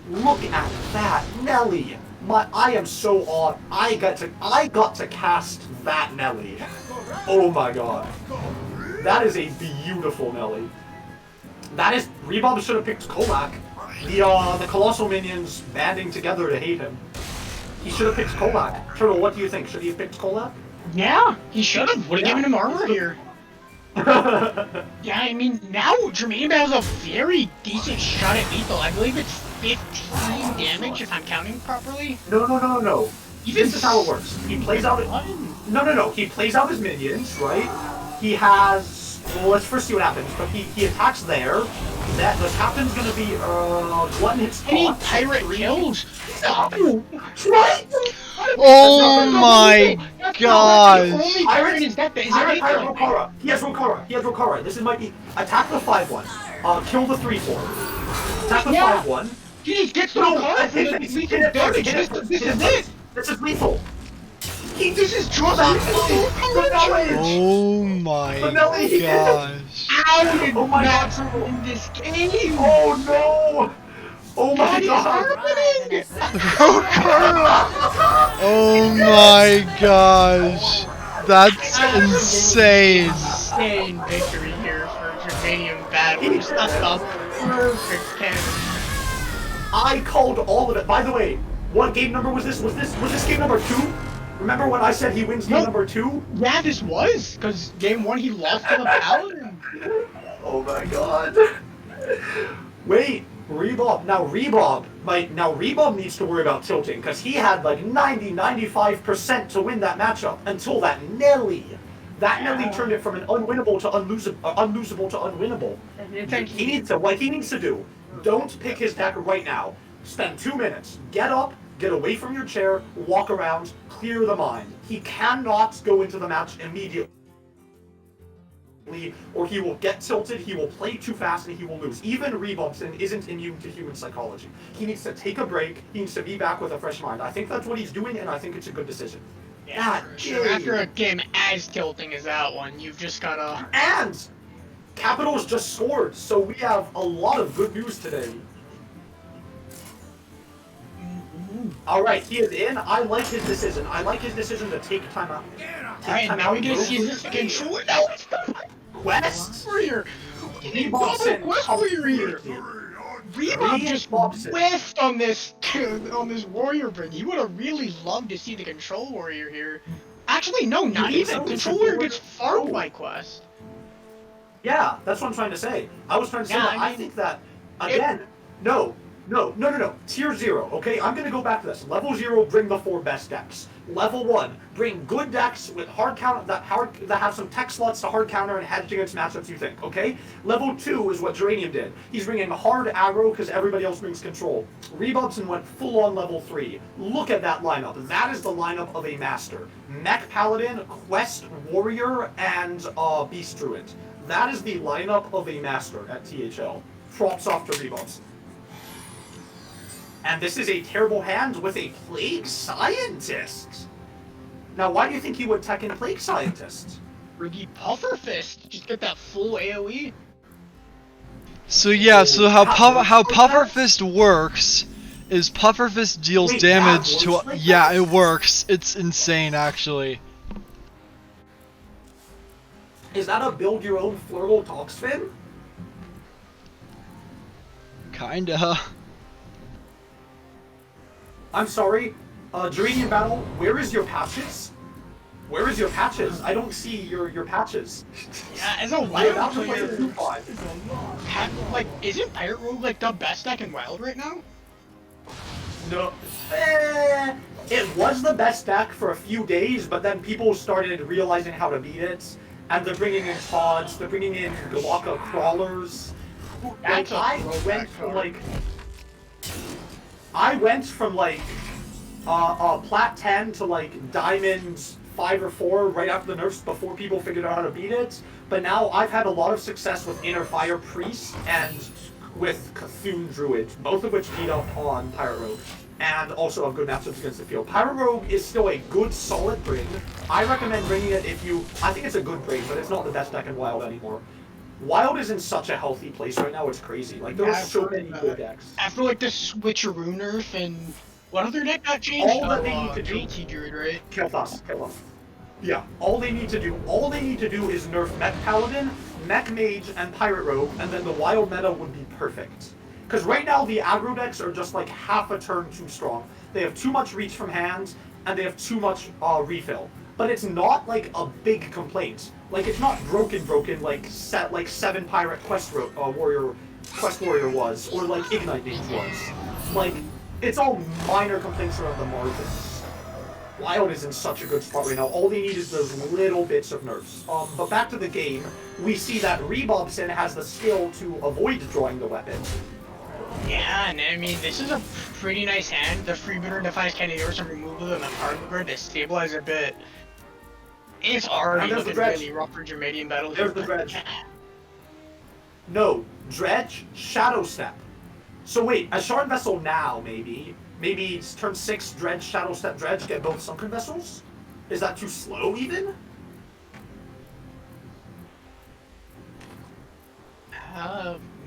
Look at that, Nelly. I am so awed. I got to cast that Nelly. Oh my god. That is a beautiful Nelly. That is Rebob should have picked Kolak. The colossal minions banding together to hate him. He should have picked Kolak. Turtle, what do you think? Should he have picked Kolak? Yeah, he should have. Would have Yeah. given him armor here. Yeah, I mean, now Jermaine has a very decent shot at lethal. I believe it's 15 damage if I'm counting properly. No. Even This is how it works. He plays out. No. He plays out his minions, right? He has Well, let's first see what happens. But he attacks there. That the captain's gonna be one hits Any taunt. pirate kills? No! What? Oh my gosh! Only pirate is that. Is there Pirate anything? Rokara. He has Rokara. This might be attack the 5-1. Kill the 3-4. Attack the Yeah. 5-1. He just gets no No, card for hit the it lethal first, damage. hit it first, This hit it is first. it. This is lethal. This is just The knowledge. Oh my Vanelli. gosh! How did Oh my not God. in this game? Oh no! Oh my What is god! happening? Oh my gosh! That's insane! Insane victory here for Germanium Battlers. That's the perfect cannon. I called all of it. By the way, what game number was this? Was this game number 2? Remember when I said he wins game No. number 2? Yeah, this was, because game 1 he lost to the Paladin. Oh my god. Wait, Rebob. Now Rebob needs to worry about tilting because he had like 95% to win that matchup until that Nelly. That Nelly turned it from an unwinnable to unlosable to unwinnable. What he needs to do, don't pick his deck right now. Spend 2 minutes. Get up, get away from your chair, walk around, clear the mind. He cannot go into the match immediately, or he will get tilted, he will play too fast, and he will lose. Even Rebobson isn't immune to human psychology. He needs to take a break, he needs to be back with a fresh mind. I think that's what he's doing, and I think it's a good decision. Yeah, after a game as tilting as that one, you've just gotta... And Capitals just scored, so we have a lot of good news today. Alright, he is in. I like his decision. I like his decision to take time out. Alright, now we get to see this controller. Now it's the Quest? warrior. Rebobson Quest warrior here. Rebob just Rebobson. whiffed on this warrior bring. He would have really loved to see the control warrior here. Actually, no, not think even. so? Control warrior gets farmed by Quest. Yeah, that's what I'm trying to say. I was trying to say Yeah, that I I mean, think that, again, no. Tier 0, okay? I'm gonna go back to this. Level 0, bring the 4 best decks. Level 1, bring good decks with hard counter that have some tech slots to hard counter and hedge against matchups you think, okay? Level 2 is what Geranium did. He's bringing hard aggro because everybody else brings control. Rebobson went full on level 3. Look at that lineup. That is the lineup of a master. Mech Paladin, Quest Warrior, and Beast Druid. That is the lineup of a master at THL. Props off to Rebobson. And this is a terrible hand with a Plague Scientist. Now, why do you think he would tech in Plague Scientist? Or the Puffer Fist. Just get that full AoE. So yeah, so how Pufferfist works is Pufferfist deals Wait, damage that to works like yeah, that? it works. It's insane actually. Is that a build your own Flurgle Toxfin? Kinda. I'm sorry, Geranium Battle, where is your patches? Where is your patches? I don't see your patches. Yeah, as a We're wild about to play player, the 2-5. like, isn't Pirate Rogue like the best deck in Wild right now? No. It was the best deck for a few days, but then people started realizing how to beat it. And they're bringing in pods, they're bringing in Galaka crawlers. Like, That's a I throwback went from card. Plat 10 to like Diamond 5 or 4 right after the nerfs before people figured out how to beat it. But now I've had a lot of success with Inner Fire Priest and with Cthulhu Druid, both of which beat up on Pirate Rogue. And also have good matchups against the field. Pirate Rogue is still a good, solid bring. I recommend bringing it if you... I think it's a good bring, but it's not the best deck in Wild anymore. Wild is in such a healthy place right now, it's crazy. Like, there are so many good decks. After like the switcheroo nerf and what other deck got changed? All that they need to do- JT Druid, right? Kill us. Yeah, all they need to do is nerf Mech Paladin, Mech Mage, and Pirate Rogue, and then the Wild meta would be perfect. Because right now the aggro decks are just like half a turn too strong. They have too much reach from hand, and they have too much refill. But it's not like a big complaint. Like, it's not broken like 7 Pirate Quest Warrior was, or like Ignite Mage was. Like, it's all minor complaints around the margins. Wild is in such a good spot right now. All they need is those little bits of nerfs. But back to the game, we see that Rebobson has the skill to avoid drawing the weapon. Yeah, and I mean, this is a pretty nice hand. The Freebooter defies Canadiers and removal and the Cardboard to stabilize a bit. It's already there's the looking dredge. really rough for Germanian battle. There's the dredge. No, dredge, shadow step. So wait, a shard vessel now, maybe it's turn 6, dredge, shadow step, dredge, get both sunken vessels? Is that too slow even?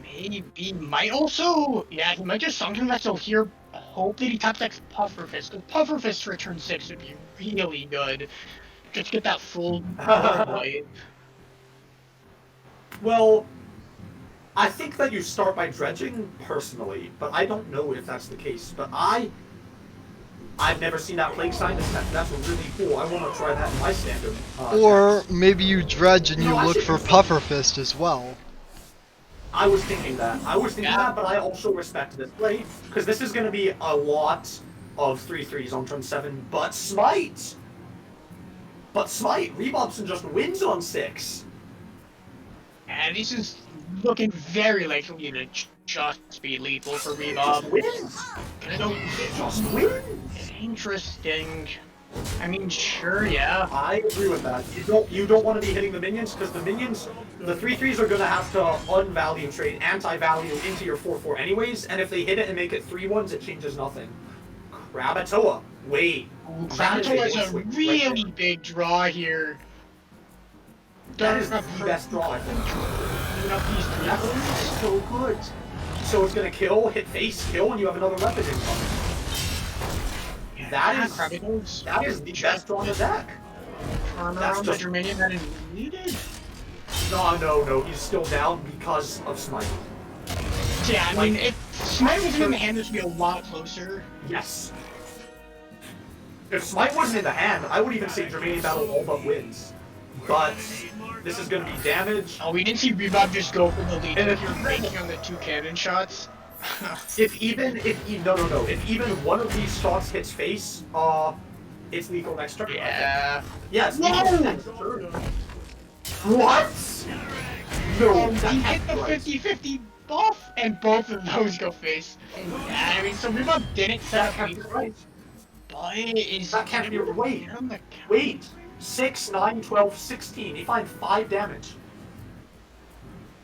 Maybe. Might also, yeah, he might just sunken vessel here. Hope that he taps that Puffer Fist. Because Puffer Fist for turn 6 would be really good. Just get that full light. Well, I think that you start by dredging personally, but I don't know if that's the case. But I've never seen that plague sign. That's really cool. I want to try that in my standard. Or decks. maybe you dredge and you No, I look think for it's- Pufferfist as well. I was thinking that. But I also respect this play because this is going to be a lot of 3/3s on turn 7. But smite, Rebobson just wins on 6. And this is looking very likely to just be lethal for Just Rebob. wins. Gonna go Just wins. interesting. I mean, sure, yeah. I agree with that. You don't want to be hitting the minions because the minions, the 3/3s are going to have to unvalue trade, anti-value into your 4/4 anyways, and if they hit it and make it 3/1s, it changes nothing. Krakatoa. Wait. Krakatoa is a switch right really there. big draw here. That is the best draw, I think. Clean up these three That's colors. so good. So it's going to kill, hit face, kill, and you have another weapon incoming. That is the best draw in the deck. Turn That's around the just- Germanian that is needed. No, he's still down because of smite. Yeah, I mean, if Smite was in the hand, this would be a lot closer. Yes. If smite wasn't in the hand, I would even say Germanian Battle all but wins. But this is going to be damage. Oh, we didn't see Rebob just go for the lead. And if You're you're making on the 2 cannon shots. If even one of these shots hits face, it's lethal next turn. Yeah. Yeah, it's No! lethal next turn. What? No, that He can't hit the be right. 50-50 buff, and both of those go face. Yeah, I mean, so Rebob didn't set That up can't be right. but is That can't be right. on the Wait. 6, 9, 12, 16. He finds 5 damage.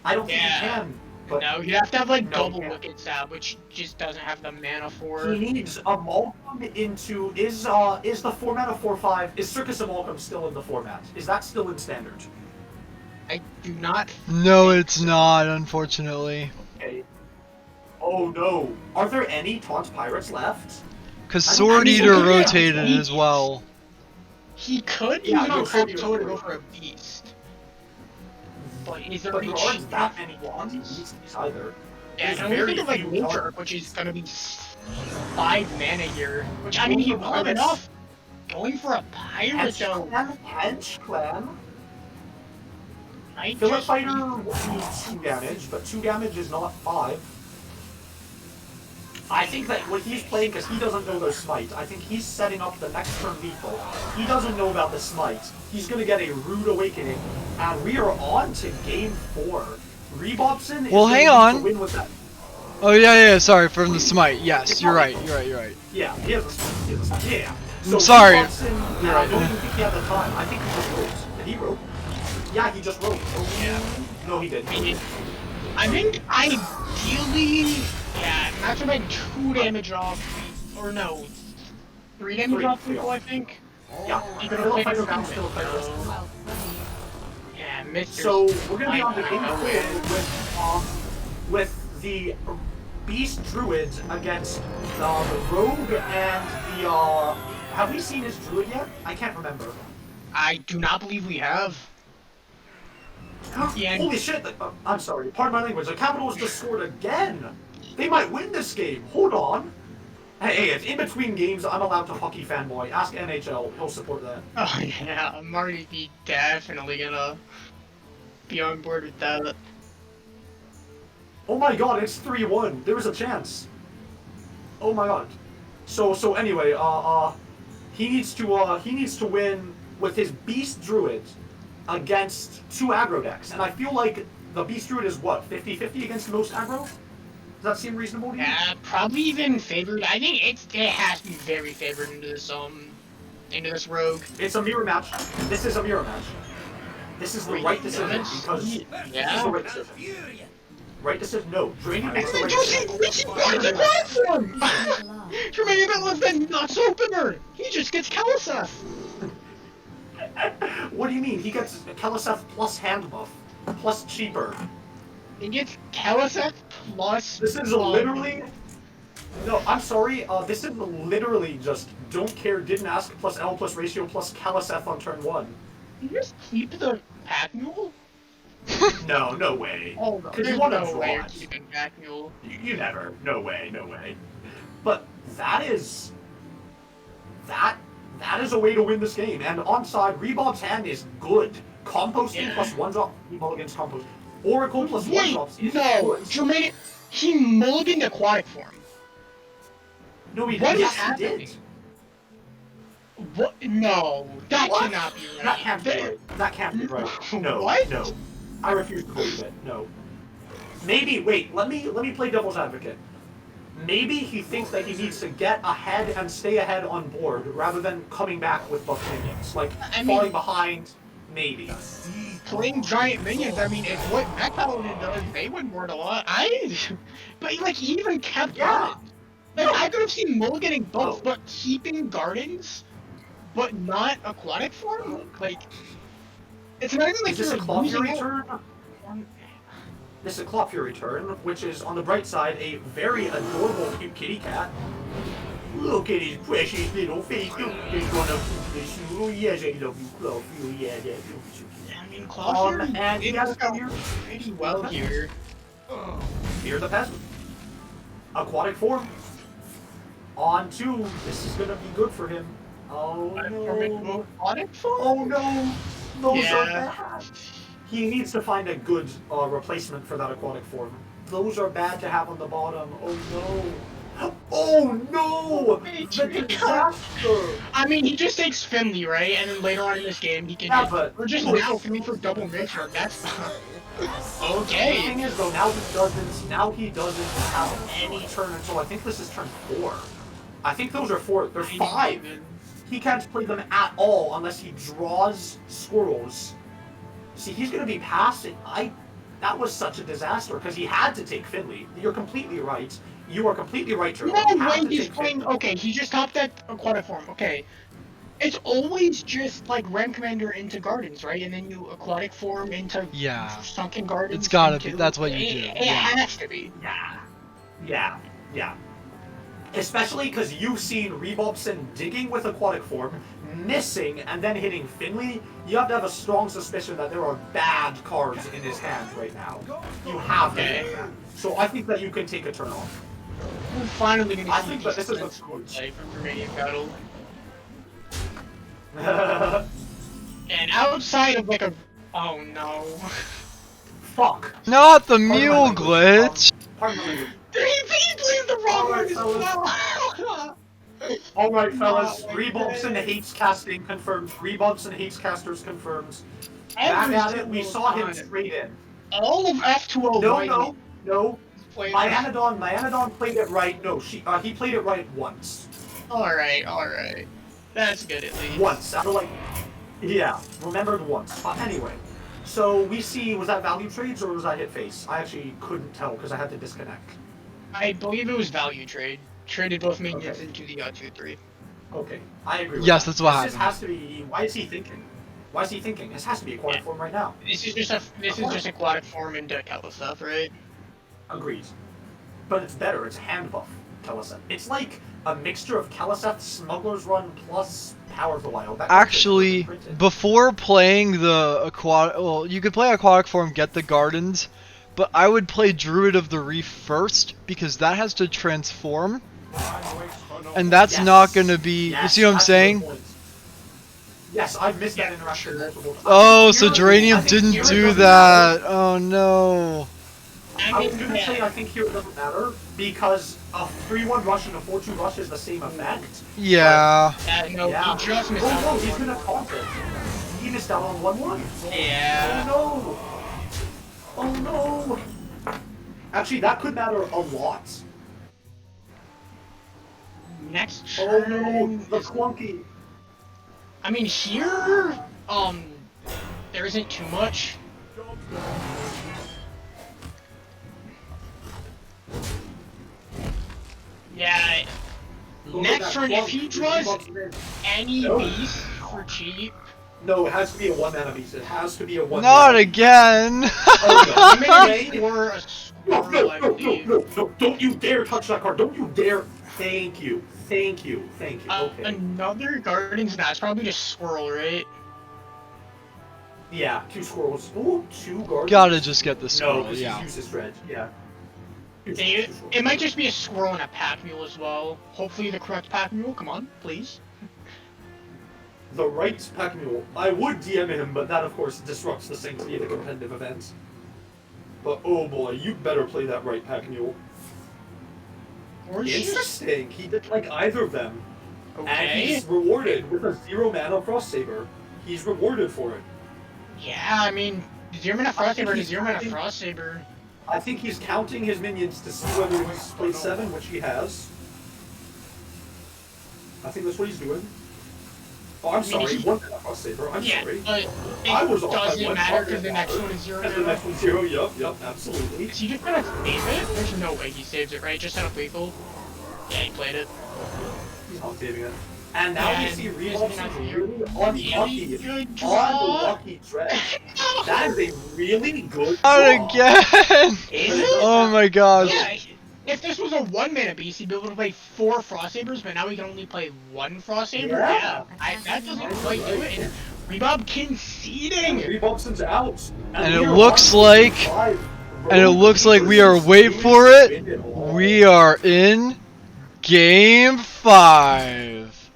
I don't think he Yeah. can. But No, you have to have like No, double yeah. Wicked Stab, which just doesn't have the mana for. he needs Amalgam into is the format of 4/5 is Circus Amalgam still in the format? Is that still in standard? I do not. No, it's not, unfortunately. Okay. Oh no. Are there any Taunt Pirates left? Because I mean, Sword he's Eater okay, yeah, rotated he- as well. He could Yeah, use it on no, Sword Eater- Krakatoa to go for a beast. But is there But any there aren't that many beasts either. Yeah, There's and we very think of like few Nature, cards. which is gonna be 5 mana here. Which I mean, he will have enough. Going for a pirate though. Hench Clan. I Philip just Fighter needs 2 damage, but 2 damage is not 5. I think that what he's playing, because he doesn't know their smite, I think he's setting up the next turn lethal. He doesn't know about the smite. He's going to get a rude awakening, and we are on to game 4. Rebobson is Well, gonna hang need on. to win with that. Oh yeah, sorry, from the smite. Yes, you're right. Yeah, he has a smite. He has a smite. Yeah. I'm sorry. Rebobson, You're I right. don't even think he had the time. I think he just wrote. Did he wrote? Yeah, he just wrote. Yeah. No, he didn't. I think ideally, yeah, not to make 2 damage off, or no, 3 damage off people, I think. Yeah, You could Philip have Fighter played bounce, Philip Fighter. Well played. Yeah, Mr. So we're gonna be on the game I- with the Beast Druid against the Rogue and the have we seen his Druid yet? I can't remember. I do not believe we have. Yeah. Holy shit! I'm sorry. Pardon my language. The Capitals just scored again. They might win this game. Hold on. Hey, it's in between games. I'm allowed to hockey fanboy. Ask NHL. He'll support that. Oh yeah, Marty be definitely gonna be on board with that. Oh my god, it's 3-1. There was a chance. Oh my god. So anyway, He needs to win with his Beast Druid against 2 aggro decks. And I feel like the Beast Druid is what, 50-50 against most aggro? Does that seem reasonable to you? Yeah, probably even favored. I think it has to be very favored into this rogue. It's a mirror match. This is a mirror match. This is the right decision because this is the right decision. Right decision? No. Draining makes the right decision. Platform! Tremaine was the nuts opener! He just gets Kalaseth! What do you mean? He gets Kalaseth plus hand buff. Plus cheaper. He gets Kalaseth plus... This is literally... No, I'm sorry. This is literally just don't care, didn't ask, plus L plus ratio plus Kalaseth on turn 1. You just keep the Pack Mule? No, no way. Oh, no. Because There's you want to no way draw you're it. keeping Pack Mule. You never. No way, no way. But that is a way to win this game. And onside, Rebob's hand is good. Composting plus 1-drop Rebop against compost. Oracle plus 1-drops is no! good. Jermaine, he mulliganed Aquatic Form. No, he What did. is Yes, he happening? did. What? No, that What? cannot be right. That can't be right. That can't be right. No. What? No. I refuse to believe it. No. Maybe. Wait. Let me play devil's advocate. Maybe he thinks that he needs to get ahead and stay ahead on board rather than coming back with buff minions, like I mean- falling behind. Maybe. Playing giant minions, I mean, if what Mech Paladin does, they would ward a lot. But like, he even kept Yeah. Garden. Like, I could have seen mulliganing both, Oh. but keeping Gardens, but not Aquatic Form? Like, it's not even like Is this a you're Claw losing Fury out. turn? This is a Claw Fury turn, which is on the bright side a very adorable cute kitty cat. Look at his precious little face. Don't just wanna poop the shoe. Yes, I love you, Claw Fury. Yeah, that's so cute. I mean, Claw Fury and he did has work to out fear. pretty well here. Fear the peasant. Aquatic form. On 2. This is gonna be good for him. Oh no. Aquatic Form? Oh no. Those Yeah. are bad. He needs to find a good replacement for that aquatic form. Those are bad to have on the bottom. Oh no. Oh no! The disaster! I mean, he just takes Finley, right? And then later on in this game, he can Yeah, but- or just now Finley for double mixer. That's The okay. thing is though, now he doesn't have any turn until I think this is turn 4. I think those are 4. They're 5. He can't play them at all unless he draws squirrels. See, he's gonna be passing. That was such a disaster because he had to take Finley. You're completely right. You are completely right, Turbo. No He had way to he's take playing. Finley. Okay, he just topped that Aquatic Form. Okay. It's always just like Ram Commander into Gardens, right? And then you Aquatic Form into Yeah. Sunken Gardens. It's gotta be. into- That's what you do. It Yeah. has to be. Yeah. Especially because you've seen Rebobson digging with aquatic form, missing, and then hitting Finley. You have to have a strong suspicion that there are bad cards in his hand right now. You have to Okay. get that. So I think that you can take a turn off. We're finally gonna I see think that this is defense a good- play from Romanian Battle. And outside of like a. Oh no. Fuck. Not the Pardon my mule language. glitch. Pardon my language. He plays the wrong Alright, word as well. Alright, fellas. Oh my Rebobson God. hates casting confirmed. Rebobson hates casters confirmed. Back Every at it, we single saw him time. straight in. All of F2O. No. Played Myanodon played it right. No, he played it right once. Alright. That's good at least. Once. Out of like, yeah, remembered once. Anyway, so we see, was that value trades or was that hit face? I actually couldn't tell because I had to disconnect. I believe it was value trade. Traded both minions Okay. into the 2-3. Okay, I agree with Yes, that. that's what This just happened. has to be, why is he thinking? This has to be aquatic form right now. This is just aquatic form into Kella stuff, right? Agreed. But it's better, it's hand buff Keleseth. It's like a mixture of Keleseth, Smuggler's Run, plus Power of the Wild. That Actually, card's printed. before playing the aquatic, well, you could play aquatic form, get the gardens, but I would play Druid of the Reef first because that has to transform, and that's Yes. not gonna be. Yes, you see what I'm that's a good saying? point. Yes, I've missed that Yeah, interaction sure. multiple times. Oh, I so think Hero- I Geranium think didn't Hero do doesn't that. Oh no. I was gonna say I think here it doesn't matter because a 3-1 rush and a 4-2 rush is the same effect. Yeah. No, Yeah. he just missed Oh out. no, on he's one. gonna taunt it. He missed out on 1-1. Yeah. Oh no! Oh no! Actually, that could matter a lot. Next Oh turn. no, the is- clunky. I mean, here, there isn't too much. Yeah. Look at Next that turn, if clunky. he draws No. any beast for cheap, No, it has to be a 1-mana beast. It has to be a 1-mana. Not again. Oh, he no. may score a No, squirrel, I no, no, believe. no, no, don't you dare touch that card. Don't you dare. Thank you. Thank you. Thank you. Okay. Another Guardian's Nest, probably just squirrel, right? Yeah, 2 squirrels. Ooh, 2 guardians. Gotta just get the No, squirrel, because yeah. he uses dredge. Yeah. It might just be a squirrel and a pack mule as well. Hopefully the correct pack mule, come on, please. The right pack mule. I would DM him, but that of course disrupts the sanctity of the competitive event. But oh boy, you better play that right pack mule. Or just... Interesting. He did like either of them. And Okay. he's rewarded with a 0-mana Frost Saber. He's rewarded for it. Yeah, I mean, 0-mana Frost Saber to he's 0-mana counting- Frost Saber. I think he's counting his minions to see whether he's played 7, which he has. I think that's what he's doing. Oh, I'm sorry, 1-mana Frost Saber. I'm Yeah, sorry. but I was it off by doesn't one matter card. because the next one is 0 And the mana. next one's 0. Yep, absolutely. Is he just gonna save it? There's no way he saves it, right? Just set up lethal. Yeah, he played it. He's not saving it. And now we And see here's Revolve another really Really unlucky. good draw. Unlucky dredge. That is a really good Not draw. again. Is it? Oh my gosh. Yeah, if this was a 1-mana beast, he'd be able to play 4 Frost Sabers, but now he can only play 1 Frost Saber? Yeah. That doesn't quite do it. And Rebob conceding! Rebobson's out. And it we are looks on like- 5. And it looks like we are, wait for it, we are in Game 5.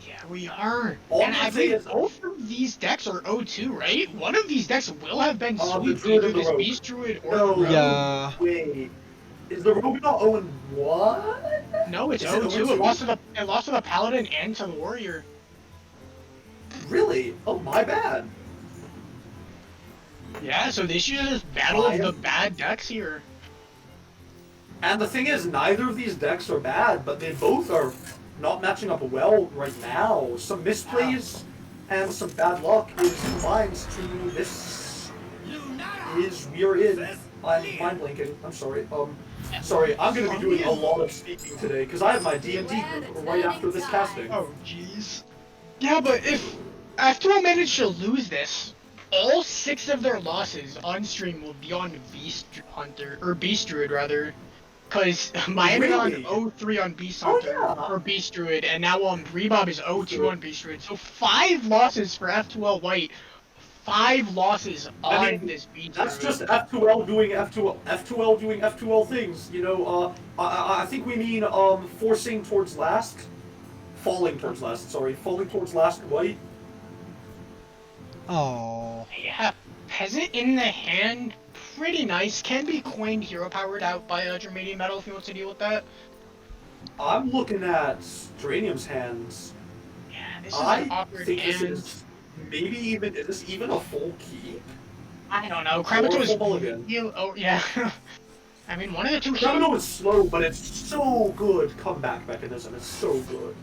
Yeah, we are. All And I'm I saying think is- both of these decks are 0-2, right? One of these decks will have been the sweet, Druid either and the this Rogue. Beast Druid or No. the Rogue. Yeah. Wait. Is the Rogue not 0-1? No, it's Is it 0-2. 0-2? It lost to the Paladin and to the Warrior. Really? Oh, my bad. Yeah, so this is battle of the bad decks here. And the thing is, neither of these decks are bad, but they both are not matching up well right now. Some misplays and some bad luck is combined to this. We are in. I'm mind blanking. I'm sorry. Sorry. I'm gonna be doing a lot of speaking today because I have my D&D group right after this casting. Oh, jeez. Yeah, but if F2 managed to lose this, all 6 of their losses on stream will be on Beast Hunter, or Beast Druid rather. Cause Miami Really? on 0-3 on Beast Oh, Hunter, yeah. or Beast Druid, and now Rebob is 0-2 on Beast Druid. So 5 losses for F2L White, 5 losses on I mean, this Beast That's Druid. just F2L doing F2L doing F2L things. You know, I think we mean forcing towards last, falling towards last. Sorry, falling towards last white. Oh. Yeah, Peasant in the hand, pretty nice. Can be coined hero powered out by Germanium Metal if he wants to deal with that. I'm looking at Dranium's hands. Yeah, this is I an awkward think this hand. is maybe even is this even a full keep? I don't know. Or Kravito full mulligan. is oh yeah. I mean, one of the two. Kravito is slow, but it's so good comeback mechanism. It's so good.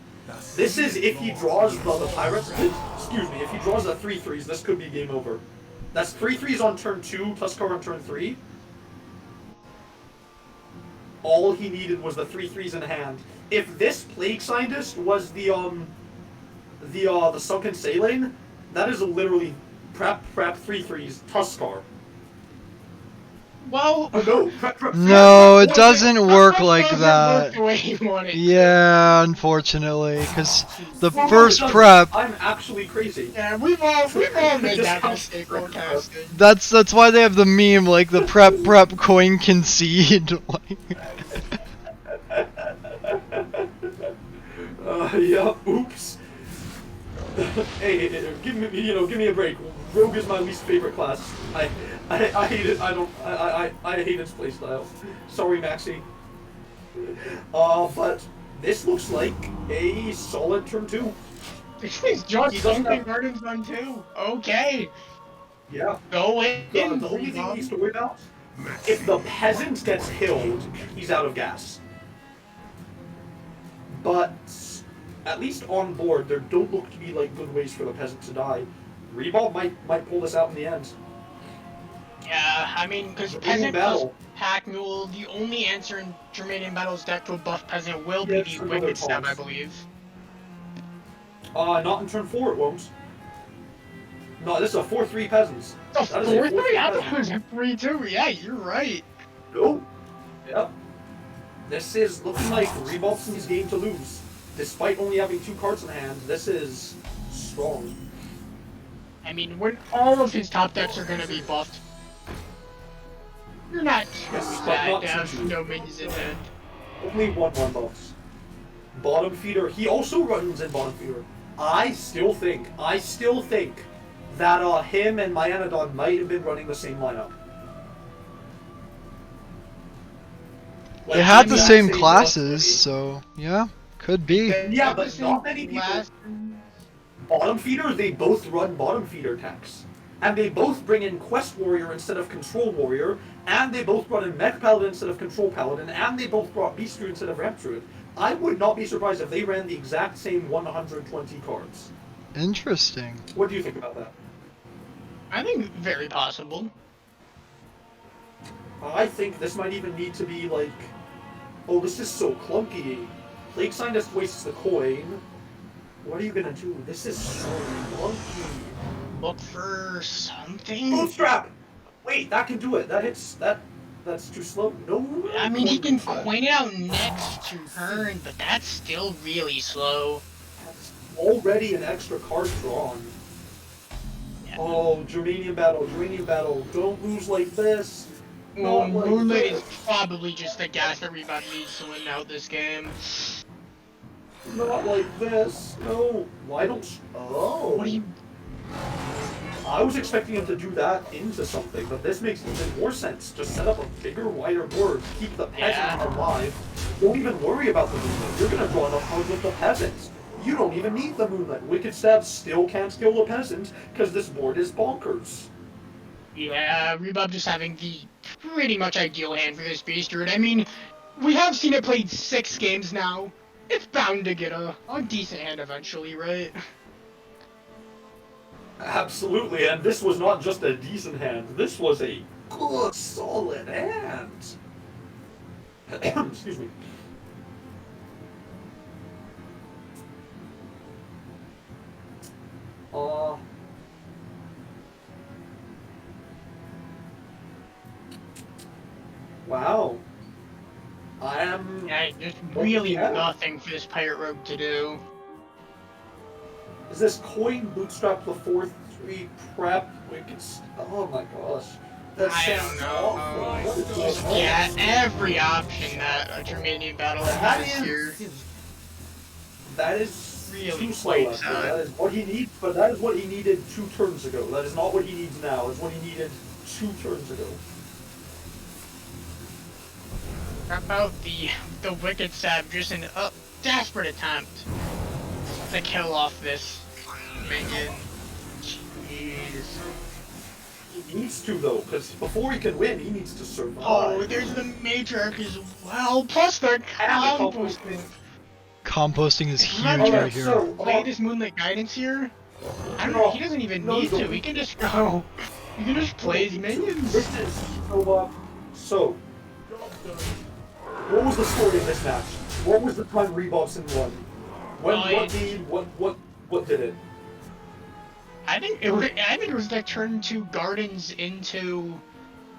This is if he draws the pirates. Excuse me. If he draws the 3/3s, this could be game over. That's 3/3s on turn 2, Tuskar on turn 3. All he needed was the 3/3s in hand. If this Plague Scientist was the Sunken Saline, that is literally prep 3/3s Tuskar. Well, Oh, no, No, it doesn't work like doesn't that. work the way you want it. Yeah, unfortunately, because the Well, no, first it doesn't. prep, I'm actually crazy. Yeah, we've all made Just that how- mistake while casting. that's why they have the meme, like, the prep coin concede. Like, Yeah, oops. hey, give me a break. Rogue is my least favorite class. I hate it. I hate its playstyle. Sorry, Maxi. But this looks like a solid turn 2. This is just He doesn't something have- Garden's done too. Okay. Yeah. Go in. The only thing he needs to worry about, if the peasant gets killed, he's out of gas. But at least on board, there don't look to be like good ways for the peasant to die. Reball might pull this out in the end. Yeah, I mean, because Germanian Peasant plus battle. Pack Mule, the only answer in Germanian Battle's deck to a buff Peasant will Yeah, be it's the another Wicked Stab, I toss. believe. Not in turn 4 it won't. No, this is a 4-3 peasants. Oh, That is a 4-3? 4-3 I peasant. thought it was a 3-2. Yeah, you're right. Nope. Yep. This is looking like Rebobson's game to lose. Despite only having 2 cards in hand, this is strong. I mean, when all of his top decks are going to be buffed, you're not too Yes, but sad not to have too. no minions in hand. Only 1/1 buffs. Bottom feeder. He also runs in bottom feeder. I still think that him and Myanodon might have been running the same lineup. They had the Yeah, same same classes, class. so yeah, could be. Yeah, but not many people. Bottom feeder, they both run bottom feeder attacks. And they both bring in Quest Warrior instead of Control Warrior, and they both brought in Mech Paladin instead of Control Paladin, and they both brought Beast Druid instead of Ramp Druid. I would not be surprised if they ran the exact same 120 cards. Interesting. What do you think about that? I think very possible. I think this might even need to be like, oh, this is so clunky. Plague Sign just wastes the coin. What are you gonna do? This is so clunky. Look for something. Bootstrap! Wait, that can do it. That hits that. That's too slow. No. I mean, he can Bootstrap. coin it out next turn, but that's still really slow. That's already an extra card drawn. Yeah. Oh, Germanian battle, Germanian battle. Don't lose like this. Well, Not like Moonlight is this. probably just the gas that Reebok needs to win out this game. Not like this. No. Why don't? Oh. What do you? I was expecting him to do that into something, but this makes even more sense. Just set up a bigger, wider board, keep the peasant Yeah. alive. Don't even worry about the moonlight. You're gonna draw enough cards with the peasants. You don't even need the moonlight. Wicked Stab still can't kill the peasant because this board is bonkers. Yeah, Reebok just having the pretty much ideal hand for this Beast Druid. I mean, we have seen it played 6 games now. It's bound to get a decent hand eventually, right? Absolutely, and this was not just a decent hand. This was a good, solid hand. Excuse me. Wow. I am. Yeah, there's really Yeah. nothing for this Pirate Rogue to do. Is this coin bootstrap the 4-3 prep? Oh my gosh. That I sounds don't know. awful. What is Just going on? yeah, every option that a Germanian battle That has here. That is Really too slow. quite Actually. sad. That is what he needs, but that is what he needed 2 turns ago. That is not what he needs now. It's what he needed 2 turns ago. How about the Wicked Stab just in a desperate attempt to kill off this minion? Jeez. He needs to though, because before he can win, he needs to survive. Oh, there's the Matriarch as well, plus the And the composting. Composting is huge Remember, right here. so- Play this Moonlight Guidance here. I don't No. know, he doesn't even No, need to. don't. He can just go. He can just play his minions. This is so. What was the story of this match? What was the time Rebobson won? What did it? I think it was that turn 2 Gardens into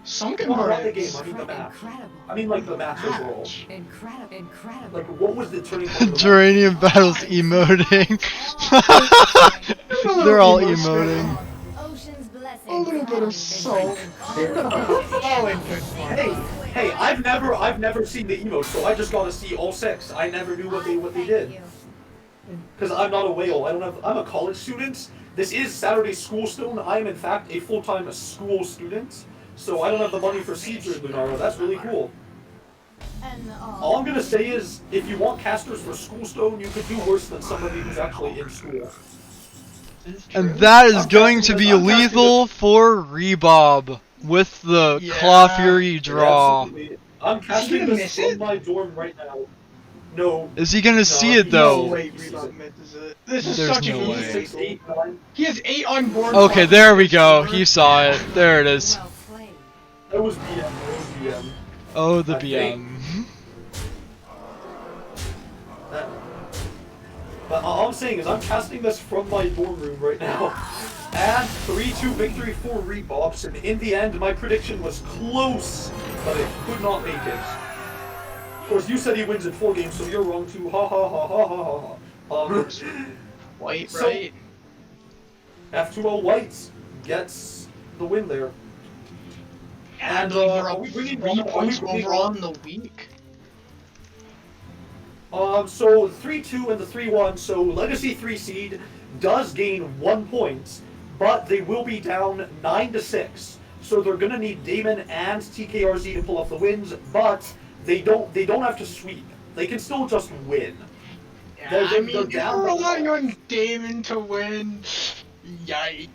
Sunken Not the Gardens. game. I mean the match. Incredible. I mean like the match overall. Incredible. Incredible. Like what was the turning point? Of the match? Geranian battles emoting. They're all emoting. Ocean's blessings. A little bit of salt. All in good fun. Hey, I've never seen the emotes, so I just got to see all 6. I never knew what they did. Because I'm not a whale. I'm a college student. This is Saturday Schoolstone. I am in fact a full-time school student. So I don't have the money for Siege or Lunara. That's really cool. And All I'm gonna say is, if you want casters for Schoolstone, you could do worse than somebody who's actually in school. It's true. And that is I'm going casting to this- be I'm casting lethal for Rebob with the Yeah. Claw Fury It draw. absolutely- I'm Is he casting gonna this miss from it? my dorm right now. No. Is he gonna No, see he it sees though? No way, He sees Rebob it. misses it. This is There's such no an way. easy. 6, 8, 9. He has 8 on board. Okay, there we go. He He saw it. There it is. well played. That was BM. That was BM. Oh, the I think. BM. That- But all I'm saying is I'm casting this from my dorm room right now. And 3-2 victory for Rebobs, and in the end, my prediction was close, but it could not make it. Of course, you said he wins in 4 games, so you're wrong too. Ha ha ha ha ha ha. White, So- right? F2O Whites gets the win there. And And, you're are up we bringing 3 on- are we points bringing overall on- in the week. So the 3-2 and the 3-1, so Legacy 3 seed does gain 1 point, but they will be down 9-6. So they're gonna need Damon and TKRZ to pull off the wins, but they don't have to sweep. They can still just win. Yeah, They're- I they're mean, down you're by relying one. on Damon to win. Yikes.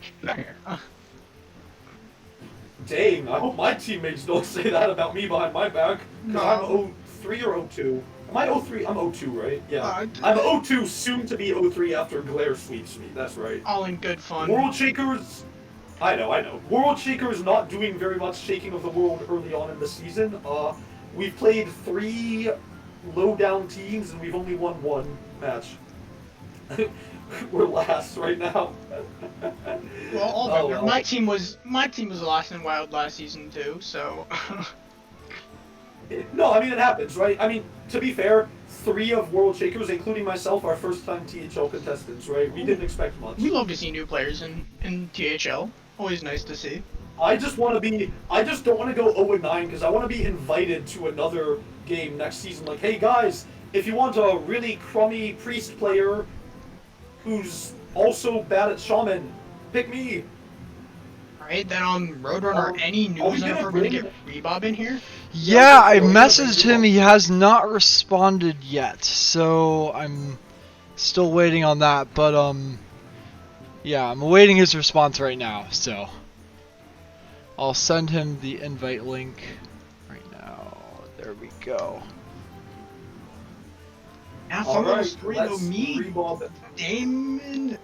Dang, I hope my teammates don't say that about me behind my back. Because I'm No. 03 or 02. Am I 03? I'm 02, right? Yeah. Uh, I'm 02, soon to be 03 after Glare sweeps me. That's right. All in good fun. World Shakers, I know. World Shakers not doing very much shaking of the world early on in the season. We've played 3 low-down teams and we've only won 1 match. We're last right now. Well, all Oh, good. well. My team was lost in Wild last season too, so No, I mean it happens, right? I mean, to be fair, 3 of World Shakers, including myself, are first-time THL contestants, right? We didn't expect much. we love to see new players in THL. Always nice to see. I just don't want to go 0-9 because I want to be invited to another game next season. Like, hey guys, if you want a really crummy priest player who's also bad at shaman, pick me. Alright, then Roadrunner, any are we news on if gonna we're gonna bring- get Rebob in here? Yeah, I we're gonna messaged bring him. Rebob. He has not responded yet, so I'm still waiting on that. But yeah, I'm awaiting his response right now. So I'll send him the invite link right now. There we go. Now from those Alright, 3 though, let's me, Rebob. Damon,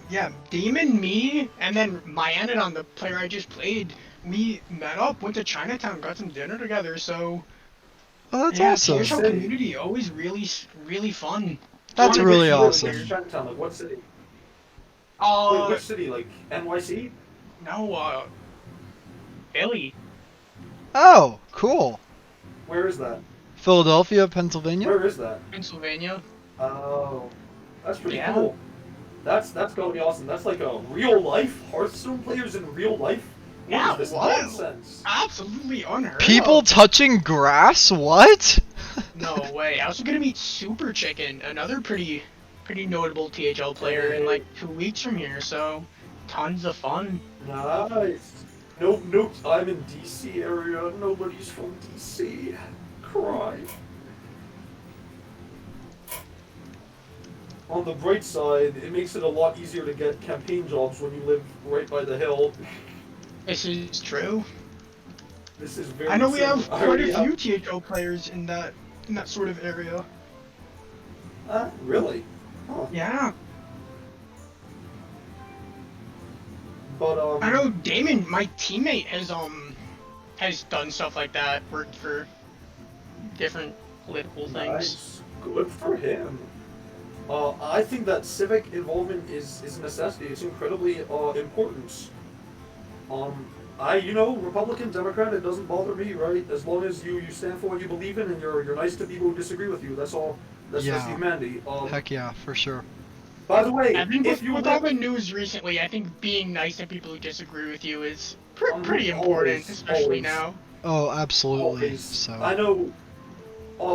me, and then Myanodon, the player I just played, we met up, went to Chinatown, got some dinner together, so Oh, that's yeah, awesome. THL City. community always really fun. That's Wait, really which- awesome. Which Chinatown? Like, what city? Wait, Uh, which city? Like, NYC? no, Philly. Oh, cool. Where is that? Philadelphia, Pennsylvania. Where is that? Pennsylvania. Oh, that's pretty Yeah. cool. That's gonna be awesome. That's like a real life Hearthstone players in real life. Yeah, What is this what? nonsense? Absolutely unheard People of. touching grass? What? No way. I was gonna meet Super Chicken, another pretty notable THL player, in like 2 weeks from here, so tons of fun. Nice. No, I'm in DC area. Nobody's from DC. Cry. On the bright side, it makes it a lot easier to get campaign jobs when you live right by the hill. This is true. This is very. I know we true. have I quite already a have- few THL players in that sort of area. Really? Huh. Yeah. But I know Damon, my teammate, has done stuff like that, worked for different political things. Nice. Good for him. I think that civic involvement is a necessity. It's incredibly important. Republican, Democrat, it doesn't bother me, right? As long as you stand for what you believe in and you're nice to people who disagree with you. That's all. That's Yeah. humanity. Heck yeah, for sure. By the way, I think if you with all live, the news recently, I think being nice to people who disagree with you is pretty Always, important, especially always. now. Oh, absolutely. always, So I know.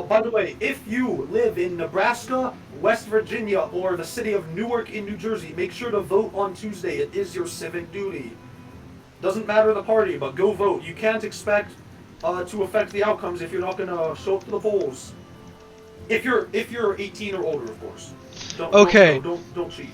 By the way, if you live in Nebraska, West Virginia, or the city of Newark in New Jersey, make sure to vote on Tuesday. It is your civic duty. Doesn't matter the party, but go vote. You can't expect to affect the outcomes if you're not gonna show up to the polls. If you're 18 or older, of course. Okay. Don't cheat.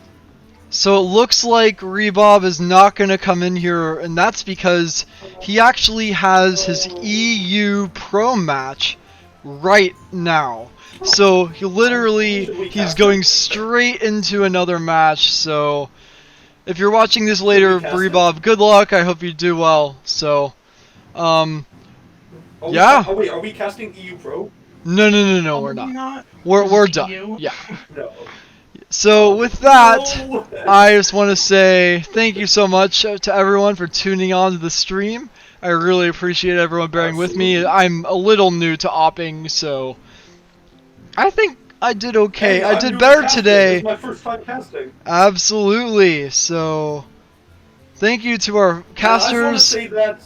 So it looks like Rebob is not going to come in here, and that's because he actually has his EU Pro match right now. So he's going straight into another match. So if you're watching this later, Rebob, good luck. I hope you do well. So, yeah. Wait, are we casting EU Pro? No, we're Probably not. We're done. EU. Yeah. No. So with that, No. I just want to say thank you so much to everyone for tuning on to the stream. I really appreciate everyone bearing with me. I'm a little new to opping, so I think I did okay. Hey, I I'm did new to better casting. today. This is my first time casting. Absolutely. So thank you to our I just want to casters. say that.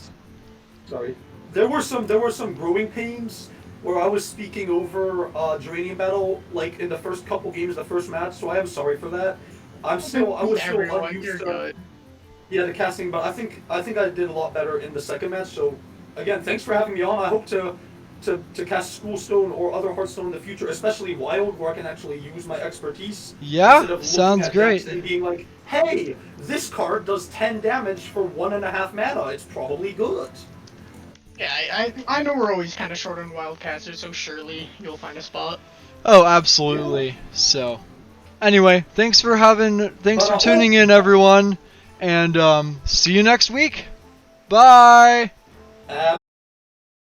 Sorry. There were some growing pains where I was speaking over Geranium Battle, like in the first couple games, the first match. So I am sorry for that. I was still Everyone, unused you're to good. the casting, but I think I did a lot better in the second match. So again, thanks for having me on. I hope to cast Schoolstone or other Hearthstone in the future, especially Wild, where I can actually use my expertise. Yeah, instead of looking sounds at great. decks and being like, hey, this card does 10 damage for 1.5 mana. It's probably good. Yeah, I know we're always kind of short on wildcasters, so surely you'll find a spot. Oh, absolutely. So, anyway, thanks for tuning in, everyone, and see you next week. Bye.